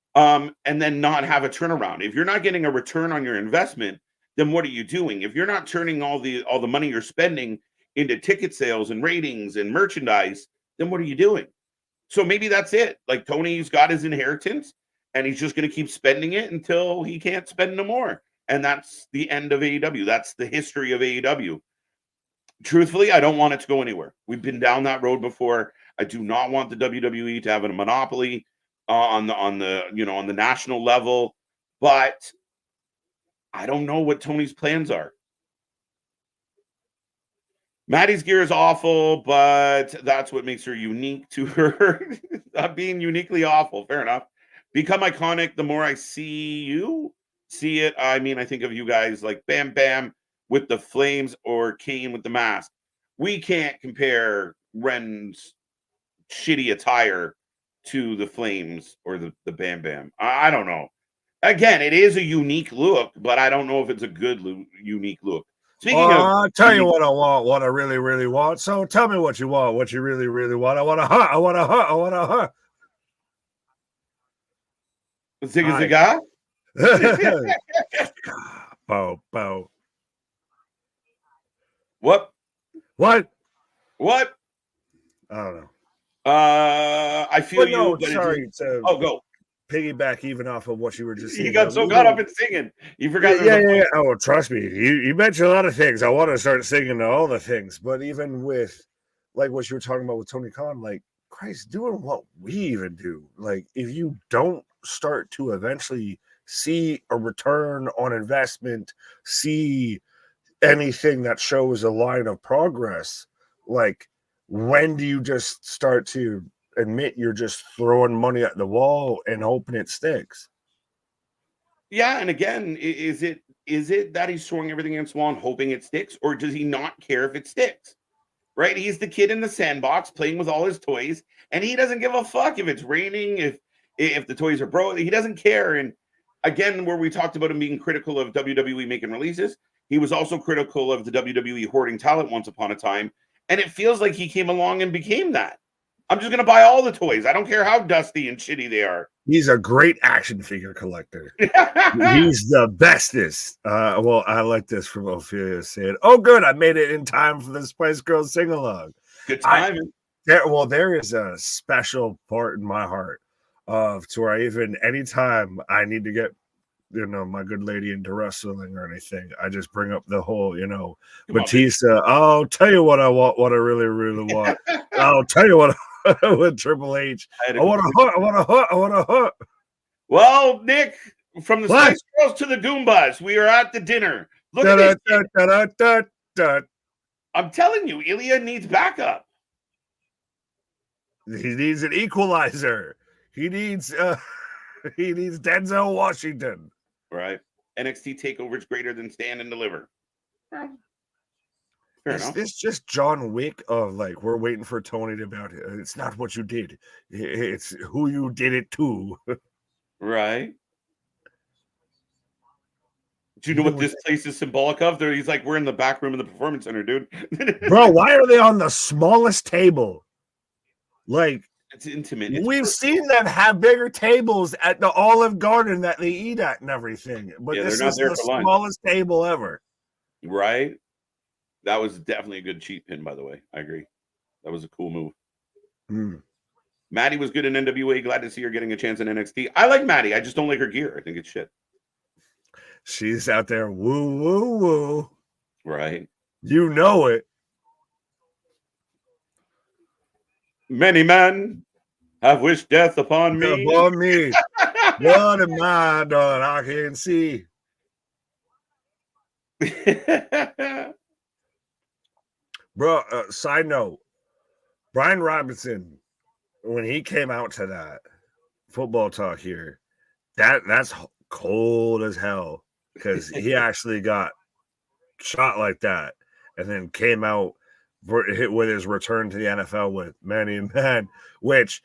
and then not have a turnaround. If you're not getting a return on your investment, then what are you doing? If you're not turning all the money you're spending into ticket sales and ratings and merchandise, then what are you doing? So maybe that's it. Like, Tony's got his inheritance and he's just going to keep spending it until he can't spend no more. And that's the end of AEW. That's the history of AEW. Truthfully, I don't want it to go anywhere. We've been down that road before. I do not want the WWE to have a monopoly on the national level, but I don't know what Tony's plans are. Maddie's gear is awful, but that's what makes her unique to her. Being uniquely awful. Fair enough. Become iconic. The more I see it. I mean, I think of you guys like Bam Bam with the flames or Kane with the mask. We can't compare Ren's shitty attire to the flames or the Bam Bam. I don't know. Again, it is a unique look, but I don't know if it's a good unique look. I'll tell you what I want, what I really, really want. So tell me what you want, what you really, really want. I want a hut. I want a hut. I want a hut. Zigga. Bow, bow. What? I don't know. I feel you. But sorry to go. Piggyback even off of what you were just saying. You got so caught up in singing. You forgot. Yeah. Oh, trust me. You mentioned a lot of things. I want to start singing all the things. But even with like what you were talking about with Tony Khan, like Christ, doing what we even do. Like if you don't start to eventually see a return on investment, see anything that shows a line of progress, like when do you just start to admit you're just throwing money at the wall and hoping it sticks? Yeah, and again, is it that he's throwing everything against the wall and hoping it sticks, or does he not care if it sticks? Right? He's the kid in the sandbox playing with all his toys, and he doesn't give a fuck if it's raining, if the toys are broke. He doesn't care. And again, where we talked about him being critical of WWE making releases, he was also critical of the WWE hoarding talent once upon a time, and it feels like he came along and became that. I'm just going to buy all the toys. I don't care how dusty and shitty they are. He's a great action figure collector. He's the bestest. Well, I like this from Ophelia saying, "Oh, good, I made it in time for the Spice Girls sing-along." Good timing. There is a special part in my heart of to where anytime I need to get my good lady into wrestling or anything, I just bring up the whole, Batista. I'll tell you what I want, what I really, really want. I'll tell you what with Triple H. I want a hook. Well, Nick, from the Spice Girls to the Goombas, we are at the dinner. Look at this. I'm telling you, Ilia needs backup. He needs an equalizer. He needs Denzel Washington. Right. NXT takeover's greater than stand and deliver. Is this just John Wick of like we're waiting for Tony to about it? It's not what you did. It's who you did it to. Right. Do you know what this place is symbolic of? He's like, we're in the back room of the Performance Center, dude. Bro, why are they on the smallest table? Like, it's intimate. We've seen them have bigger tables at the Olive Garden that they eat at and everything. But this is the smallest table ever. Right. That was definitely a good cheat pin, by the way. I agree. That was a cool move. Maddie was good in NWA. Glad to see her getting a chance in NXT. I like Maddie. I just don't like her gear. I think it's shit. She's out there. Woo, woo, woo. Right. You know it. Many men have wished death upon me. Upon me. What am I, darling? I can see. Bro, side note, Brian Robinson, when he came out to that football talk here, that's cold as hell because he actually got shot like that and then came out with his return to the NFL with many men, which,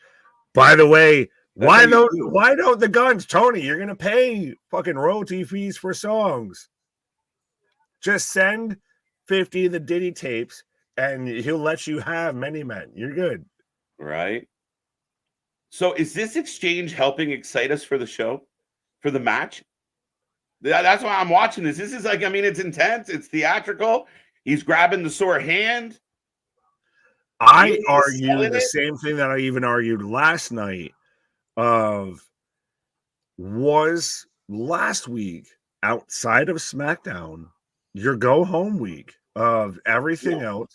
by the way, why don't the Guns, Tony, you're going to pay fucking royalty fees for songs. Just send 50 of the Diddy tapes and he'll let you have many men. You're good. Right. So is this exchange helping excite us for the show, for the match? That's why I'm watching this. This is like, I mean, it's intense. It's theatrical. He's grabbing the sore hand. I argue the same thing that I even argued last night was last week outside of SmackDown, your go-home week of everything else.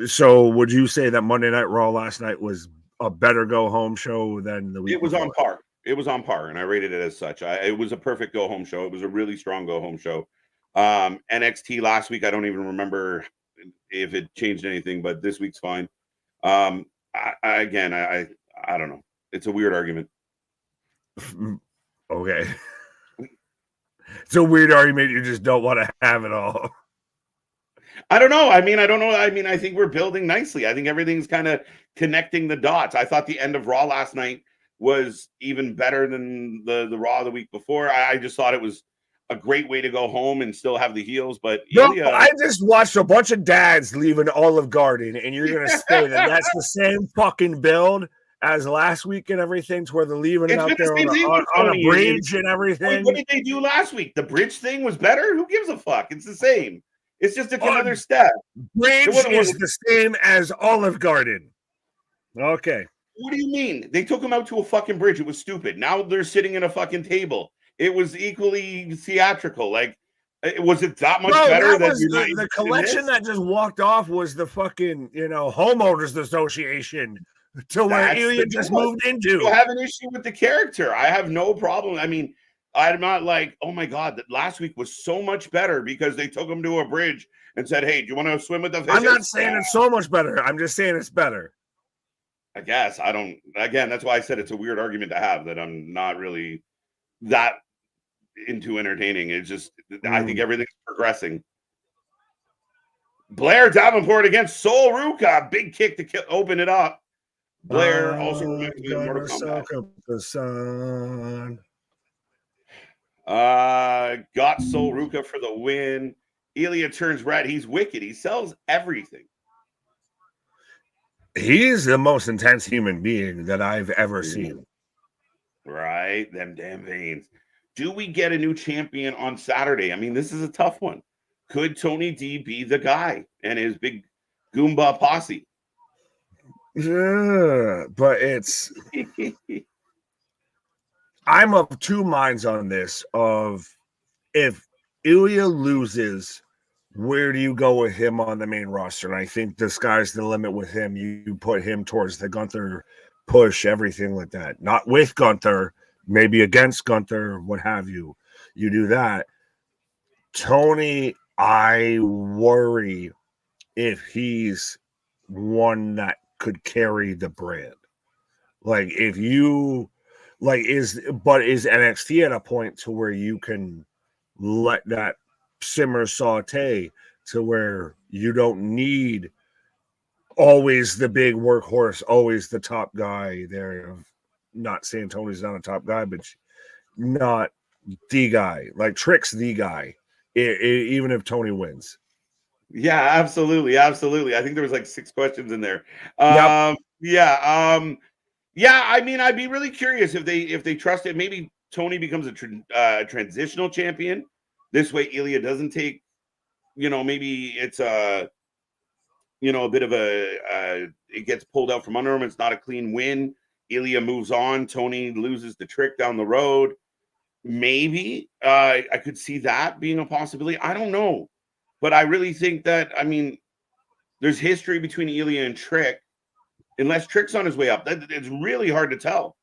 So would you say that Monday Night Raw last night was a better go-home show than the week It was before? on par. It was on par, and I rated it as such. It was a perfect go-home show. It was a really strong go-home show. NXT last week, I don't even remember if it changed anything, but this week's fine. I don't know. It's a weird argument. Okay. It's a weird argument. You just don't want to have it all. I don't know. I don't know. I think we're building nicely. I think everything's kind of connecting the dots. I thought the end of Raw last night was even better than the Raw the week before. I just thought it was a great way to go home and still have the heels. But Ilia, I just watched a bunch of dads leaving Olive Garden, and you're going to say that that's the same fucking build as last week and everything, to where they're leaving it out there on a bridge and everything. What did they do last week? The bridge thing was better? Who gives a fuck? It's the same. It's just another step. Bridge is the same as Olive Garden. Okay. What do you mean? They took him out to a fucking bridge. It was stupid. Now they're sitting in a fucking table. It was equally theatrical. Like, was it that much better than the collection that just walked off was the fucking, homeowners association to where Ilia just moved into. You have an issue with the character. I have no problem. I mean, I'm not like, oh my God, that last week was so much better because they took him to a bridge and said, hey, do you want to swim with the fishes? I'm not saying it's so much better. I'm just saying it's better. I guess. I don't, again, that's why I said it's a weird argument to have, that I'm not really that into entertaining. It's just, I think everything's progressing. Blair Davenport against Sol Ruca. Big kick to open it up. Blair also reminds me of Mortal Kombat. The sun. Got Sol Ruca for the win. Ilia turns red. He's wicked. He sells everything. He's the most intense human being that I've ever seen. Right? Them damn veins. Do we get a new champion on Saturday? I mean, this is a tough one. Could Tony D be the guy and his big Goomba posse? Yeah, but it's... I'm of two minds on this of if Ilia loses, where do you go with him on the main roster? And I think the sky's the limit with him. You put him towards the Gunther push, everything like that. Not with Gunther, maybe against Gunther, what have you. You do that. Tony, I worry if he's one that could carry the brand. Like if you is NXT at a point to where you can let that simmer saute to where you don't need always the big workhorse, always the top guy there. Not saying Tony's not a top guy, but not the guy. Like Trick's the guy, even if Tony wins. Yeah, absolutely. I think there was like 6 questions in there. Yep. Yeah. I mean, I'd be really curious if they trust it. Maybe Tony becomes a transitional champion. This way, Ilia doesn't take, maybe it's a bit of it gets pulled out from under him. It's not a clean win. Ilia moves on. Tony loses the Trick down the road. Maybe I could see that being a possibility. I don't know. But I really think that, I mean, there's history between Ilia and Trick. Unless Trick's on his way up, it's really hard to tell.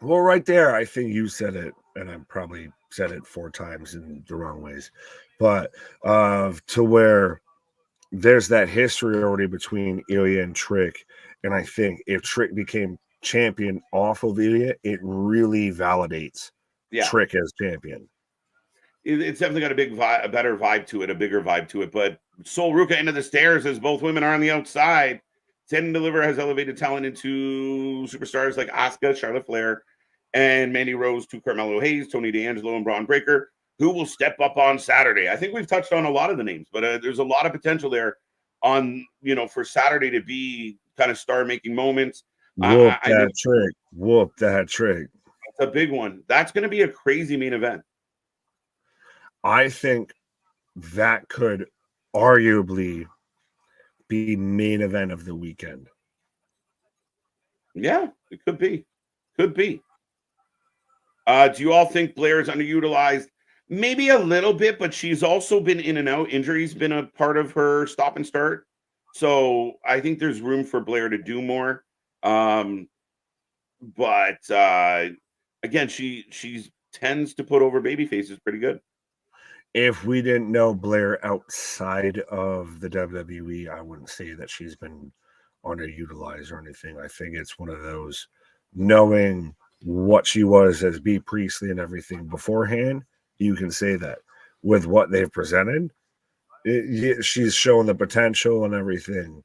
Well, right there, I think you said it, and I probably said it 4 times in the wrong ways. But to where there's that history already between Ilia and Trick. And I think if Trick became champion off of Ilia, it really validates Trick as champion. It's definitely got a better vibe to it, a bigger vibe to it. But Sol Ruca into the stairs as both women are on the outside. Send and Deliver has elevated talent into superstars like Asuka, Charlotte Flair, and Mandy Rose to Carmelo Hayes, Tony D'Angelo, and Braun Breaker, who will step up on Saturday. I think we've touched on a lot of the names, but there's a lot of potential there on, for Saturday to be kind of star-making moments. Whoop that trick. That's a big one. That's going to be a crazy main event. I think that could arguably be main event of the weekend. Yeah, it could be. Do you all think Blair is underutilized? Maybe a little bit, but she's also been in and out. Injury's been a part of her stop and start. So I think there's room for Blair to do more. But again, she tends to put over baby faces pretty good. If we didn't know Blair outside of the WWE, I wouldn't say that she's been underutilized or anything. I think it's one of those, knowing what she was as B. Priestley and everything beforehand, you can say that. With what they've presented, she's shown the potential and everything.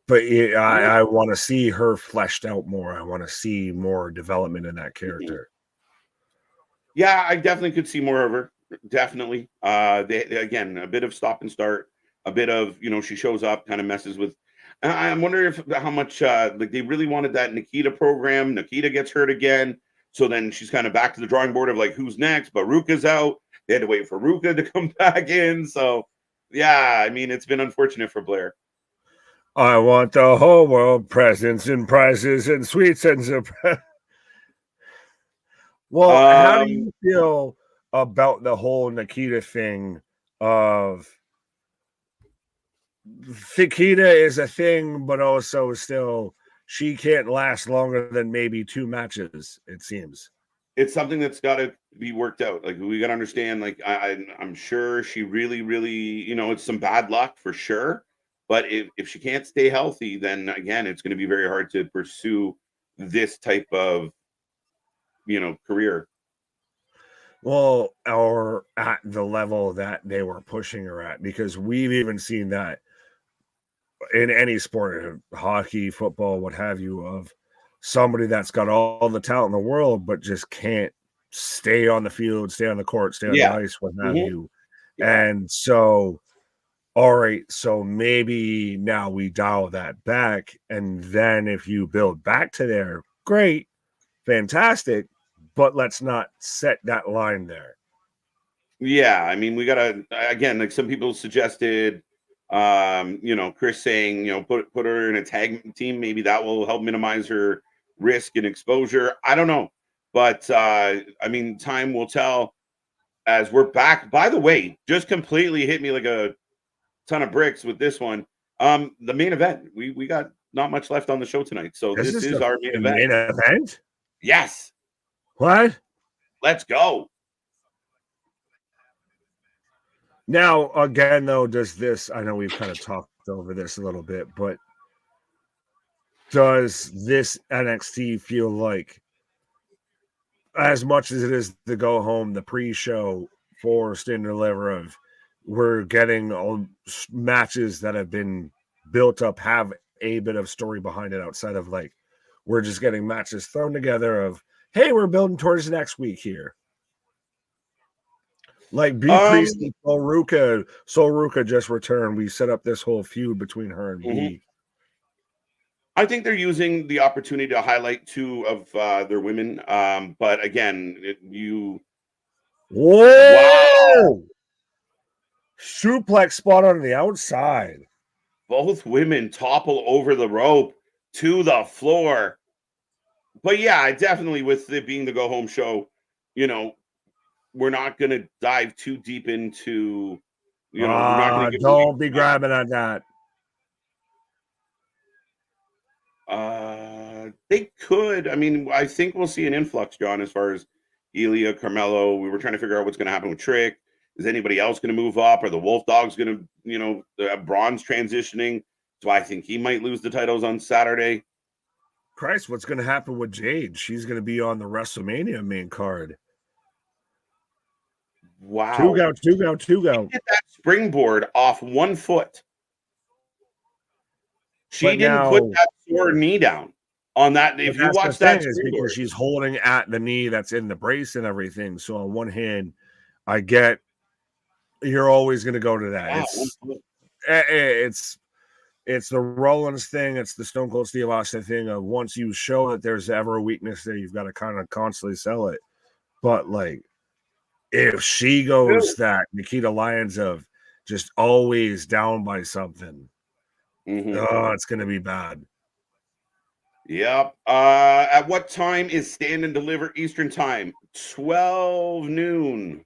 But I want to see her fleshed out more. I want to see more development in that character. Yeah, I definitely could see more of her. Definitely. Again, a bit of stop and start, a bit of, she shows up, kind of messes with. I'm wondering how much they really wanted that Nikita program. Nikita gets hurt again. So then she's kind of back to the drawing board of like, who's next? But Ruca's out. They had to wait for Ruca to come back in. So, yeah, I mean, it's been unfortunate for Blair. I want the whole world, presents and prizes and sweets and surprise. Well, how do you feel about the whole Nikita thing of Nikita is a thing, but also still she can't last longer than maybe 2 matches, it seems. It's something that's got to be worked out. Like, we got to understand, like, I'm sure she really, really, it's some bad luck for sure. But if she can't stay healthy, then again, it's going to be very hard to pursue this type of, career. Well, or at the level that they were pushing her at, because we've even seen that in any sport, hockey, football, what have you, of somebody that's got all the talent in the world, but just can't stay on the field, stay on the court, stay on the ice, what have you. Yeah. And so, all right, so maybe now we dial that back. And then if you build back to there, great, fantastic, but let's not set that line there. Yeah, I mean, we gotta, again, like some people suggested, Chris saying, put her in a tag team. Maybe that will help minimize her risk and exposure. I don't know, but I mean, time will tell. As we're back, by the way, just completely hit me like a ton of bricks with this one. The main event. We got not much left on the show tonight, so this is our main event. Main event? Yes. What? Let's go. Now, again, though, does this, I know we've kind of talked over this a little bit, but does this NXT feel like, as much as it is the go home, the pre-show for Stand and Deliver, of we're getting all matches that have been built up, have a bit of story behind it outside of like, we're just getting matches thrown together of, hey, we're building towards next week here. Like B Priest and Sol Ruca just returned. We set up this whole feud between her and B. I think they're using the opportunity to highlight 2 of their women. But again, Whoa! Wow! Suplex spot on the outside. Both women topple over the rope to the floor. But yeah, definitely with it being the go home show, we're not going to dive too deep into, we're not going to don't be grabbing at that. They could. I mean, I think we'll see an influx, John, as far as Ilia, Carmelo. We were trying to figure out what's going to happen with Trick. Is anybody else going to move up? Are the Wolf Dogs going to, Braun's transitioning? So I think he might lose the titles on Saturday. Christ, what's going to happen with Jade? She's going to be on the WrestleMania main card. Wow. Two go. Get that springboard off one foot. She didn't put that sore knee down on that. If you watch that, is because she's holding at the knee that's in the brace and everything. So on one hand, I get you're always going to go to that. Wow. It's the Rollins thing. It's the Stone Cold Steve Austin thing of once you show that there's ever a weakness there, you've got to kind of constantly sell it. But like, if she goes that Nikita Lyons of just always down by something, it's going to be bad. Yep. At what time is Stand and Deliver Eastern Time? 12 noon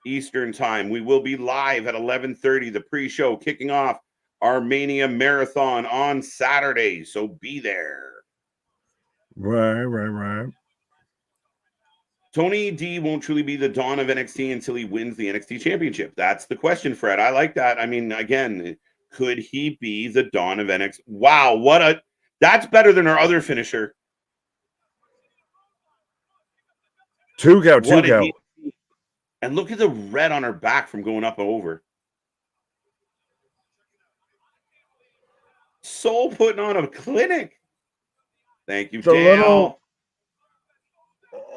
Eastern Time. We will be live at 11:30. The pre-show kicking off our Mania Marathon on Saturday. So be there. Right. Tony D won't truly be the dawn of NXT until he wins the NXT Championship. That's the question, Fred. I like that. I mean, again, could he be the dawn of NXT? Wow, that's better than our other finisher. Two go. And look at the red on her back from going up and over. Soul putting on a clinic. Thank you, Dale.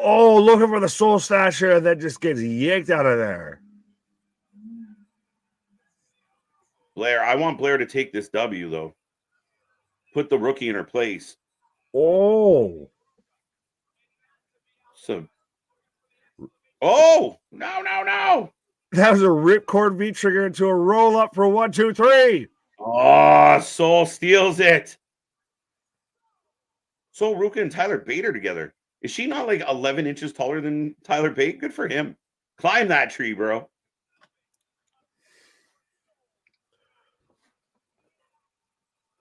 Looking for the Soul Stasher that just gets yanked out of there. Blair, I want Blair to take this W, though. Put the rookie in her place. Oh. So. Oh, no. That was a ripcord V trigger into a roll up for 1, 2, 3. Oh, Soul steals it. Soul, Ruca, and Tyler Bate are together. Is she not like 11 inches taller than Tyler Bate? Good for him. Climb that tree, bro.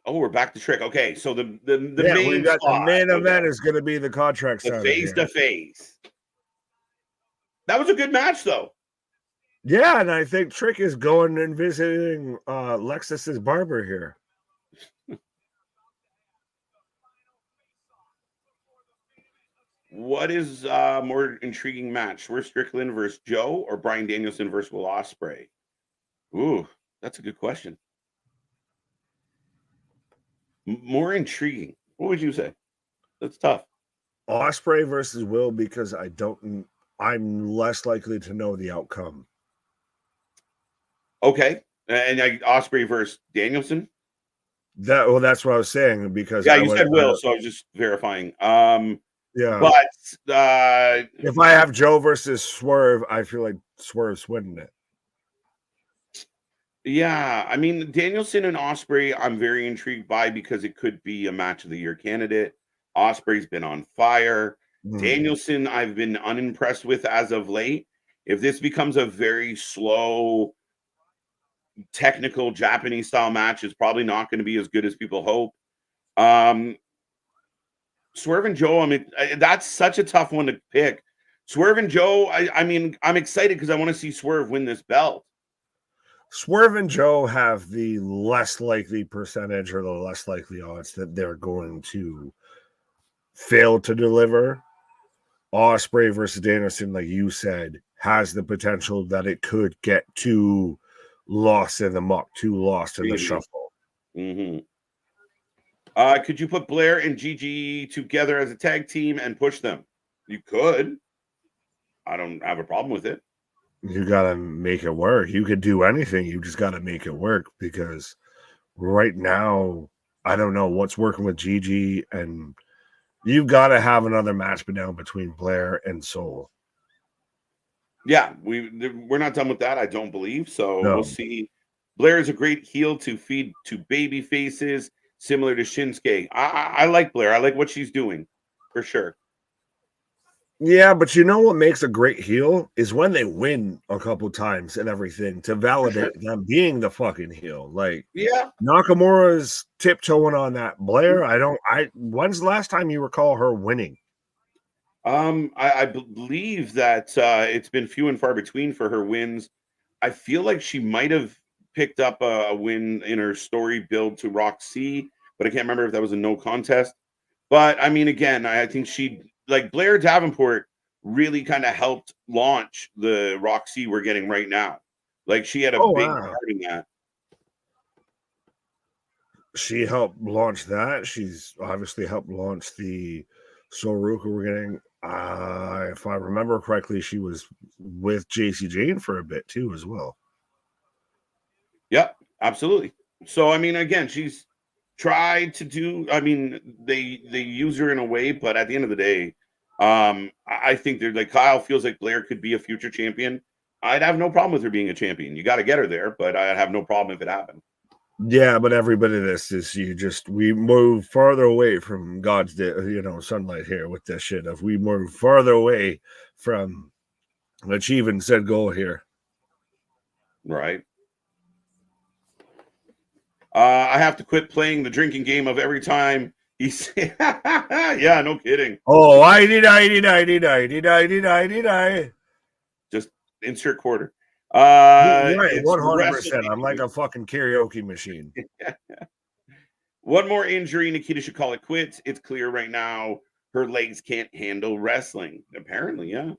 Oh, we're back to Trick. Okay, so the main we got slot, the main event is going to be the contract the signing face to face. That was a good match, though. Yeah, and I think Trick is going and visiting Lexus's barber here. What is more intriguing match? Swerve Strickland versus Joe or Bryan Danielson versus Will Ospreay? Ooh, that's a good question. More intriguing. What would you say? That's tough. Ospreay versus Will, because I'm less likely to know the outcome. Okay, and Ospreay versus Danielson. That's what I was saying, because Yeah, you said Will, so I was just verifying. Yeah, but if I have Joe versus Swerve, I feel like Swerve's winning it. Yeah, I mean Danielson and Ospreay, I'm very intrigued by because it could be a match of the year candidate. Ospreay's been on fire. Danielson, I've been unimpressed with as of late. If this becomes a very slow, technical Japanese style match, it's probably not going to be as good as people hope. Swerve and Joe, I mean, that's such a tough one to pick. Swerve and Joe, I mean, I'm excited because I want to see Swerve win this belt. Swerve and Joe have the less likely percentage or the less likely odds that they're going to fail to deliver. Ospreay versus Danielson, like you said, has the potential that it could get too lost in the muck, too lost in the shuffle. Could you put Blair and Gigi together as a tag team and push them? You could. I don't have a problem with it. You got to make it work. You could do anything. You just got to make it work, because right now, I don't know what's working with Gigi, and you've got to have another match now between Blair and Soul. Yeah, we're not done with that, I don't believe. So No. We'll see. Blair is a great heel to feed to baby faces, similar to Shinsuke. I like Blair. I like what she's doing, for sure. Yeah, but you know what makes a great heel is when they win a couple times and everything to validate them being the fucking heel. Like, yeah, Nakamura's tiptoeing on that. Blair, when's the last time you recall her winning? I believe that it's been few and far between for her wins. I feel like she might have picked up a win in her story build to Roxy, but I can't remember if that was a no contest. But I mean, again, I think she, like Blair Davenport, really kind of helped launch the Roxy we're getting right now. Like she had a big part in that. She helped launch that. She's obviously helped launch the Ruca we're getting. If I remember correctly, she was with Jayne for a bit too, as well. Yeah, absolutely. So I mean, again, she's tried to do. I mean, they use her in a way, but at the end of the day, I think they're like Kyle feels like Blair could be a future champion. I'd have no problem with her being a champion. You got to get her there, but I'd have no problem if it happened. Yeah, but every bit of this is we move farther away from God's sunlight here with this shit. If we move farther away from achieving said goal here, right? I have to quit playing the drinking game of every time he's. Yeah, no kidding. Oh, I just insert quarter. Right, 100%. I'm like a fucking karaoke machine. One more injury, Nikita should call it quits. It's clear right now her legs can't handle wrestling. Apparently, yeah.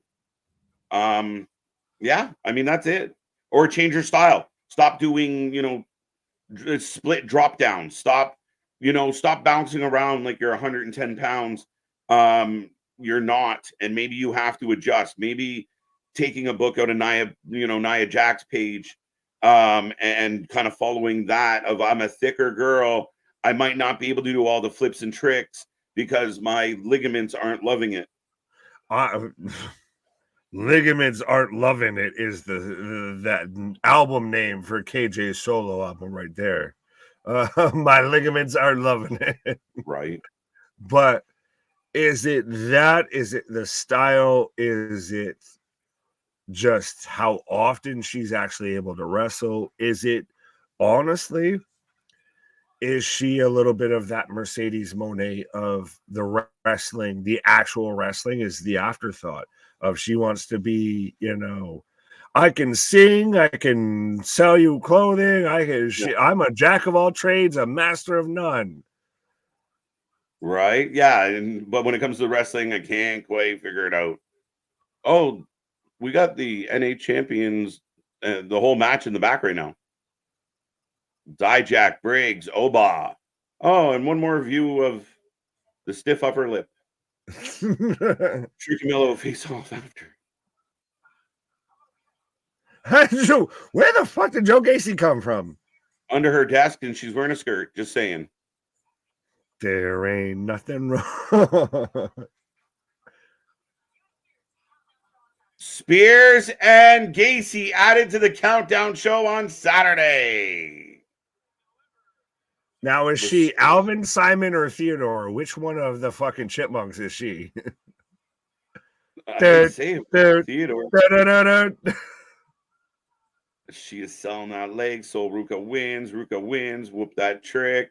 Yeah, I mean that's it. Or change her style. Stop doing, split drop down. Stop bouncing around like you're 110 pounds. You're not, and maybe you have to adjust. Maybe taking a book out of Nia Jax's page, and kind of following that of I'm a thicker girl. I might not be able to do all the flips and tricks because my ligaments aren't loving it. Ligaments Aren't Loving It is that album name for KJ's solo album right there. My ligaments aren't loving it. Right. But is it that? Is it the style? Is it just how often she's actually able to wrestle? Is it honestly? Is she a little bit of that Mercedes Moné of the wrestling? The actual wrestling is the afterthought of she wants to be, I can sing, I can sell you clothing, I'm a jack of all trades, a master of none. Right. Yeah. But when it comes to wrestling, I can't quite figure it out. Oh, we got the NA champions, the whole match in the back right now. Dijak, Briggs, Oba. Oh, and one more view of the stiff upper lip. Tricamillo face off after. Where the fuck did Joe Gacy come from? Under her desk, and she's wearing a skirt. Just saying. There ain't nothing wrong. Spears and Gacy added to the countdown show on Saturday. Now, is she Alvin, Simon, or Theodore? Which one of the fucking chipmunks is she? Theodore. Da-da-da-da. She is selling that leg, so Ruca wins. Whoop that trick.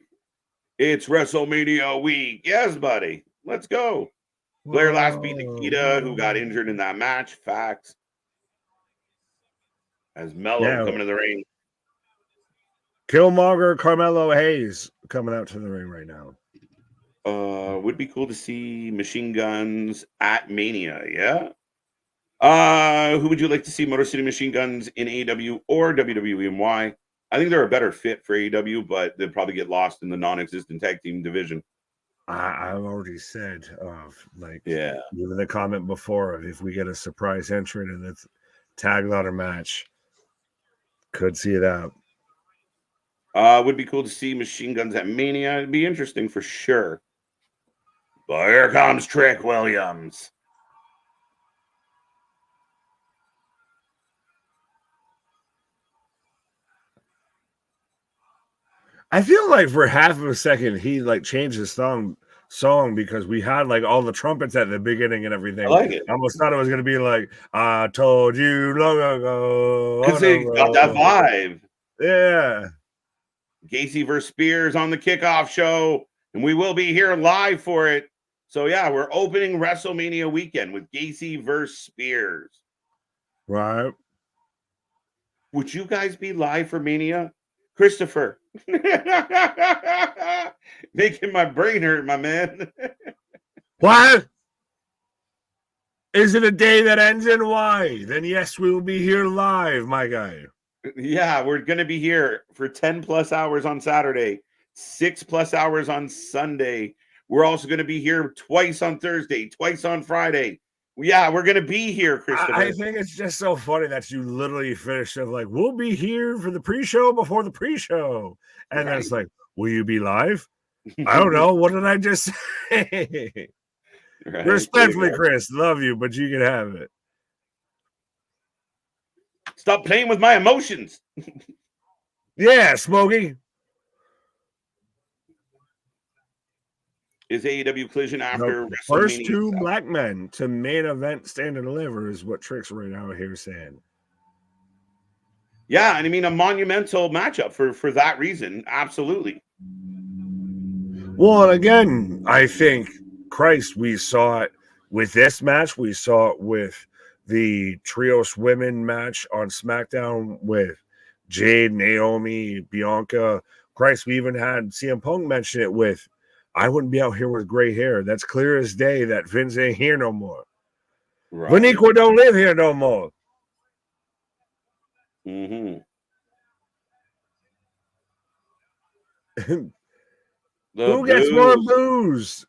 It's WrestleMania week. Yes, buddy. Let's go. Blair last beat Nikita, who got injured in that match. Facts. As Mello coming to the ring. Killmonger, Carmelo Hayes coming out to the ring right now. Would be cool to see Machine Guns at Mania. Yeah. Who would you like to see Motor City Machine Guns in AEW or WWE, and why? I think they're a better fit for AEW, but they'll probably get lost in the non-existent tag team division. I've already said, even the comment before of if we get a surprise entrant in the tag ladder match, could see it out. Would be cool to see Machine Guns at Mania. It'd be interesting for sure. But here comes Trick Williams. I feel like for half of a second he changed his song because we had all the trumpets at the beginning and everything. I like it. I almost thought it was gonna be I told you long ago. Because they got that vibe. Yeah. Gacy versus Spears on the kickoff show, and we will be here live for it. So yeah, we're opening WrestleMania weekend with Gacy versus Spears. Right. Would you guys be live for Mania? Christopher. Making my brain hurt, my man. What? Is it a day that ends in Y? Then yes, we will be here live, my guy. Yeah, we're going to be here for 10 plus hours on Saturday, 6 plus hours on Sunday. We're also going to be here twice on Thursday, twice on Friday. Yeah, we're going to be here, Christopher. I think it's just so funny that you literally finished of we'll be here for the pre-show before the pre-show. And then it's will you be live? I don't know. What did I just say? Right. Respectfully, Chris, love you, but you can have it. Stop playing with my emotions. Yeah, Smokey. Is AEW Collision after the first two black men to main event Stand and Deliver is what Trick's right now here saying. Yeah, and I mean a monumental matchup for that reason. Absolutely. Well, and again, I think Christ, we saw it with this match. We saw it with the Trios women match on SmackDown with Jade, Naomi, Bianca. Christ, we even had CM Punk mention it with, I wouldn't be out here with gray hair. That's clear as day that Vince ain't here no more. Right. Vaniqua don't live here no more. Mm-hmm. Who gets more booze?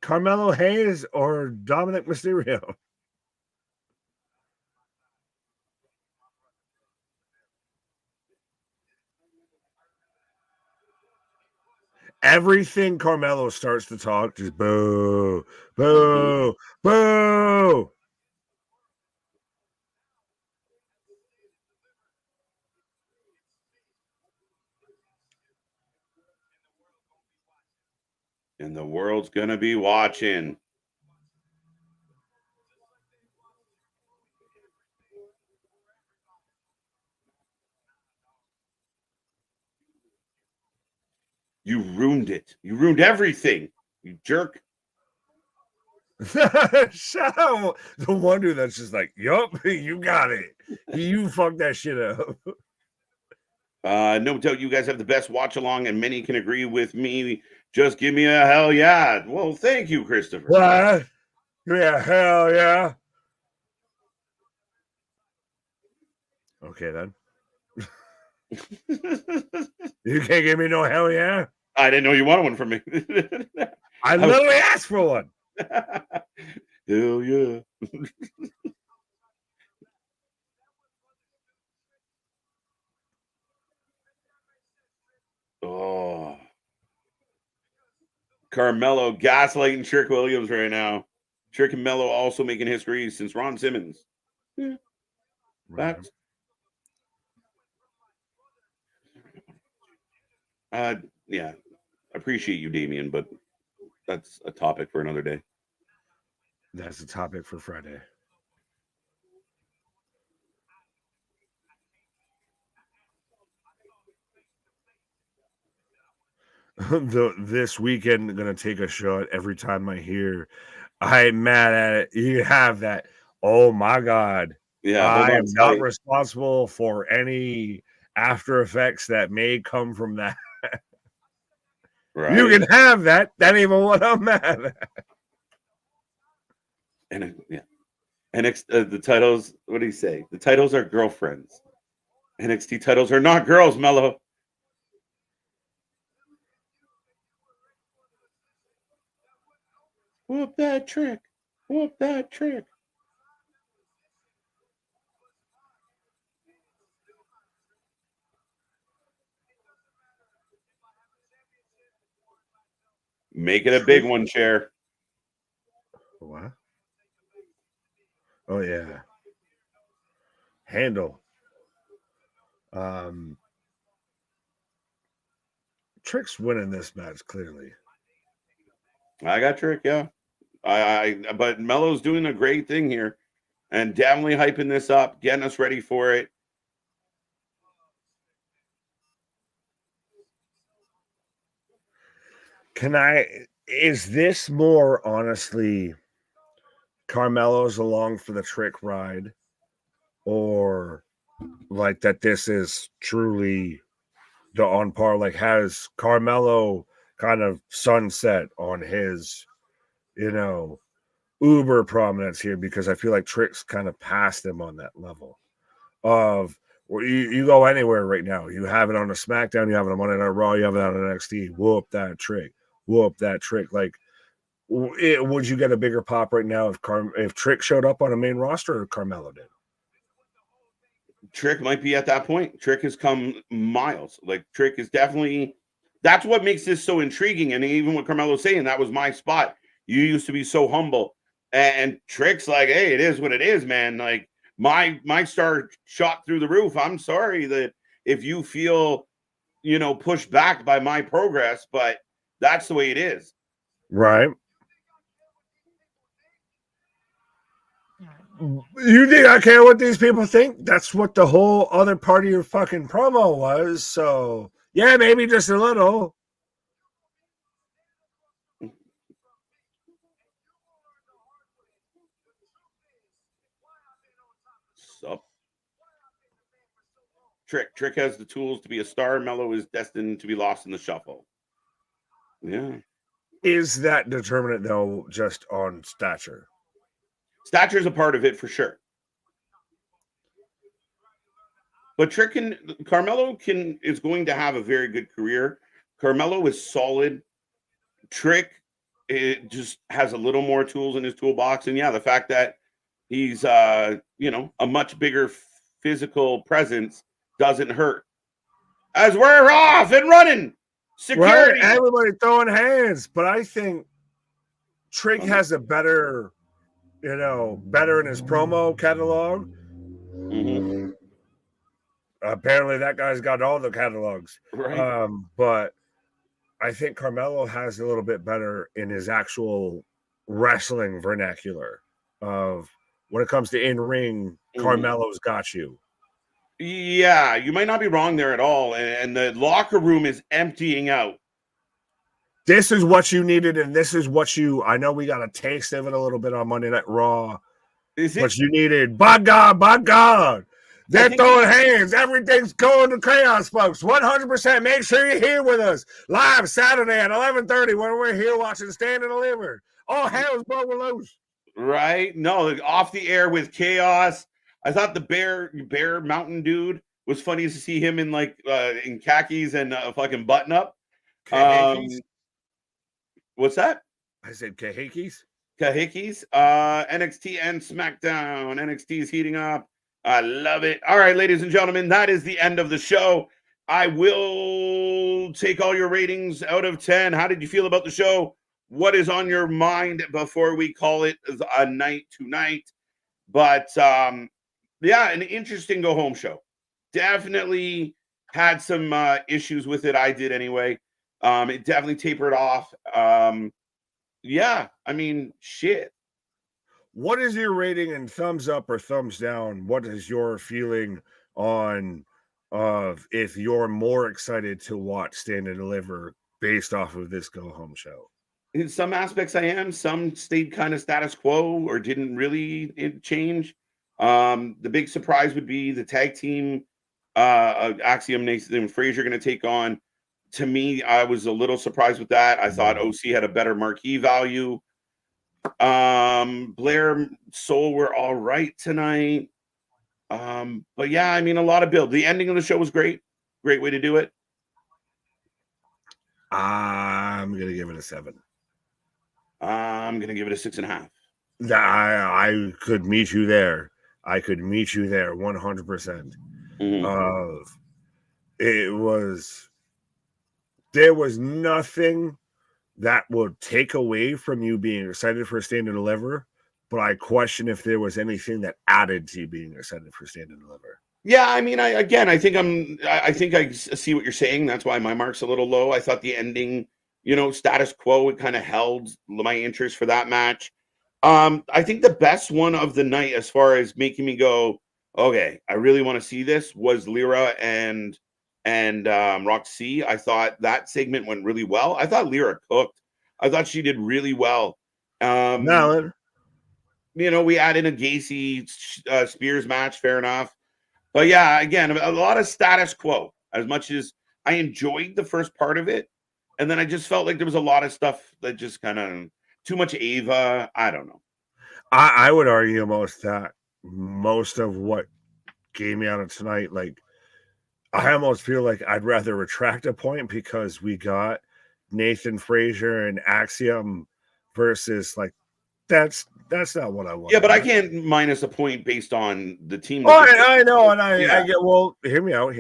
Carmelo Hayes or Dominic Mysterio? Everything Carmelo starts to talk, just boo, boo, boo. And the world's going to be watching. You ruined it. You ruined everything. You jerk. Shout out the one dude that's just like, yup, you got it. You fucked that shit up. No doubt you guys have the best watch along, and many can agree with me. Just give me a hell yeah. Well, thank you, Christopher. What? Yeah, hell yeah. Okay, then. You can't give me no hell yeah? I didn't know you wanted one from me. I literally asked for one. Hell yeah. Oh. Carmelo gaslighting Trick Williams right now. Trick and Mello also making history since Ron Simmons. Yeah. Facts. Yeah. Appreciate you, Damien, but that's a topic for another day. That's a topic for Friday. This weekend, I'm gonna take a shot every time I hear I'm mad at it. You have that. Oh my god. Yeah, I am not responsible for any after effects that may come from that. Right. You can have that. That ain't even what I'm mad at. And yeah. NXT, the titles, what do you say? The titles are girlfriends. NXT titles are not girls, Mello. Whoop that trick. Whoop that trick. Make it a big one, Chair. What? Oh, yeah. Handle. Trick's winning this match, clearly. I got Trick, yeah. But Mello's doing a great thing here and definitely hyping this up, getting us ready for it. Is this more honestly Carmelo's along for the Trick ride, or like that this is truly the on par? Like, has Carmelo kind of sunset on his, uber prominence here? Because I feel like Trick's kind of passed him on that level of where you go anywhere right now. You have it on a SmackDown, you have it on Monday Night Raw, you have it on NXT. Whoop that Trick. Whoop that Trick. Like, would you get a bigger pop right now if Trick showed up on a main roster or Carmelo did? Trick might be at that point. Trick has come miles. Like, Trick is definitely, that's what makes this so intriguing. And even what Carmelo's saying, that was my spot. You used to be so humble. And Trick's like, hey, it is what it is, man. Like, my star shot through the roof. I'm sorry that if you feel, pushed back by my progress, but that's the way it is. Right. You think I care what these people think? That's what the whole other part of your fucking promo was. So, yeah, maybe just a little. Sup? Trick has the tools to be a star. Mello is destined to be lost in the shuffle. Yeah. Is that determinant, though, just on stature? Stature is a part of it for sure. But Trick and Carmelo is going to have a very good career. Carmelo is solid. Trick just has a little more tools in his toolbox. And yeah, the fact that he's a much bigger physical presence doesn't hurt. As we're off and running. Security. Right, everybody throwing hands. But I think Trick has a better in his promo catalog. Mm-hmm. Apparently that guy's got all the catalogs. Right. But I think Carmelo has a little bit better in his actual wrestling vernacular of when it comes to in-ring, Carmelo's got you. Yeah, you might not be wrong there at all. And the locker room is emptying out. This is what you needed, and this is what I know we got a taste of it a little bit on Monday Night Raw. But you needed, by God. They're throwing hands. Everything's going to chaos, folks. 100%. Make sure you're here with us live Saturday at 11:30 when we're here watching Stand and Deliver. All hell's broken loose. Right? No, off the air with chaos. I thought the Bear Mountain dude was funny to see him in in khakis and a fucking button up. What's that? I said kahikis. Kahikis. NXT and SmackDown. NXT is heating up. I love it. All right, ladies and gentlemen, that is the end of the show. I will take all your ratings out of 10. How did you feel about the show? What is on your mind before we call it a night tonight? But yeah, an interesting go home show. Definitely had some issues with it. I did anyway. It definitely tapered off. Yeah, I mean, shit. What is your rating and thumbs up or thumbs down? What is your feeling on if you're more excited to watch Stand and Deliver based off of this go home show? In some aspects, I am. Some stayed kind of status quo or didn't really change. The big surprise would be the tag team Axiom, Nathan, and Frazer going to take on. To me, I was a little surprised with that. I thought OC had a better marquee value. Blair, Soul were all right tonight. But yeah, I mean, a lot of build. The ending of the show was great. Great way to do it. I'm going to give it a 7. I'm going to give it a 6.5. I could meet you there. 100%. There was nothing that would take away from you being excited for Stand and Deliver, but I question if there was anything that added to you being excited for Stand and Deliver. Yeah, I mean, I think I see what you're saying. That's why my mark's a little low. I thought the ending, status quo, it kind of held my interest for that match. I think the best one of the night, as far as making me go, okay, I really want to see this, was Lyra and Roxanne. I thought that segment went really well. I thought Lyra cooked. I thought she did really well. Valid. We added a Gacy Spears match, fair enough. But yeah, again, a lot of status quo. As much as I enjoyed the first part of it, and then I just felt like there was a lot of stuff that just kind of too much Ava. I don't know. I would argue most of what gave me out of tonight, like, I almost feel like I'd rather retract a point because we got Nathan Frazer and Axiom versus, like, that's not what I want. Yeah, but I can't minus a point based on the team. Oh, I know, and I get, well, hear me out.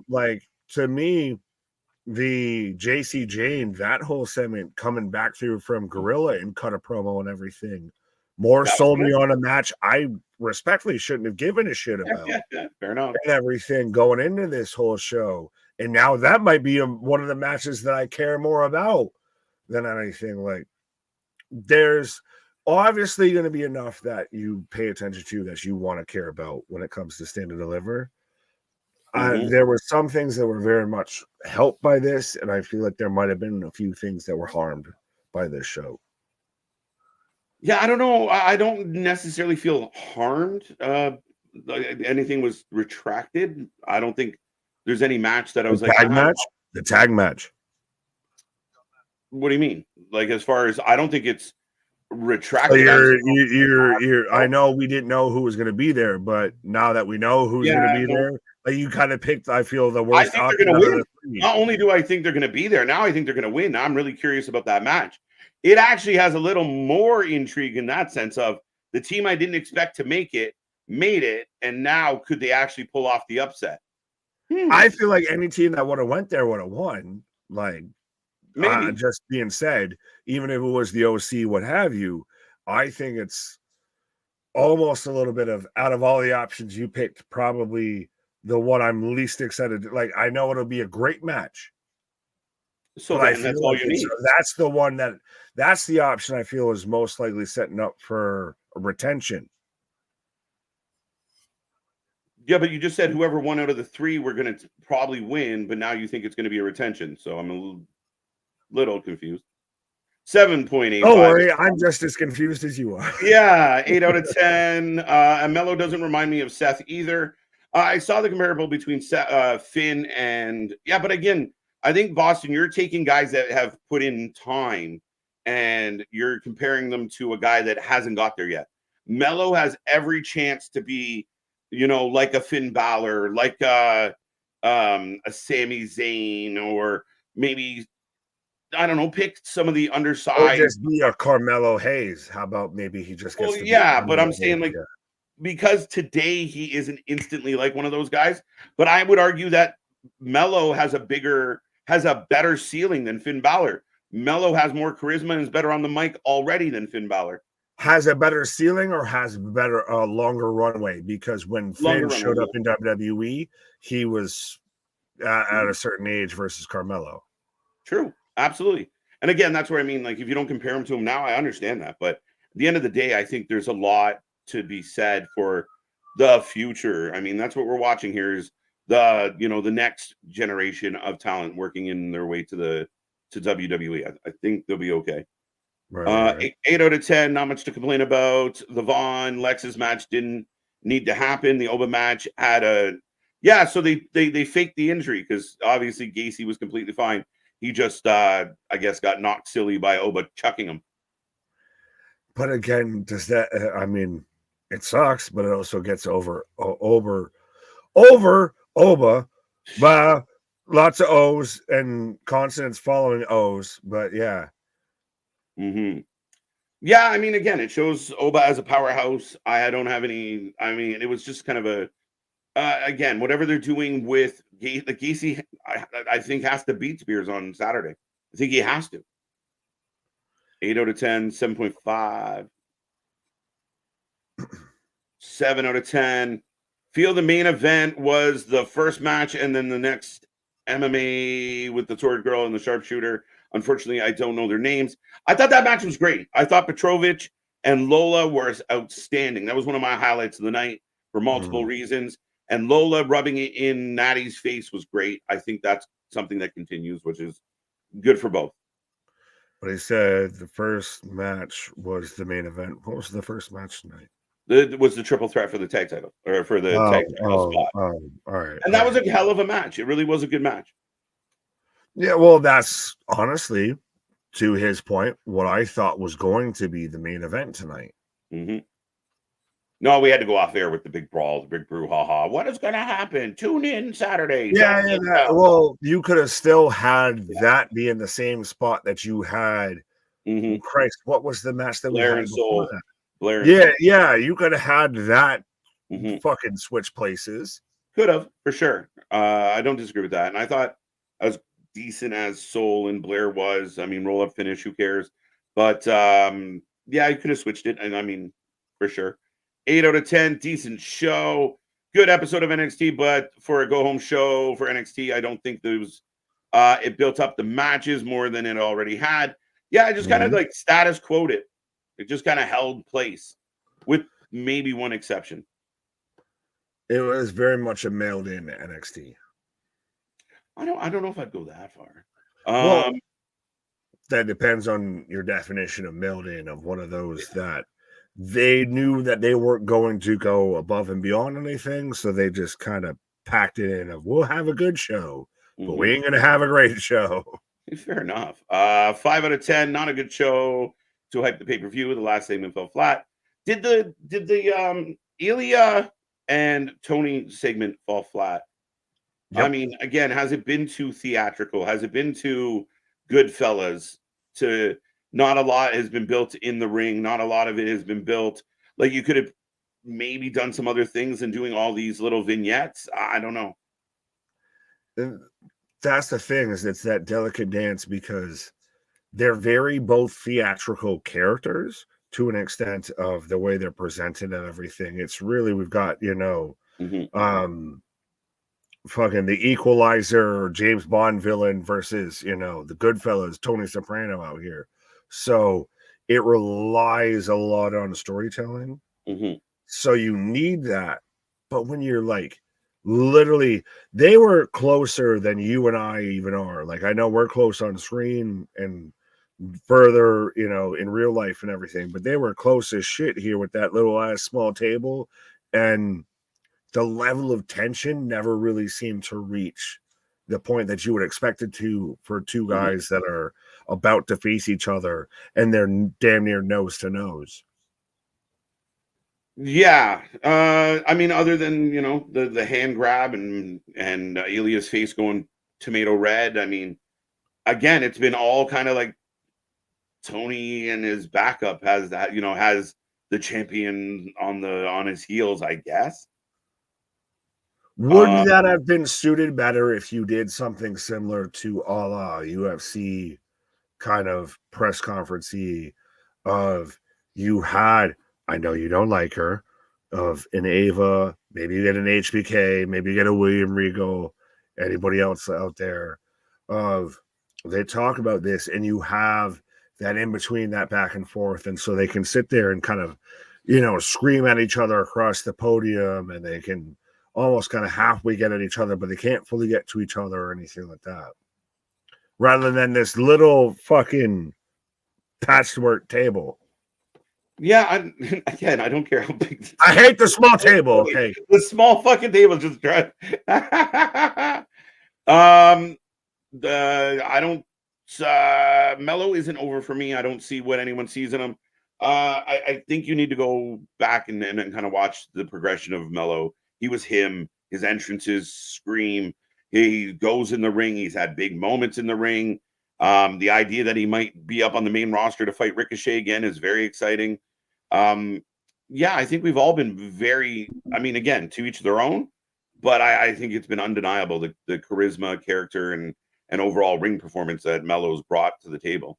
Like, to me, the Jacy Jayne, that whole segment coming back through from Gorilla and cut a promo and everything, more sold me on a match I respectfully shouldn't have given a shit about. Fair enough. And everything going into this whole show. And now that might be one of the matches that I care more about than anything. Like, there's obviously going to be enough that you pay attention to that you want to care about when it comes to Stand and Deliver. There were some things that were very much helped by this, and I feel like there might have been a few things that were harmed by this show. Yeah, I don't know. I don't necessarily feel harmed. Anything was retracted. I don't think there's any match that I was the tag match. What do you mean? Like, as far as, I don't think it's retracted. So I know we didn't know who was going to be there, but now that we know who's going to be there, like, you kind of picked, I feel, the worst option. I think they're going to win. Not only do I think they're going to be there, now I think they're going to win. I'm really curious about that match. It actually has a little more intrigue in that sense of the team I didn't expect to make it, made it, and now could they actually pull off the upset? I feel like any team that would have went there would have won. Like, maybe. Just being said, even if it was the OC, what have you, I think it's almost a little bit of, out of all the options you picked, probably the one I'm least excited. Like, I know it'll be a great match. So then that's all you need. That's the one that's the option I feel is most likely setting up for a retention. Yeah, but you just said whoever won out of the three we're going to probably win, but now you think it's going to be a retention. So I'm a little confused. 7.85. Don't worry, I'm just as confused as you are. Yeah, 8 out of 10. And Mello doesn't remind me of Seth either. I saw the comparable between Finn and but again, I think Boston, you're taking guys that have put in time and you're comparing them to a guy that hasn't got there yet. Mello has every chance to be, like a Finn Balor, like a Sami Zayn, or maybe, I don't know, pick some of the underside. Or just be a Carmelo Hayes. How about maybe he just gets but I'm saying because today he isn't instantly like one of those guys, but I would argue that Mello has a better ceiling than Finn Balor. Mello has more charisma and is better on the mic already than Finn Balor. Has a better ceiling or has better longer runway? Because when Finn showed up in WWE, he was at a certain age versus Carmelo. True, absolutely. And again, that's where I mean, like, if you don't compare him to him now, I understand that. But at the end of the day, I think there's a lot to be said for the future. I mean, that's what we're watching here is the next generation of talent working in their way to WWE. I think they'll be okay. Right. 8 out of 10, not much to complain about. The Vaughn Lexus match didn't need to happen. The Oba match had so they faked the injury because obviously Gacy was completely fine. He just I guess got knocked silly by Oba chucking him. But again, does that I mean, it sucks, but it also gets over Oba by lots of O's and consonants following O's, but yeah. Mm-hmm. Yeah, I mean, again, it shows Oba as a powerhouse. I don't have any. I mean, it was just kind of a again, whatever they're doing with Gacy, I think has to beat Spears on Saturday. I think he has to. 8 out of 10, 7.5. 7 out of 10. Feel the main event was the first match and then the next MMA with the sword girl and the sharpshooter. Unfortunately, I don't know their names. I thought that match was great. I thought Petrovic and Lola were outstanding. That was one of my highlights of the night for multiple reasons. And Lola rubbing it in Natty's face was great. I think that's something that continues, which is good for both. But he said the first match was the main event. What was the first match tonight? It was the triple threat for the tag title or for the tag title spot. All right. And that was a hell of a match. It really was a good match. Yeah, well, that's honestly, to his point, what I thought was going to be the main event tonight. Mm-hmm. No, we had to go off air with the big brawl, the big brouhaha. What is going to happen? Tune in Saturday. Yeah, well, you could have still had that be in the same spot that you had. Mm-hmm. Christ, what was the match that Blair we had and Soul? Blair and Soul. You could have had that fucking switch places. Could have, for sure. I don't disagree with that. And I thought as decent as Soul and Blair was. I mean, roll up finish, who cares? But you could have switched it. And I mean, for sure. 8 out of 10, decent show. Good episode of NXT, but for a go-home show for NXT, I don't think there was it built up the matches more than it already had. Yeah, I just kind of like status quoted it. It just kind of held place with maybe one exception. It was very much a mailed-in NXT. I don't know if I'd go that far. Well, that depends on your definition of mailed-in, of one of those that they knew that they weren't going to go above and beyond anything, so they just kind of packed it in of, we'll have a good show, but we ain't going to have a great show. Fair enough. 5 out of 10, not a good show to hype the pay-per-view. The last segment fell flat. Did the Ilia and Tony segment fall flat? Yep. I mean, again, has it been too theatrical? Has it been too Goodfellas? Not a lot has been built in the ring. Not a lot of it has been built. Like, you could have maybe done some other things than doing all these little vignettes. I don't know. That's the thing, is it's that delicate dance because they're very both theatrical characters to an extent of the way they're presented and everything. It's really, we've got, fucking the Equalizer or James Bond villain versus, you know, the Goodfellas, Tony Soprano out here. So it relies a lot on storytelling. Mm-hmm. So you need that. But when you're like, literally, they were closer than you and I even are. Like, I know we're close on screen and further, you know, in real life and everything, but they were close as shit here with that little ass small table. And the level of tension never really seemed to reach the point that you would expect it to for two Mm-hmm. guys that are about to face each other and they're damn near nose to nose. Yeah. I mean, other than, you know, the hand grab and Ilia's face going tomato red. I mean, again, it's been all kind of like Tony and his backup has that, you know, has the champion on his heels, I guess. Would that have been suited better if you did something similar to a la UFC kind of press conference-y of you had, I know you don't like her, of an Ava, maybe you get an HBK, maybe you get a William Regal, anybody else out there, of they talk about this and you have that in between, that back and forth, and so they can sit there and kind of, you know, scream at each other across the podium, and they can almost kind of halfway get at each other, but they can't fully get to each other or anything like that. Rather than this little fucking patchwork table. Yeah, again, I don't care how big. I hate the small table. Okay, the small fucking table just drive. I don't. Mello isn't over for me. I don't see what anyone sees in him. I think you need to go back and kind of watch the progression of Mello. He was him. His entrances scream. He goes in the ring. He's had big moments in the ring. The idea that he might be up on the main roster to fight Ricochet again is very exciting. Yeah, I think we've all been very, I mean, again, to each their own, but I think it's been undeniable the charisma, character, and overall ring performance that Mello's brought to the table.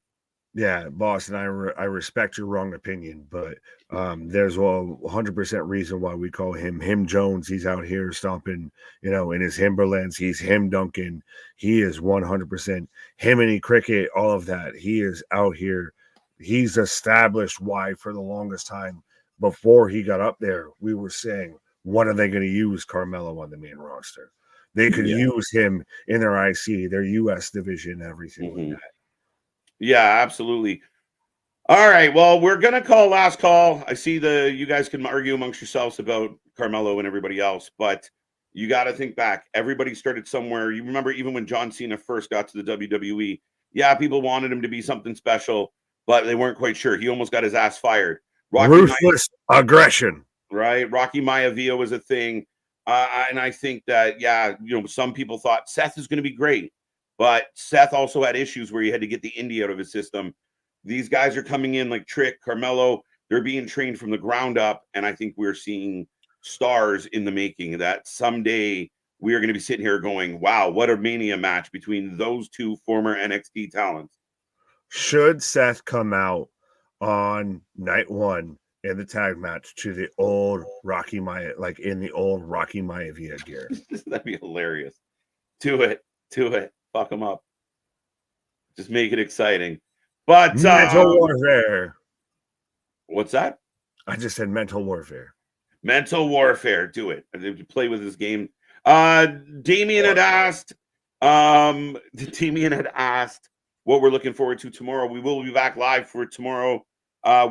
Yeah, boss, and I respect your wrong opinion, but there's a 100% reason why we call him Jones. He's out here stomping, you know, in his Timberlands. He's him Duncan. He is 100% him and he cricket, all of that. He is out here. He's established why for the longest time before he got up there, we were saying, when are they going to use Carmelo on the main roster? They could use him in their IC, their US division, everything like that. Yeah, absolutely. All right. Well, we're gonna call last call. I see you guys can argue amongst yourselves about Carmelo and everybody else, but you got to think back. Everybody started somewhere. You remember even when John Cena first got to the WWE, yeah, people wanted him to be something special, but they weren't quite sure. He almost got his ass fired. Ruthless aggression. Right. Rocky Maivia was a thing. And I think that, yeah, you know, some people thought Seth is going to be great, but Seth also had issues where he had to get the indie out of his system. These guys are coming in like Trick, Carmelo. They're being trained from the ground up. And I think we're seeing stars in the making that someday we are going to be sitting here going, wow, what a Mania match between those two former NXT talents. Should Seth come out on night one in the tag match to the old Rocky Maya, like in the old Rocky Maivia gear? That'd be hilarious. Do it. Fuck them up. Just make it exciting. But mental warfare. What's that? I just said mental warfare. Mental warfare. Do it. Play with this game. Damien had asked. Damien had asked what we're looking forward to tomorrow. We will be back live for tomorrow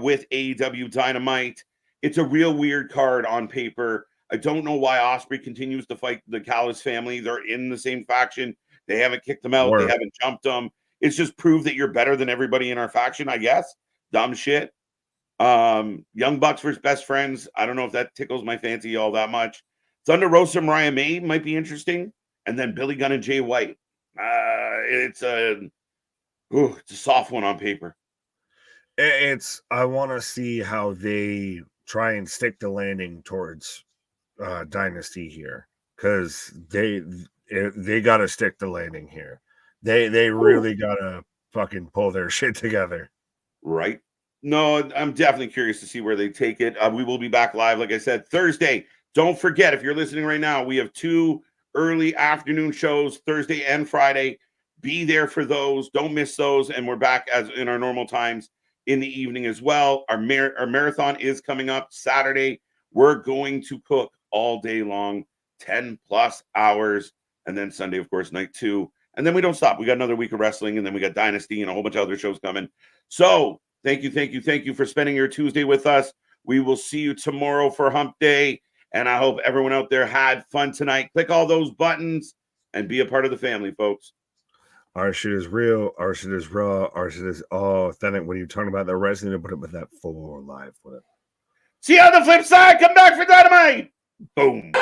with AEW Dynamite. It's a real weird card on paper. I don't know why Ospreay continues to fight the Gallows family. They're in the same faction. They haven't kicked them out. They haven't jumped them. It's just prove that you're better than everybody in our faction, I guess. Dumb shit. Young Bucks versus Best Friends. I don't know if that tickles my fancy all that much. Thunder Rosa, Mariah May might be interesting. And then Billy Gunn and Jay White. It's a soft one on paper. I want to see how they try and stick the landing towards Dynasty here, because they got to stick the landing here. They really got to fucking pull their shit together. Right. No, I'm definitely curious to see where they take it. We will be back live, like I said, Thursday. Don't forget, if you're listening right now, we have 2 early afternoon shows Thursday and Friday. Be there for those. Don't miss those. And we're back as in our normal times in the evening as well. Our marathon is coming up Saturday. We're going to cook all day long, 10 plus hours. And then Sunday, of course, night 2. And then we don't stop. We got another week of wrestling, and then we got Dynasty and a whole bunch of other shows coming. So thank you for spending your Tuesday with us. We will see you tomorrow for Hump Day. And I hope everyone out there had fun tonight. Click all those buttons and be a part of the family, folks. Our shit is real. Our shit is raw. Our shit is authentic. When you're talking about the wrestling, put it with that full live with it. See you on the flip side. Come back for Dynamite. Boom.